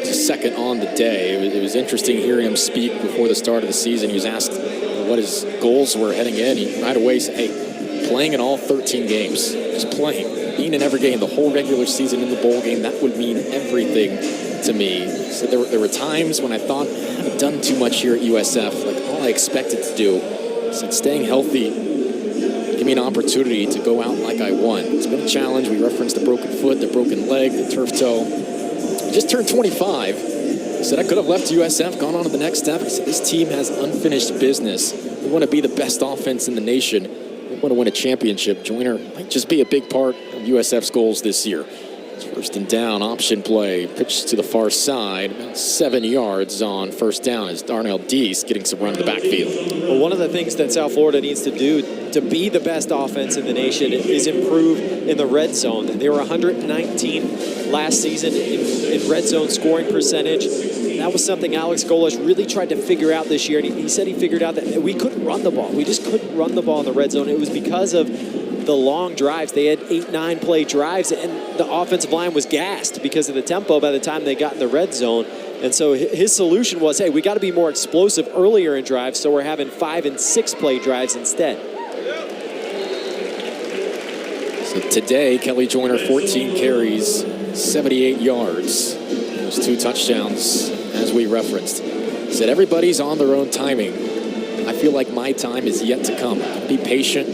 A: Second on the day. It was interesting hearing him speak before the start of the season. He was asked what his goals were heading in. He right away said, hey, playing in all 13 games. Just playing. Being in every game, the whole regular season in the bowl game, that would mean everything to me. So there were times when I thought I had done too much here at USF. Like all I expected to do. I said, staying healthy, give me an opportunity to go out like I won. It's been a challenge. We referenced the broken foot, the broken leg, the turf toe. I just turned 25. I said I could have left USF, gone on to the next step. I said this team has unfinished business. We want to be the best offense in the nation. We want to win a championship. Joyner might just be a big part of USF's goals this year. It's first and down, option play, pitch to the far side, about 7 yards on first down as Darnell Deese getting some run in the backfield.
B: Well, one of the things that South Florida needs to do to be the best offense in the nation is improve in the red zone. They were 119 last season in red zone scoring percentage. That was something Alex Golesh really tried to figure out this year. And he said he figured out that we couldn't run the ball. We just couldn't run the ball in the red zone. It was because of the long drives. They had 8-9 play drives, and the offensive line was gassed because of the tempo by the time they got in the red zone. And so his solution was, hey, we got to be more explosive earlier in drives, so we're having 5 and 6 play drives instead.
A: So today, Kelly Joyner, 14 carries, 78 yards. Those 2 touchdowns, as we referenced. Said everybody's on their own timing. I feel like my time is yet to come. Be patient.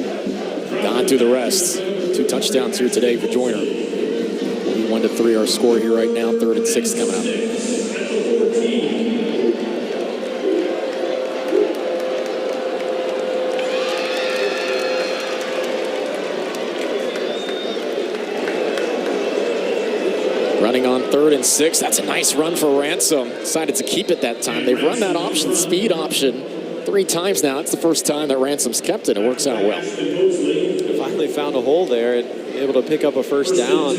A: God do the rest. 2 touchdowns here today for Joyner. 1-3 our score here right now. 3rd and 6 coming up. Running on 3rd and 6. That's a nice run for Ransom. Decided to keep it that time. They've run that option, speed option, 3 times now. It's the first time that Ransom's kept it. It works out well.
B: Finally found a hole there and able to pick up a first down.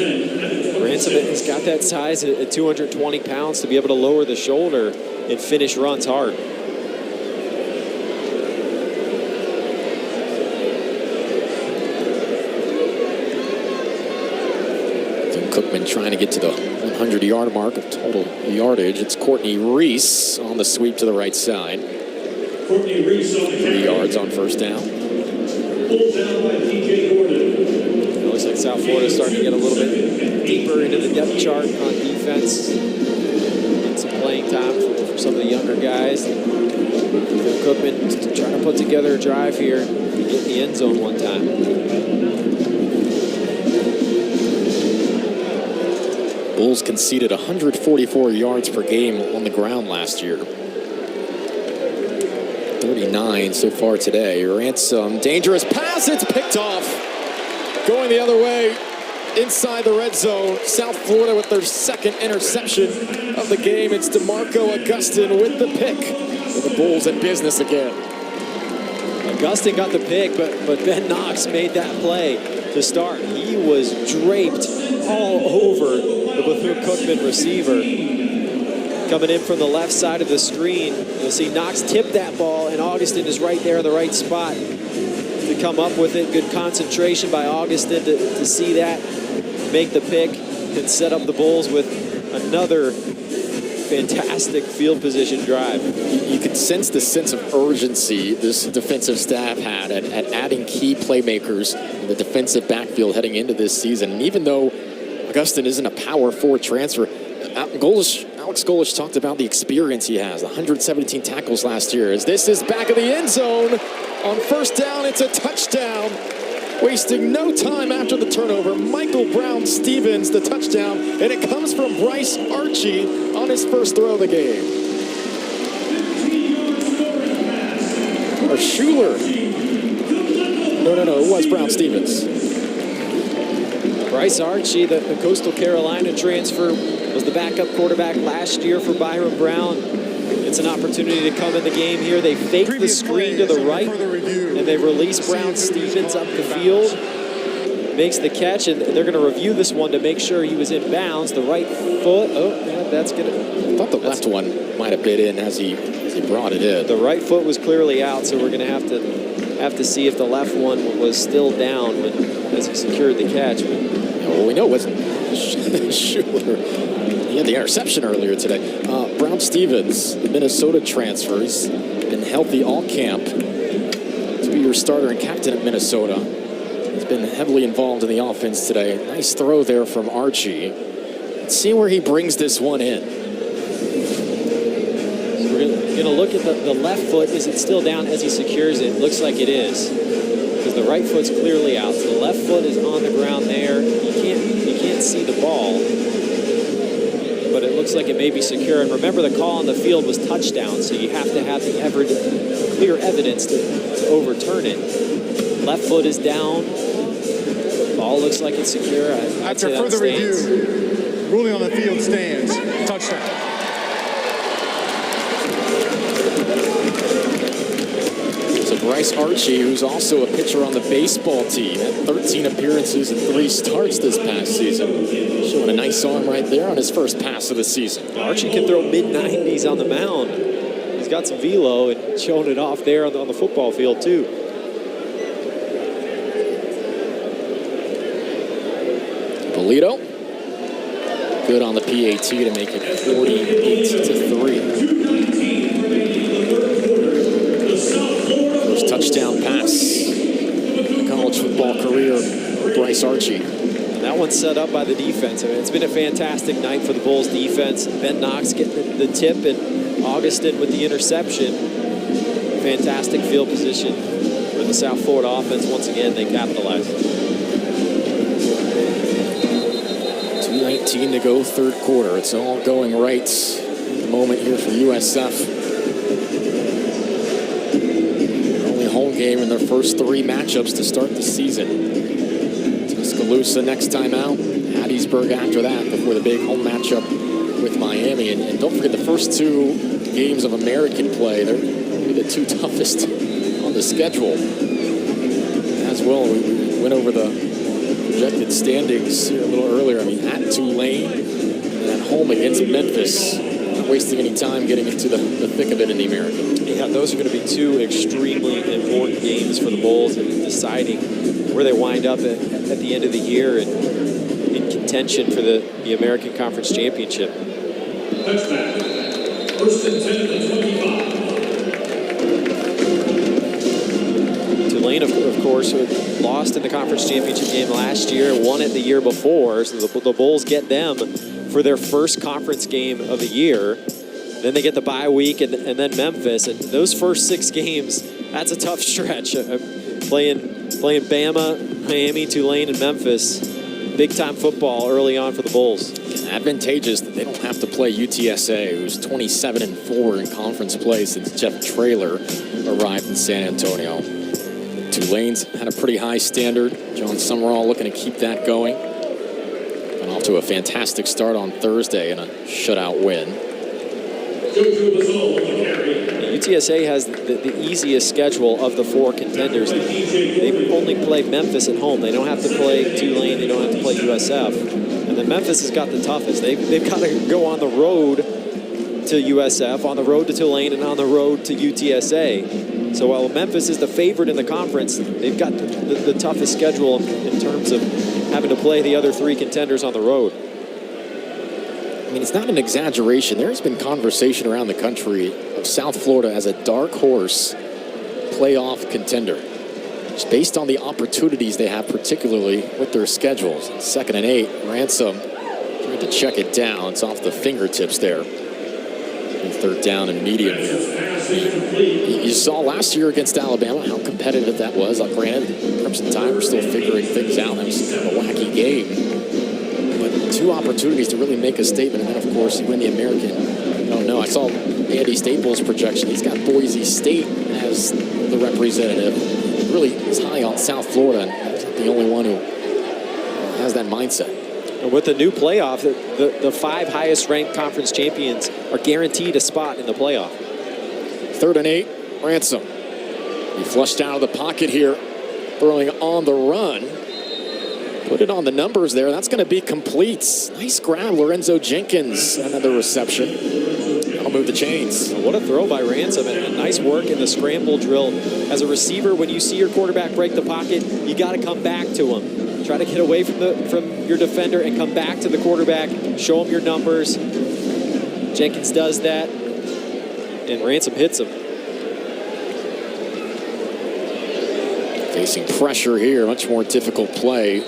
B: Ransom has got that size at 220 pounds to be able to lower the shoulder and finish runs hard.
A: trying to get to the 100-yard mark of total yardage. It's Courtney Reese on the sweep to the right side. 3 yards on first down.
B: It looks like South Florida's starting to get a little bit deeper into the depth chart on defense. Get some playing time for some of the younger guys. Phil Cookman trying to put together a drive here to get in the end zone one time.
A: Bulls conceded 144 yards per game on the ground last year. 39 so far today. Ransom, dangerous pass, it's picked off. Going the other way, inside the red zone. South Florida with their second interception of the game. It's DeMarco Augustin with the pick. For the Bulls in business again.
B: Augustin got the pick, but Ben Knox made that play to start. He was draped all over the Bethune-Cookman receiver. Coming in from the left side of the screen, you'll see Knox tip that ball, and Augustin is right there in the right spot to come up with it. Good concentration by Augustin to see that, make the pick, and set up the Bulls with another fantastic field position drive.
A: You could sense the sense of urgency this defensive staff had at adding key playmakers in the defensive backfield heading into this season. And even though Augustin isn't a power forward transfer, Alex Golish talked about the experience he has, 117 tackles last year. As this is back of the end zone on first down, it's a touchdown. Wasting no time after the turnover, Michael Brown-Stevens, the touchdown, and it comes from Bryce Archie on his first throw of the game. Or Schuler. No, it was Brown-Stevens.
B: Bryce Archie, the Coastal Carolina transfer, was the backup quarterback last year for Byron Brown. It's an opportunity to come in the game here. They fake the screen to the right, and they release Brown-Stevens up the field. Makes the catch, and they're going to review this one to make sure he was in bounds. The right foot, that's going to...
A: I thought the left one might have bit in as he brought it in.
B: The right foot was clearly out, so we're going to have to see if the left one was still down as he secured the catch.
A: Well, we know it wasn't Schuler. He had the interception earlier today. Brown-Stevens, the Minnesota transfer, he's been healthy all camp. 2-year starter and captain at Minnesota. He's been heavily involved in the offense today. Nice throw there from Archie. Let's see where he brings this one in.
B: So we're going to look at the left foot. Is it still down as he secures it? Looks like it is, because the right foot's clearly out. So the left foot is on the ground there. You can't see the ball, but it looks like it may be secure. And remember, the call on the field was touchdown, so you have to have the clear evidence to overturn it. Left foot is down. Ball looks like it's secure.
E: After further review, ruling on the field stands. Touchdown.
A: So Bryce Archie, who's also a pitcher on the baseball team, had 13 appearances and 3 starts this past season. Showing a nice arm right there on his first pass of the season.
B: Archie can throw mid-90s on the mound. He's got some velo and showing it off there on the football field, too.
A: Polito. Good on the PAT to make it 48-3. First touchdown pass in the college football career for Bryce Archie.
B: And that one's set up by the defense. I mean, it's been a fantastic night for the Bulls defense. Ben Knox getting the tip and Augustin with the interception. Fantastic field position for the South Florida offense. Once again, they capitalized.
A: 2:19 to go, third quarter. It's all going right at the moment here for USF. Only home game in their first 3 matchups to start the season. Tuscaloosa next time out, Hattiesburg after that before the big home matchup with Miami. And don't forget the first 2 games of American play. They're maybe the 2 toughest on the schedule. As well, we went over the projected standings here a little earlier. I mean, at Tulane and at home against Memphis. Not wasting any time getting into the thick of it in the American.
B: Yeah, those are going to be 2 extremely important games for the Bulls in deciding where they wind up at the end of the year and in contention for the American Conference Championship.
F: Touchback. First and 10 at the 25.
B: Tulane, of course, lost in the conference championship game last year, won it the year before, so the Bulls get them for their first conference game of the year. Then they get the bye week and then Memphis, and those first 6 games, that's a tough stretch. Playing Bama, Miami, Tulane, and Memphis, big-time football early on for the Bulls.
A: Advantageous that they don't have to play UTSA, who's 27-4 in conference play since Jeff Traylor arrived in San Antonio. Tulane's had a pretty high standard. John Summerall looking to keep that going. Got off to a fantastic start on Thursday in a shutout win.
B: UTSA has the easiest schedule of the 4 contenders. They only play Memphis at home. They don't have to play Tulane. They don't have to play USF. And then Memphis has got the toughest. They've got to go on the road to USF, on the road to Tulane, and on the road to UTSA. So while Memphis is the favorite in the conference, they've got the toughest schedule in terms of having to play the other 3 contenders on the road.
A: I mean, it's not an exaggeration. There's been conversation around the country of South Florida as a dark horse playoff contender. Just based on the opportunities they have, particularly with their schedules. 2nd and 8, Ransom tried to check it down. It's off the fingertips there. And 3rd down and medium here. You saw last year against Alabama how competitive that was. Granted, Crimson Tide were still figuring things out. That was kind of a wacky game. 2 opportunities to really make a statement, and then, of course, you win the American. I don't know. I saw Andy Staples' projection. He's got Boise State as the representative. Really is high on South Florida, and he's not the only one who has that mindset.
B: And with the new playoff, the 5 highest-ranked conference champions are guaranteed a spot in the playoff.
A: 3rd and 8, Ransom. He flushed out of the pocket here, throwing on the run. Put it on the numbers there. That's going to be complete. Nice grab, Lorenzo Jenkins. Another reception. I'll move the chains.
B: What a throw by Ransom, and nice work in the scramble drill. As a receiver, when you see your quarterback break the pocket, you got to come back to him. Try to get away from your defender and come back to the quarterback. Show him your numbers. Jenkins does that, and Ransom hits him.
A: Facing pressure here, much more difficult play.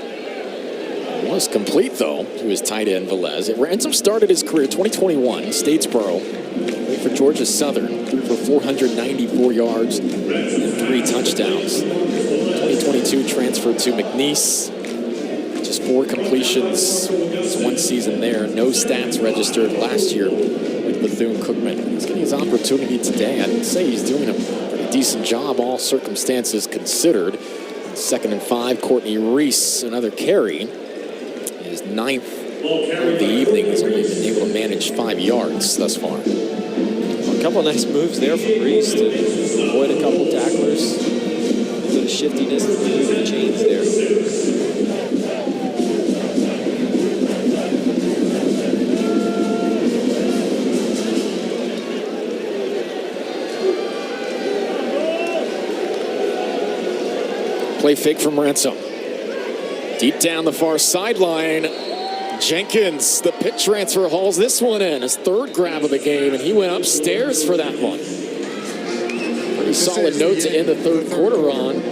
A: Was complete, though, to his tight end, Velez. Ransom started his career 2021, Statesboro. Played for Georgia Southern. Threw for 494 yards and 3 touchdowns. 2022 transferred to McNeese. Just 4 completions. Just 1 season there. No stats registered last year with Bethune-Cookman. He's getting his opportunity today. I'd say he's doing a pretty decent job, all circumstances considered. 2nd and 5, Courtney Reese, another carry. His 9th of the evening. He's only been able to manage 5 yards thus far.
B: A couple of nice moves there from Reese to avoid a couple tacklers. A bit of shiftiness through the chains there.
A: Play fake from Ransom. Deep down the far sideline, Jenkins, the pit transfer, hauls this one in. His 3rd grab of the game, and he went upstairs for that one. Pretty solid note to end the 3rd quarter on.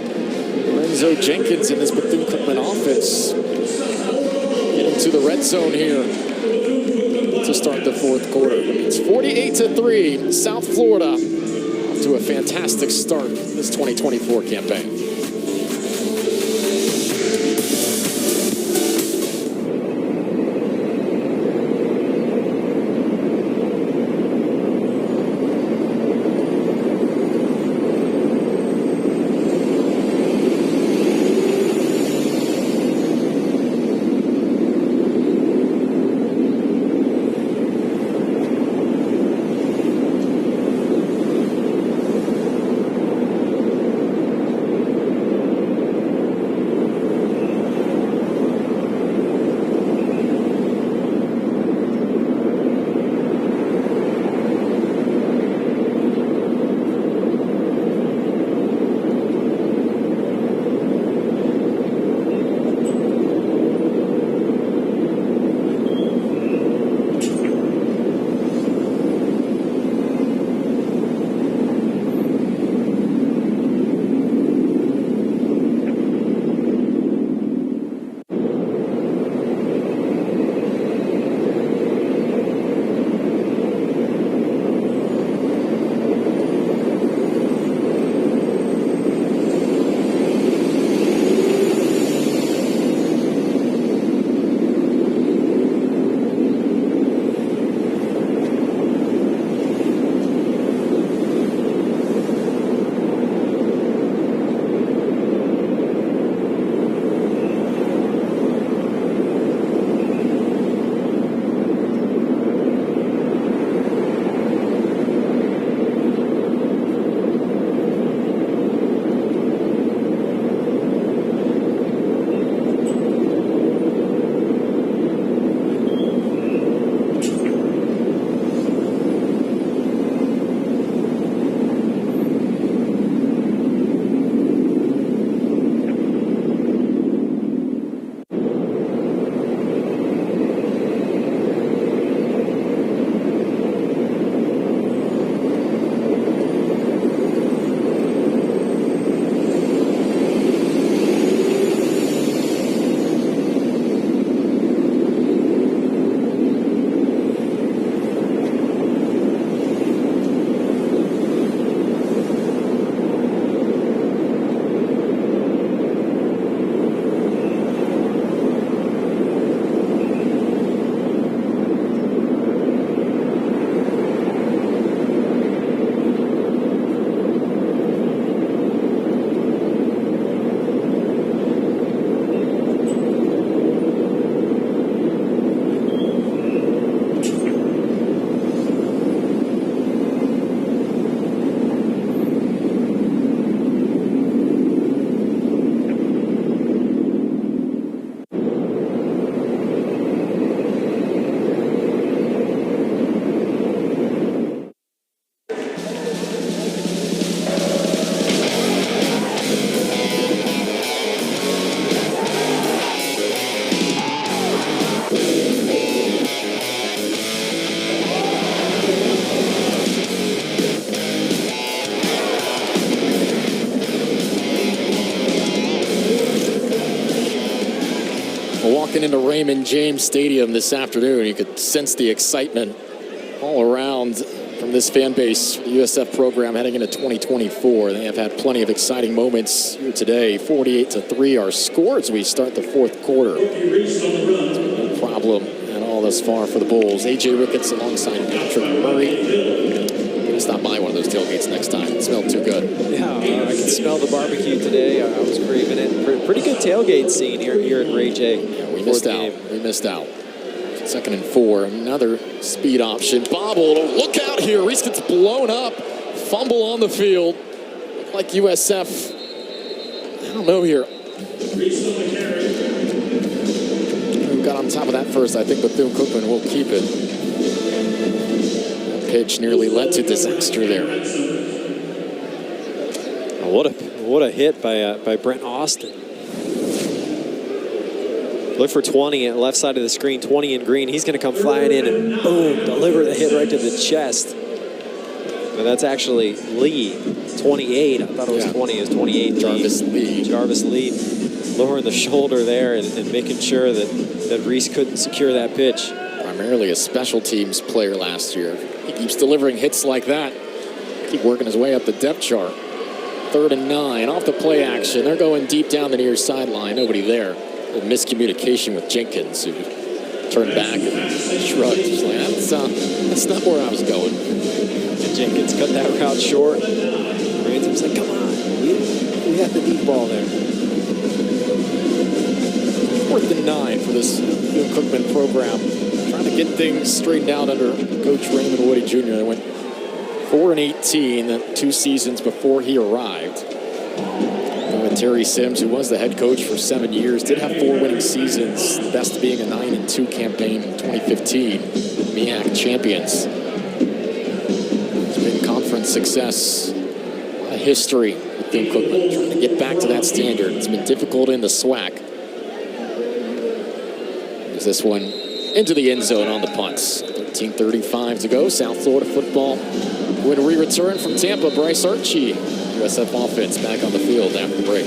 A: Lorenzo Jenkins in this Bethune-Cookman offense. Getting to the red zone here to start the 4th quarter. It's 48-3, South Florida. Off to a fantastic start this 2024 campaign. walking into Raymond James Stadium this afternoon. You could sense the excitement all around from this fan base, the USF program heading into 2024. They have had plenty of exciting moments here today. 48-3 our score as we start the fourth quarter. No problem at all thus far for the Bulls. A.J. Ricketts alongside Patrick Murray. Stop by one of those tailgates next time. It smelled too good.
B: Yeah, I can smell the barbecue today. I was craving it. Pretty good tailgate scene here at Ray J.
A: Yeah, we missed out. We missed out. 2nd and 4. Another speed option. Bobbled. Look out here. Reese gets blown up. Fumble on the field. Looked like USF. I don't know here. Who got on top of that first? I think Bethune-Cookman will keep it. Pitch nearly led to disaster there.
B: Oh, what a hit by Brent Austin. Look for 20 at left side of the screen, 20 in green. He's going to come flying in and boom, deliver the hit right to the chest. But that's actually Lee, 28. I thought it was 20. It was 28. Jarvis Lee lowering the shoulder there and making sure that Reese couldn't secure that pitch.
A: Primarily a special teams player last year. He keeps delivering hits like that. Keep working his way up the depth chart. 3rd and 9 off the play action. They're going deep down the near sideline. Nobody there. A miscommunication with Jenkins, who turned back and shrugged. He's like, that's not where I was going.
B: And Jenkins cut that route short. Ransom's like, come on. We have the deep ball there.
A: 4th and 9 for this Cookman program. Trying to get things straightened out under Coach Raymond Woody Jr. They went 4-18 the 2 seasons before he arrived. And Terry Sims, who was the head coach for 7 years, did have 4 winning seasons, the best being a 9-2 campaign in 2015. MEAC champions. It's been conference success, a history with Tim Cookman, trying to get back to that standard. It's been difficult in the SWAC. There's this one into the end zone on the punts. 13:35 to go. South Florida football. When we return from Tampa, Bryce Archie, USF offense, back on the field after the break.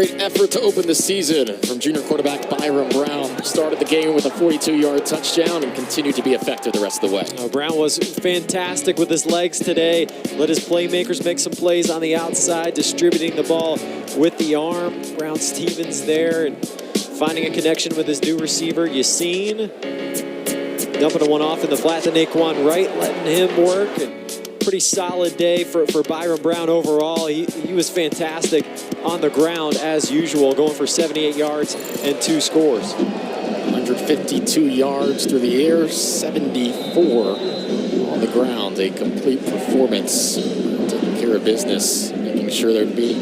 A: great effort to open the season from junior quarterback Byron Brown. Started the game with a 42-yard touchdown and continued to be effective the rest of the way.
B: Brown was fantastic with his legs today. Let his playmakers make some plays on the outside, distributing the ball with the arm. Brown Stevens there and finding a connection with his new receiver, Yassine. Dumping one off in the flat to Naquan Wright, letting him work. And pretty solid day for Byron Brown overall. He was fantastic on the ground as usual, going for 78 yards and 2 scores.
A: 152 yards through the air, 74 on the ground. A complete performance, taking care of business, making sure there'd be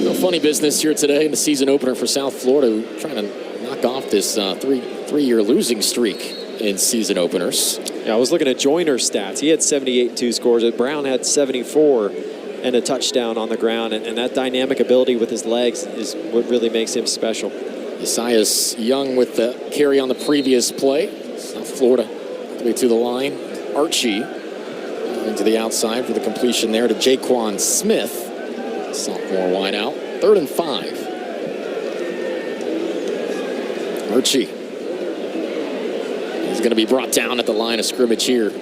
A: no funny business here today in the season opener for South Florida, trying to knock off this three-year losing streak in season openers.
B: Yeah, I was looking at Joyner's stats. He had 78 and 2 scores. Brown had 74 and a touchdown on the ground. And that dynamic ability with his legs is what really makes him special.
A: Isaias Young with the carry on the previous play. South Florida to the line. Archie into the outside for the completion there to Jaquan Smith. Sophomore wide out. 3rd and 5. Archie. He's going to be brought down at the line of scrimmage here.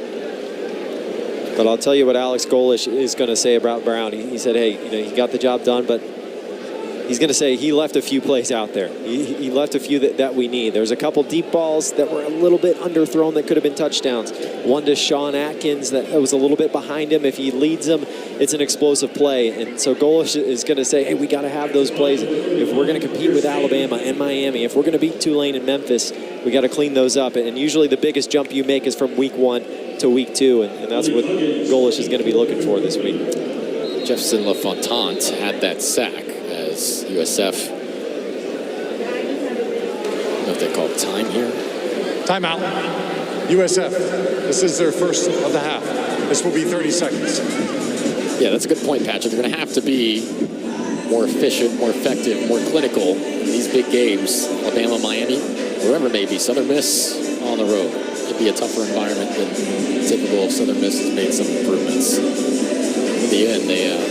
B: But I'll tell you what Alex Golish is going to say about Brown. He said, hey, he got the job done, but he's going to say he left a few plays out there. He left a few that we need. There's a couple deep balls that were a little bit underthrown that could have been touchdowns. One to Sean Atkins that was a little bit behind him. If he leads them, it's an explosive play. And so Golish is going to say, hey, we got to have those plays. If we're going to compete with Alabama and Miami, if we're going to beat Tulane and Memphis, we got to clean those up. And usually the biggest jump you make is from week 1 to week 2. And that's what Golish is going to be looking for this week.
A: Jefferson LaFontant had that sack as USF. I don't know if they call time here.
E: Timeout. USF. This is their first of the half. This will be 30 seconds.
A: Yeah, that's a good point, Patrick. They're going to have to be more efficient, more effective, more clinical in these big games. Alabama, Miami, wherever it may be. Southern Miss on the road. It'd be a tougher environment than typical. Southern Miss has made some improvements. In the end, they have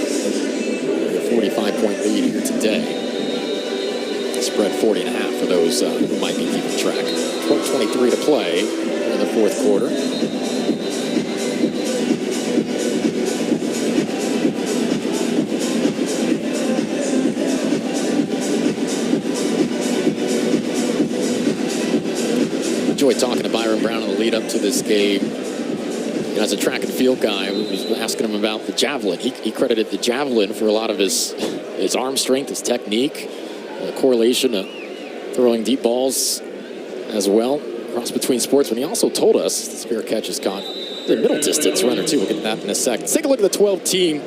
A: a 45-point lead here today. Spread 40.5 for those who might be keeping track. 12:23 to play in the 4th quarter. Enjoyed talking to Byron Brown in the lead up to this game. As a track and field guy, I was asking him about the javelin. He credited the javelin for a lot of his arm strength, his technique, correlation to throwing deep balls as well, cross between sports. When he also told us the spare catch is caught the middle distance runner too. We'll get to that in a second. Let's take a look at the 12-team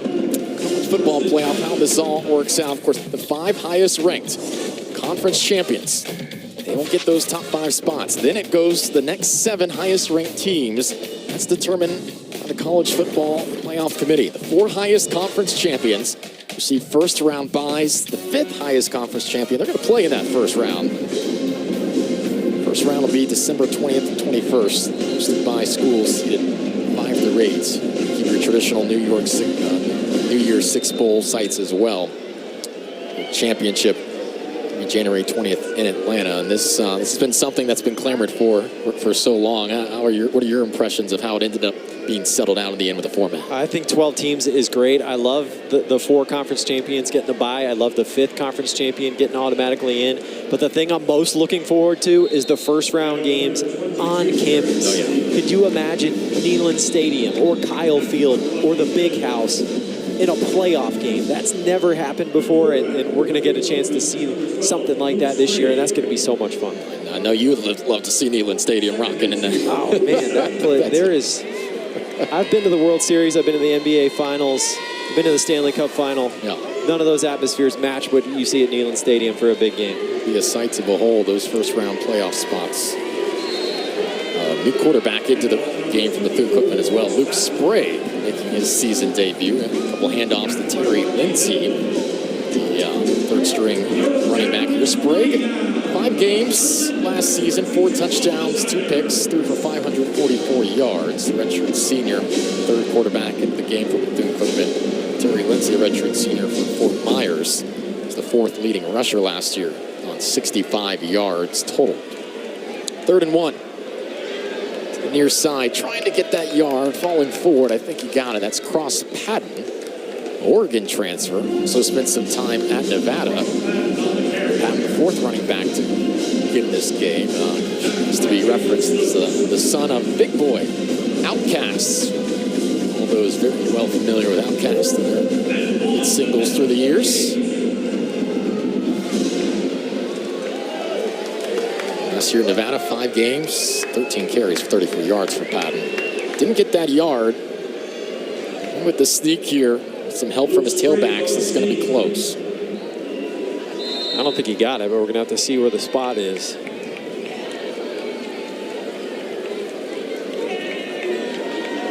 A: college football playoff, how this all works out. Of course, the 5 highest ranked conference champions, they won't get those top 5 spots. Then it goes to the next 7 highest ranked teams. That's determined by the College Football Playoff Committee. The 4 highest conference champions receive first round byes. The 5th highest conference champion, they're going to play in that first round. First round will be December 20th and 21st, hosted by schools seeded 5 through 8. Keep your traditional New Year's 6 bowl sites as well. The championship will be January 20th in Atlanta, and this has been something that's been clamored for so long. What are your impressions of how it ended up being settled out in the end with the format?
B: I think 12 teams is great. I love the 4 conference champions getting a bye. I love the 5th conference champion getting automatically in. But the thing I'm most looking forward to is the first round games on campus.
A: Oh, yeah.
B: Could you imagine Neyland Stadium or Kyle Field or the Big House in a playoff game? That's never happened before, and we're going to get a chance to see something like that this year, and that's going to be so much fun.
A: I know you would love to see Neyland Stadium rocking in there.
B: Oh, man, there is... I've been to the World Series. I've been to the NBA Finals. I've been to the Stanley Cup Final.
A: Yeah.
B: None of those atmospheres match what you see at Neyland Stadium for a big game.
A: It'll be a sight to behold, those first-round playoff spots. New quarterback into the game from the Thune-Cookman as well. Luke Sprague making his season debut. A couple handoffs to Terry Lindsey, the third-string running back here. Sprague, 5 games last season, 4 touchdowns, 2 picks, threw for 544 yards. The redshirt senior, 3rd quarterback into the game for the Thune-Cookman. Terry Lindsey, a redshirt senior for Fort Myers, the 4th leading rusher last year on 65 yards total. 3rd and 1. To the near side, trying to get that yard, falling forward. I think he got it. That's Cross Patton, Oregon transfer. Also spent some time at Nevada. Patton, the 4th running back to get in this game. Used to be referenced as the son of Big Boy, Outcasts. All those very well familiar with Outcasts and their hit singles through the years. Last year in Nevada, 5 games, 13 carries for 34 yards for Patton. Didn't get that yard. And with the sneak here, some help from his tailbacks, it's going to be close.
B: I don't think he got it, but we're going to have to see where the spot is.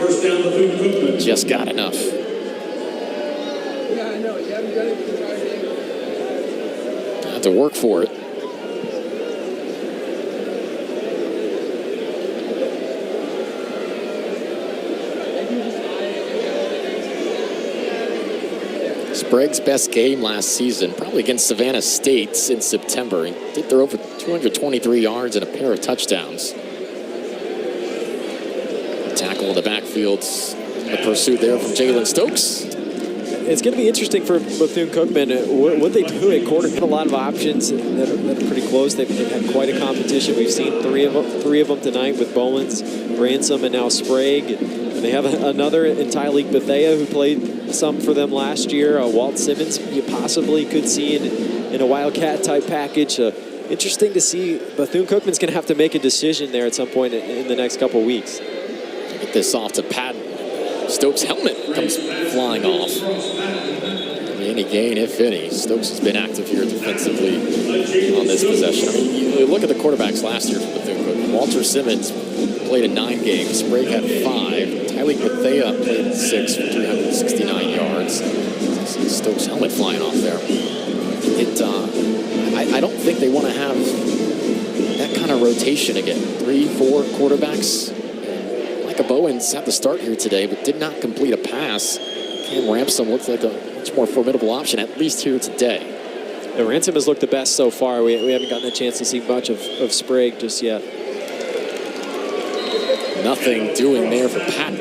F: First down, Bethune-Cookman.
A: Just got enough.
G: Yeah, I know. You haven't done it for the
A: Had to work for it. Sprague's best game last season, probably against Savannah State in September. He did throw over 223 yards and a pair of touchdowns. Tackle in the backfield. The pursuit there from Jalen Stokes.
B: It's going to be interesting for Bethune-Cookman. What they do at quarterback, a lot of options that are pretty close. They've had quite a competition. We've seen three of them tonight with Bowens, Ransom, and now Sprague. And they have another in Tyleek Bethea who played some for them last year. Walt Simmons you possibly could see in a Wildcat-type package. Interesting to see. Bethune-Cookman's going to have to make a decision there at some point in the next couple weeks.
A: Get this off to Patton. Stokes' helmet comes flying off. Any gain, if any. Stokes has been active here defensively on this possession. I mean, you look at the quarterbacks last year for Bethune-Cookman. Walter Simmons played in 9 games. Sprague had 5. Tyleek Bethea played in 6 for 369 yards. Stokes' helmet flying off there. I don't think they want to have that kind of rotation again. 3, 4 quarterbacks. Micah Bowens had the start here today, but did not complete a pass. Cam Ransom looks like a much more formidable option, at least here today.
B: Yeah, Ransom has looked the best so far. We haven't gotten a chance to see much of Sprague just yet.
A: Nothing doing there for Patton.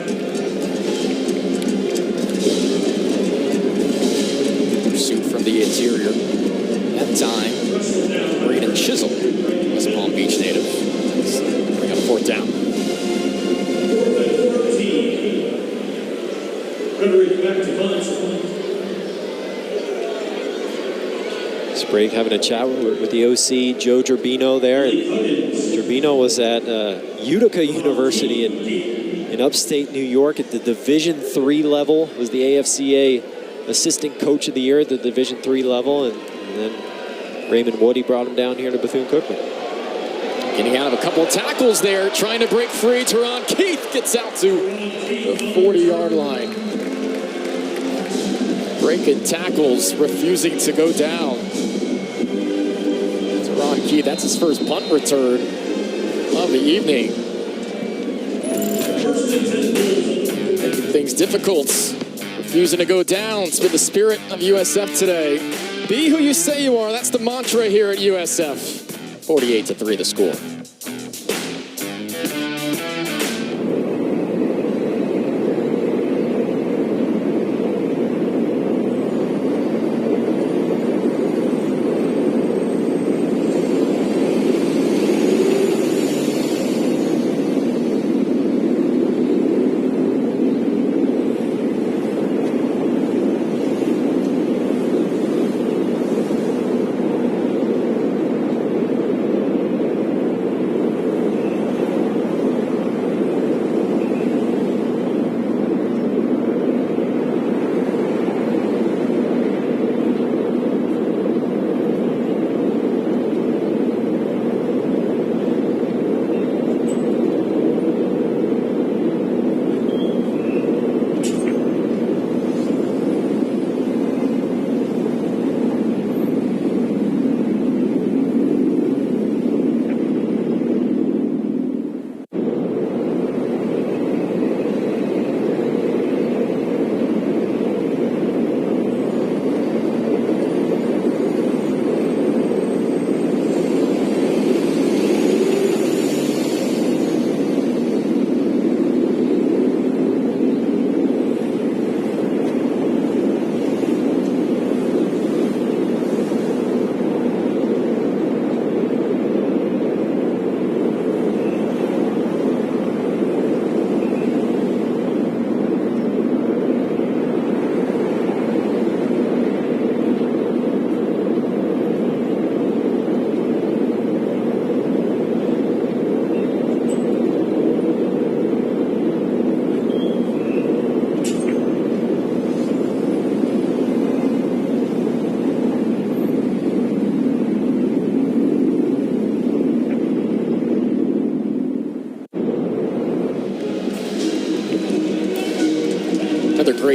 A: Pursuit from the interior. That time, Braden Chisholm, West Palm Beach native. Bring up 4th down.
B: Sprague having a chat with the OC, Joe Gerbino there. And Gerbino was at Utica University in upstate New York at the Division III level. Was the AFCA Assistant Coach of the Year at the Division III level. And then Raymond Woody brought him down here to Bethune-Cookman.
A: Getting out of a couple of tackles there, trying to break free. Teron Keith gets out to the 40-yard line. Breaking tackles, refusing to go down. Teron Keith, that's his first punt return of the evening. Making things difficult. Refusing to go down. It's been the spirit of USF today. Be who you say you are. That's the mantra here at USF. 48-3 the score.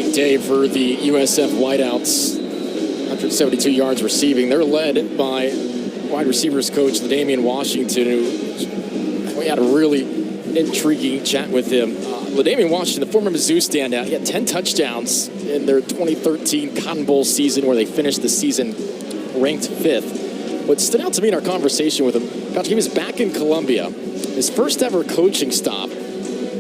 A: great day for the USF Whiteouts. 172 yards receiving. They're led by wide receivers coach LaDamian Washington, who we had a really intriguing chat with him. LaDamian Washington, the former Mizzou standout, he had 10 touchdowns in their 2013 Cotton Bowl season where they finished the season ranked 5th. What stood out to me in our conversation with him, Coach, he was back in Columbia. His first ever coaching stop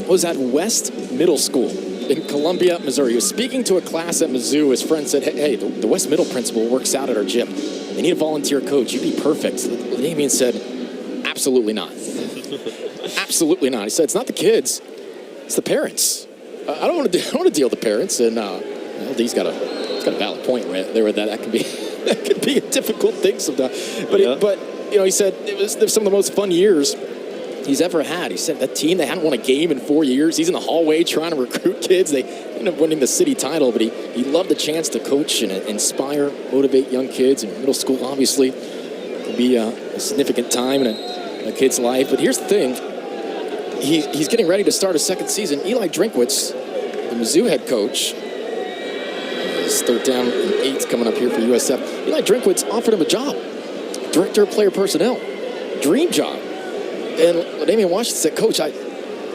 A: was at West Middle School in Columbia, Missouri. He was speaking to a class at Mizzou. His friend said, hey, the West Middle principal works out at our gym. They need a volunteer coach. You'd be perfect. LaDamian said, absolutely not. Absolutely not. He said, it's not the kids, it's the parents. I don't want to deal with the parents. And he's got a valid point right there with that. That could be a difficult thing sometimes. But he said it was some of the most fun years he's ever had. He said that team, they hadn't won a game in 4 years. He's in the hallway trying to recruit kids. They ended up winning the city title, but he loved the chance to coach and inspire, motivate young kids. And middle school, obviously, can be a significant time in a kid's life. But here's the thing. He's getting ready to start his second season. Eli Drinkwitz, the Mizzou head coach, his 3rd down and 8 coming up here for USF. Eli Drinkwitz offered him a job. Director of Player Personnel. Dream job. And LaDamian Washington said, Coach, I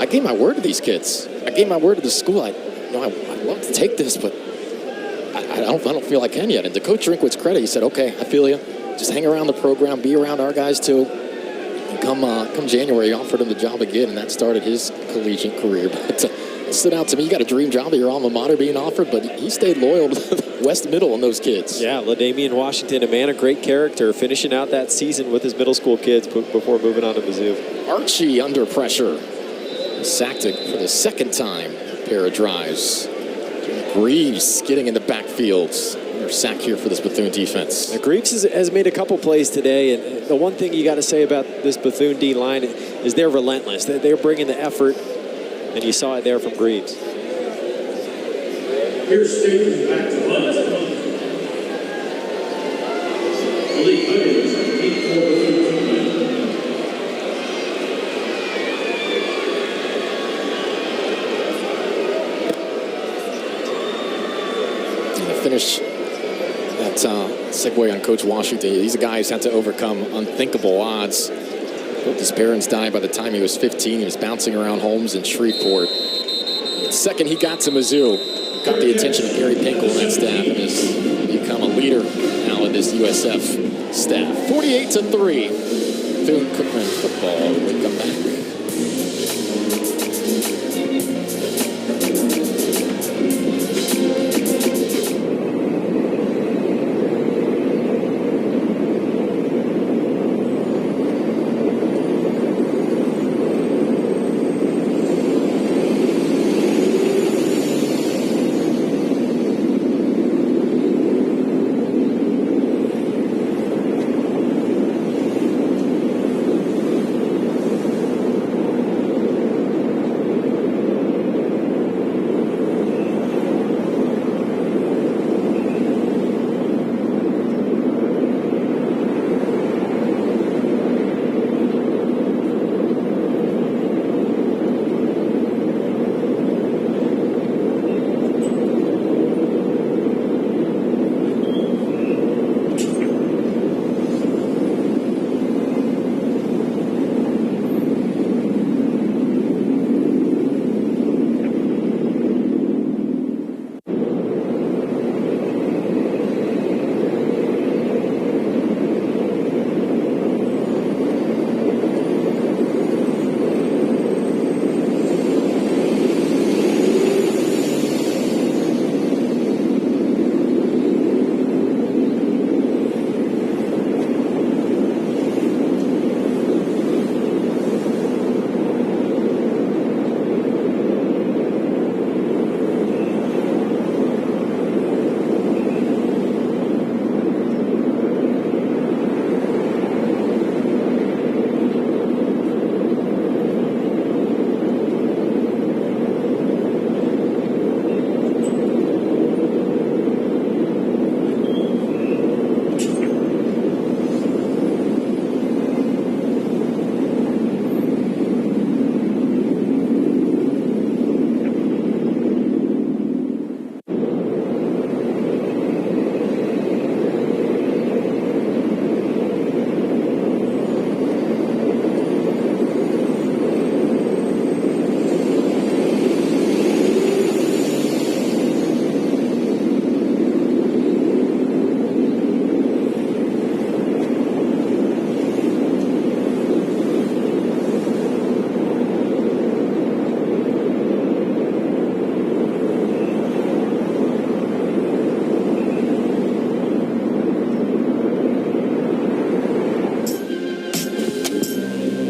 A: gave my word to these kids. I gave my word to the school. I'd love to take this, but I don't feel I can yet. And to Coach Drinkwitz's credit, he said, okay, I feel you. Just hang around the program, be around our guys too. And come January, he offered him the job again, and that started his collegiate career. But it stood out to me. You got a dream job at your alma mater being offered, but he stayed loyal to West Middle and those kids.
B: Yeah, LaDamian Washington, a man of great character, finishing out that season with his middle school kids before moving on to Mizzou.
A: Archie under pressure. Sacked it for the 2nd time. A pair of drives. Greaves getting in the backfield. Another sack here for this Bethune defense.
B: Now, Greaves has made a couple plays today, and the one thing you got to say about this Bethune D line is they're relentless. They're bringing the effort, and you saw it there from Greaves.
F: Here's Steve back to Hunt. Malik Huggins, 8-4
A: Finish that segue on Coach Washington. He's a guy who's had to overcome unthinkable odds. Both his parents died by the time he was 15. He was bouncing around homes in Shreveport. The second he got to Mizzou, got the attention of Gary Pinkel and that staff, and has become a leader now in this USF staff. 48-3, Bethune-Cookman football. We come back.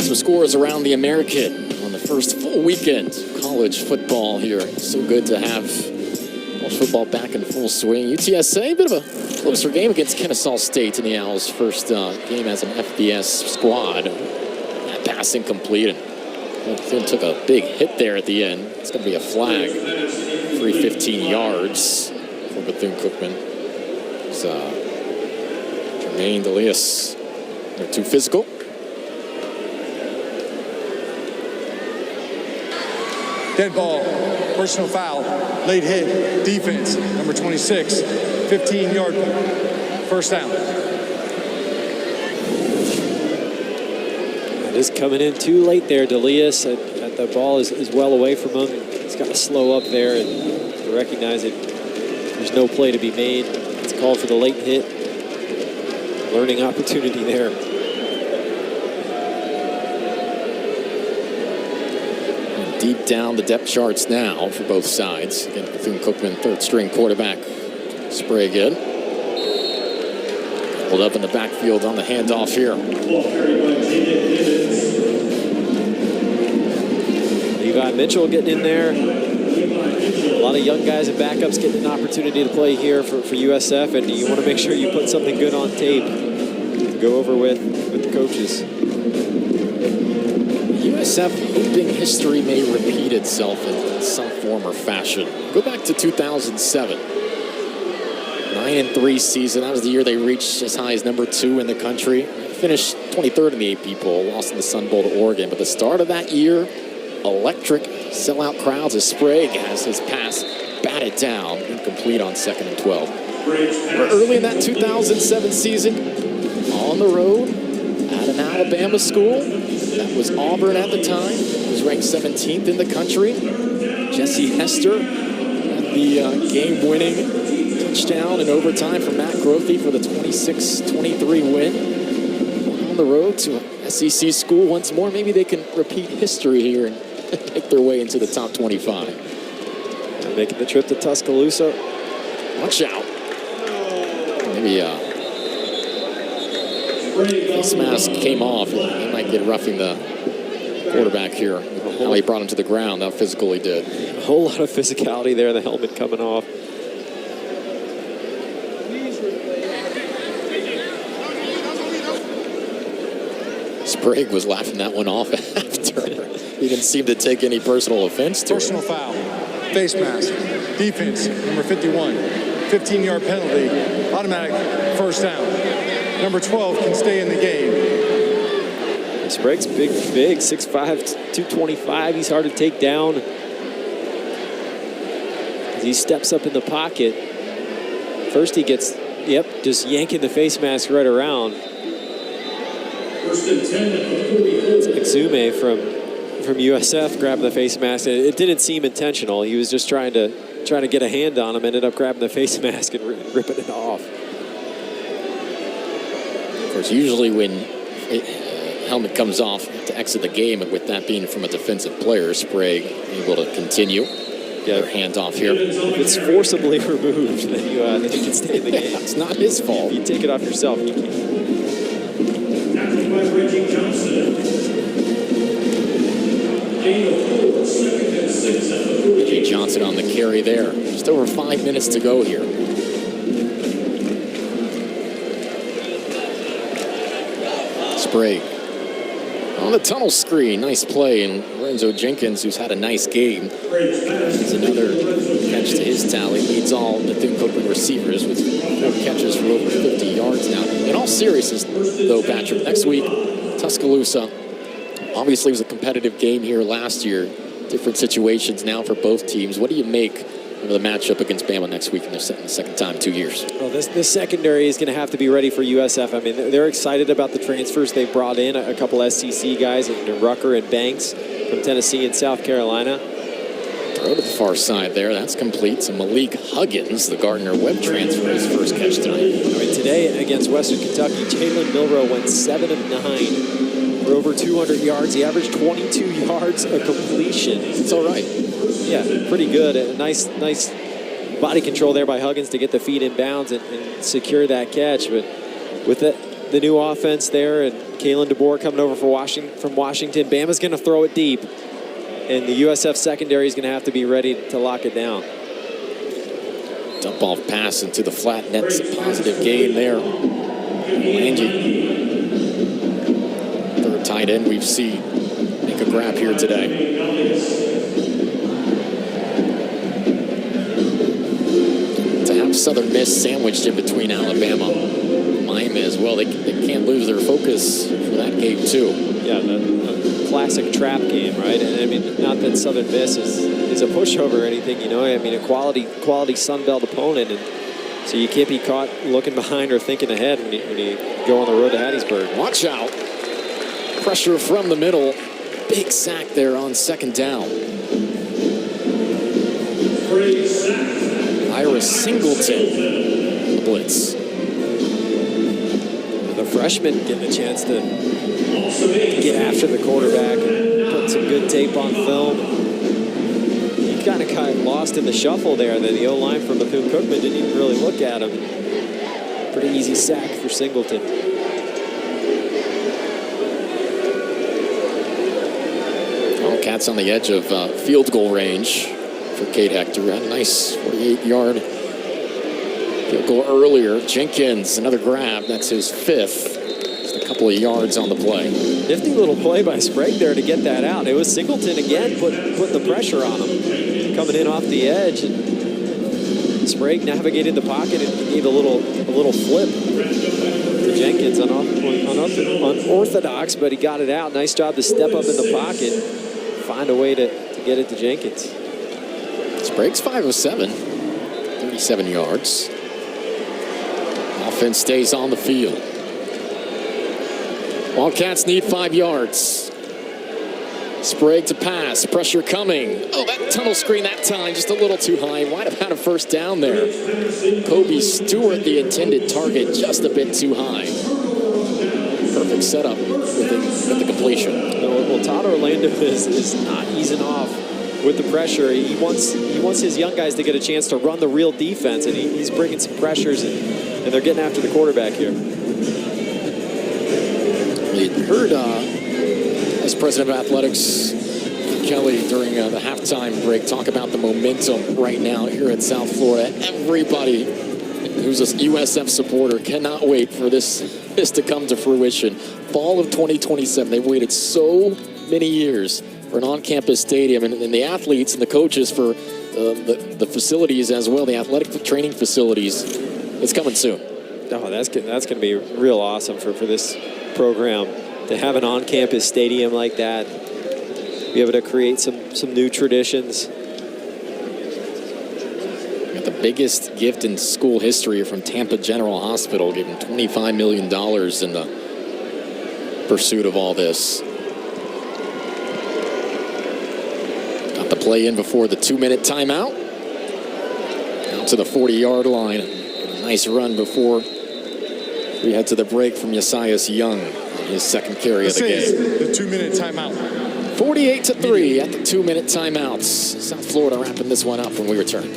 A: Some scores around the American on the first full weekend of college football here. So good to have college football back in full swing. UTSA, a bit of a closer game against Kennesaw State in the Owls' first game as an FBS squad. That pass incomplete. Finn took a big hit there at the end. It's going to be a flag. Free 15 yards for Bethune-Cookman. It's Jermaine Delius. They're too physical.
E: Dead ball, personal foul, late hit, defense, number 26, 15-yard first down.
B: Just coming in too late there, Delius. The ball is well away from him. He's got to slow up there and recognize it. There's no play to be made. It's called for the late hit. Learning opportunity there.
A: Deep down the depth charts now for both sides. Again, Bethune-Cookman, third-string quarterback Sprague in. Pulled up in the backfield on the handoff here.
B: Levi Mitchell getting in there. A lot of young guys and backups getting an opportunity to play here for USF, and you want to make sure you put something good on tape to go over with the coaches.
A: USF hoping history may repeat itself in some form or fashion. Go back to 2007. 9-3 season. That was the year they reached as high as number 2 in the country. Finished 23rd in the AP poll, lost in the Sun Bowl to Oregon. But the start of that year, electric sellout crowds as Sprague has his pass batted down, incomplete on 2nd and 12. Early in that 2007 season, on the road at an Alabama school. That was Auburn at the time. It was ranked 17th in the country. Jesse Hester had the game-winning touchdown in overtime for Matt Grothe for the 26-23 win. On the road to an SEC school once more. Maybe they can repeat history here and make their way into the top 25.
B: And making the trip to Tuscaloosa.
A: Watch out. Maybe face mask came off. He might get roughing the quarterback here. How he brought him to the ground, how physical he did.
B: A whole lot of physicality there, the helmet coming off.
A: Sprague was laughing that one off after. He didn't seem to take any personal offense to
E: Personal foul, face mask, defense, number 51, 15-yard penalty, automatic first down. Number 12 can stay in the game.
B: Sprague's big, 6'5", 225. He's hard to take down. As he steps up in the pocket. First he gets, just yanking the face mask right around. It's Exume from USF grabbing the face mask. It didn't seem intentional. He was just trying to get a hand on him. Ended up grabbing the face mask and ripping it off.
A: Of course, usually when helmet comes off to exit the game, and with that being from a defensive player, Sprague able to continue. Get her hand off here.
B: If it's forcibly removed, then you can stay in the game.
A: It's not his fault.
B: If you take it off yourself, you can't.
A: Jay Johnson on the carry there. Just over 5 minutes to go here. Sprague on the tunnel screen. Nice play. And Lorenzo Jenkins, who's had a nice game, he's another catch to his tally. Leads all Bethune-Cookman receivers with 4 catches for over 50 yards now. In all seriousness, though, Patrick, next week, Tuscaloosa. Obviously, it was a competitive game here last year. Different situations now for both teams. What do you make of the matchup against Bama next week in the second time in 2 years?
B: Well, this secondary is going to have to be ready for USF. I mean, they're excited about the transfers. They brought in a couple SEC guys, Rucker and Banks from Tennessee and South Carolina.
A: Throw to the far side there. That's complete. So Malik Huggins, the Gardner-Webb transfer, his first catch tonight.
B: I mean, today against Western Kentucky, Jalen Milroe went 7 of 9. For over 200 yards. He averaged 22 yards a completion.
A: It's all right.
B: Yeah, pretty good. Nice body control there by Huggins to get the feet in bounds and secure that catch. But with the new offense there and Kalen DeBoer coming over from Washington. Bama's going to throw it deep, and the USF secondary is going to have to be ready to lock it down.
A: Dump off pass into the flat net. It's a positive gain there. Angie, third tight end we've seen make a grab here today. To have Southern Miss sandwiched in between Alabama and Miami as well, they can't lose their focus for that game too.
B: Yeah, a classic trap game, right? And I mean, not that Southern Miss is a pushover or anything, you know. I mean, a quality Sun Belt opponent, and so you can't be caught looking behind or thinking ahead when you go on the road to Hattiesburg.
A: Watch out. Pressure from the middle. Big sack there on second down. Ira Singleton, the blitz.
B: The freshman getting a chance to get after the quarterback and put some good tape on film. He kind of got lost in the shuffle there. The O-line from Bethune-Cookman didn't even really look at him. Pretty easy sack for Singleton.
A: Cats on the edge of field goal range for Kate Hector. Had a nice 48-yard field goal earlier. Jenkins, another grab. That's his fifth. Just a couple of yards on the play.
B: Nifty little play by Sprague there to get that out. It was Singleton again putting the pressure on him. Coming in off the edge. And Sprague navigated the pocket and gave a little flip to Jenkins. Unorthodox, but he got it out. Nice job to step up in the pocket. Find a way to get it to Jenkins.
A: Sprague's 5 of 7, 37 yards. Offense stays on the field. Wildcats need 5 yards. Sprague to pass, pressure coming. Oh, that tunnel screen that time just a little too high. Might have had a first down there. Kobe Stewart, the intended target, just a bit too high. Perfect setup with the completion.
B: Well, Todd Orlando is not easing off with the pressure. He wants his young guys to get a chance to run the real defense, and he's bringing some pressures, and they're getting after the quarterback here.
A: We heard as president of athletics, Kelly, during the halftime break, talk about the momentum right now here at South Florida. Everybody who's a USF supporter cannot wait for this to come to fruition. Fall of 2027. They've waited so many years for an on-campus stadium, and the athletes and the coaches for the facilities as well, the athletic training facilities. It's coming soon.
B: Oh, that's going to be real awesome for this program to have an on-campus stadium like that. Be able to create some new traditions.
A: Got the biggest gift in school history from Tampa General Hospital, giving $25 million in the pursuit of all this. Got the play in before the 2-minute timeout. Out to the 40-yard line. A nice run before we head to the break from Yesias Young on his second carry of the game.
E: The 2-minute timeout.
A: 48-3 at the 2-minute timeouts. South Florida wrapping this one up when we return.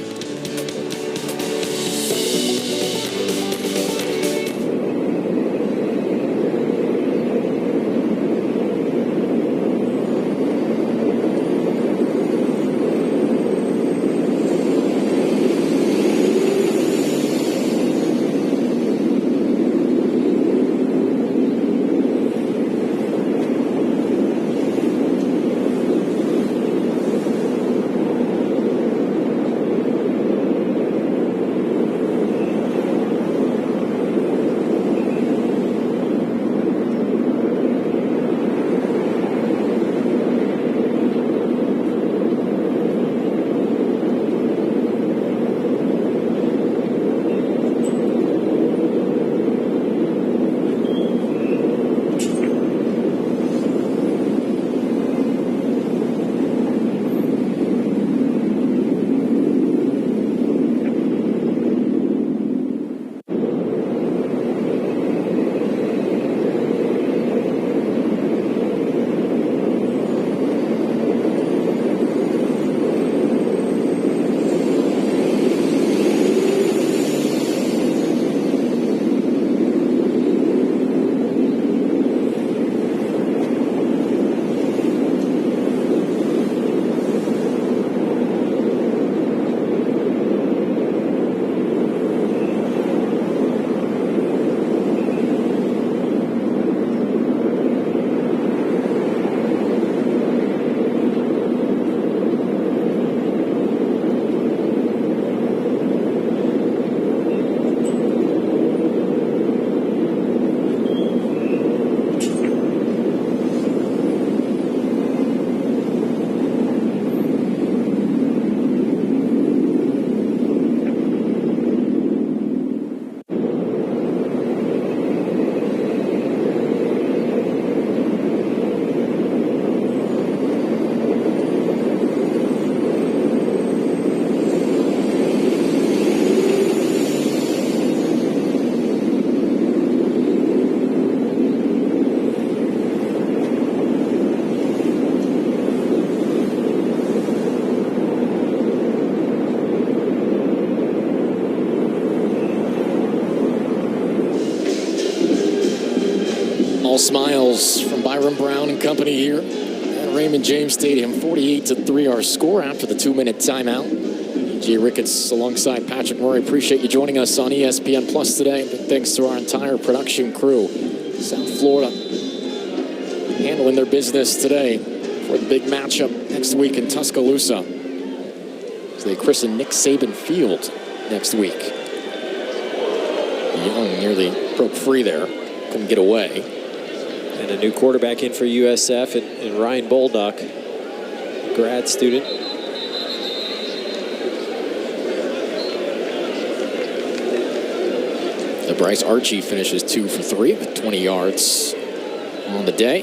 A: Smiles from Byron Brown and company here at Raymond James Stadium. 48-3 our score after the 2-minute timeout. Jay Ricketts alongside Patrick Murray. Appreciate you joining us on ESPN Plus today. Big thanks to our entire production crew. South Florida handling their business today for the big matchup next week in Tuscaloosa. So they christen Nick Saban Field next week. Young nearly broke free there. Couldn't get away.
B: And a new quarterback in for USF and Ryan Bolduck, grad student.
A: The Bryce Archie finishes 2 for 3 with 20 yards on the day.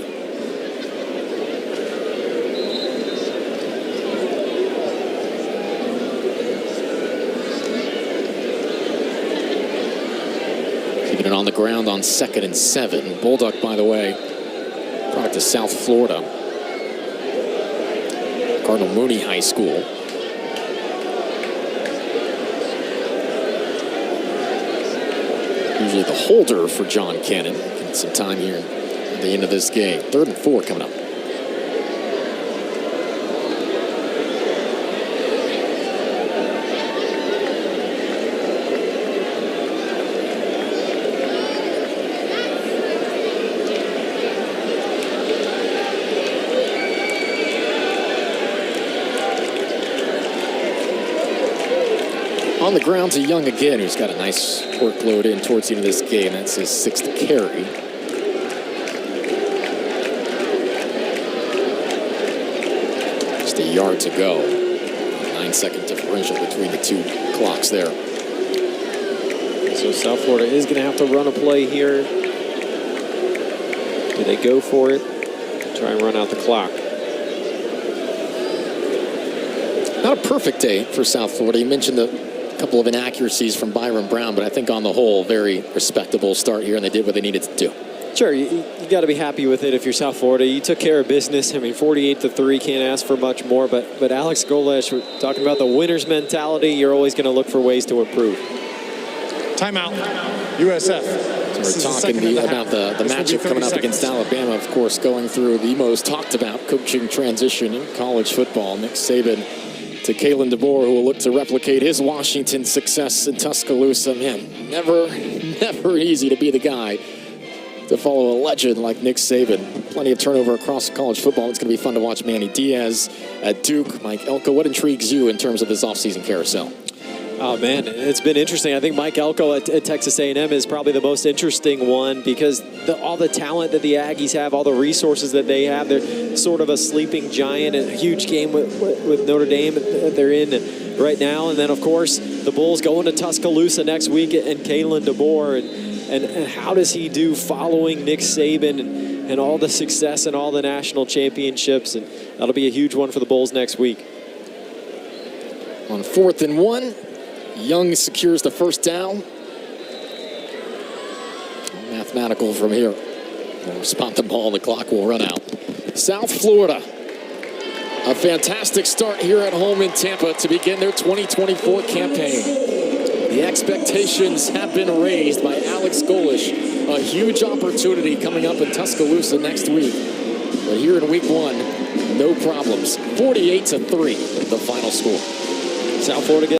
A: Keeping it on the ground on 2nd and 7. Bolduck, by the way, product of South Florida. Cardinal Mooney High School. Usually the holder for John Cannon. Getting some time here at the end of this game. 3rd and 4 coming up. On the ground to Young again, who's got a nice workload in towards the end of this game. That's his 6th carry. Just a yard to go. 9-second differential between the two clocks there.
B: So South Florida is going to have to run a play here. Do they go for it? Try and run out the clock.
A: Not a perfect day for South Florida. You mentioned the couple of inaccuracies from Byron Brown, but I think on the whole, very respectable start here, and they did what they needed to do.
B: Sure, you got to be happy with it if you're South Florida. You took care of business. I mean, 48-3, can't ask for much more, but Alex Golesh, we're talking about the winner's mentality. You're always going to look for ways to improve.
E: Timeout, USF.
A: So we're talking about the matchup coming up against Alabama, of course, going through the most talked about coaching transition in college football. Nick Saban to Kalen DeBoer, who will look to replicate his Washington success in Tuscaloosa. Man, never easy to be the guy to follow a legend like Nick Saban. Plenty of turnover across college football. It's going to be fun to watch Manny Diaz at Duke. Mike Elko, what intrigues you in terms of this offseason carousel?
B: Oh, man, it's been interesting. I think Mike Elko at Texas A&M is probably the most interesting one because all the talent that the Aggies have, all the resources that they have, they're sort of a sleeping giant and a huge game with Notre Dame that they're in right now. And then, of course, the Bulls going to Tuscaloosa next week and Kalen DeBoer. And how does he do following Nick Saban and all the success and all the national championships? And that'll be a huge one for the Bulls next week.
A: On 4th and 1. Young secures the first down. Mathematical from here. We'll spot the ball, the clock will run out. South Florida, a fantastic start here at home in Tampa to begin their 2024 campaign. The expectations have been raised by Alex Golesh. A huge opportunity coming up in Tuscaloosa next week. But here in week 1, no problems. 48-3, the final score.
B: South Florida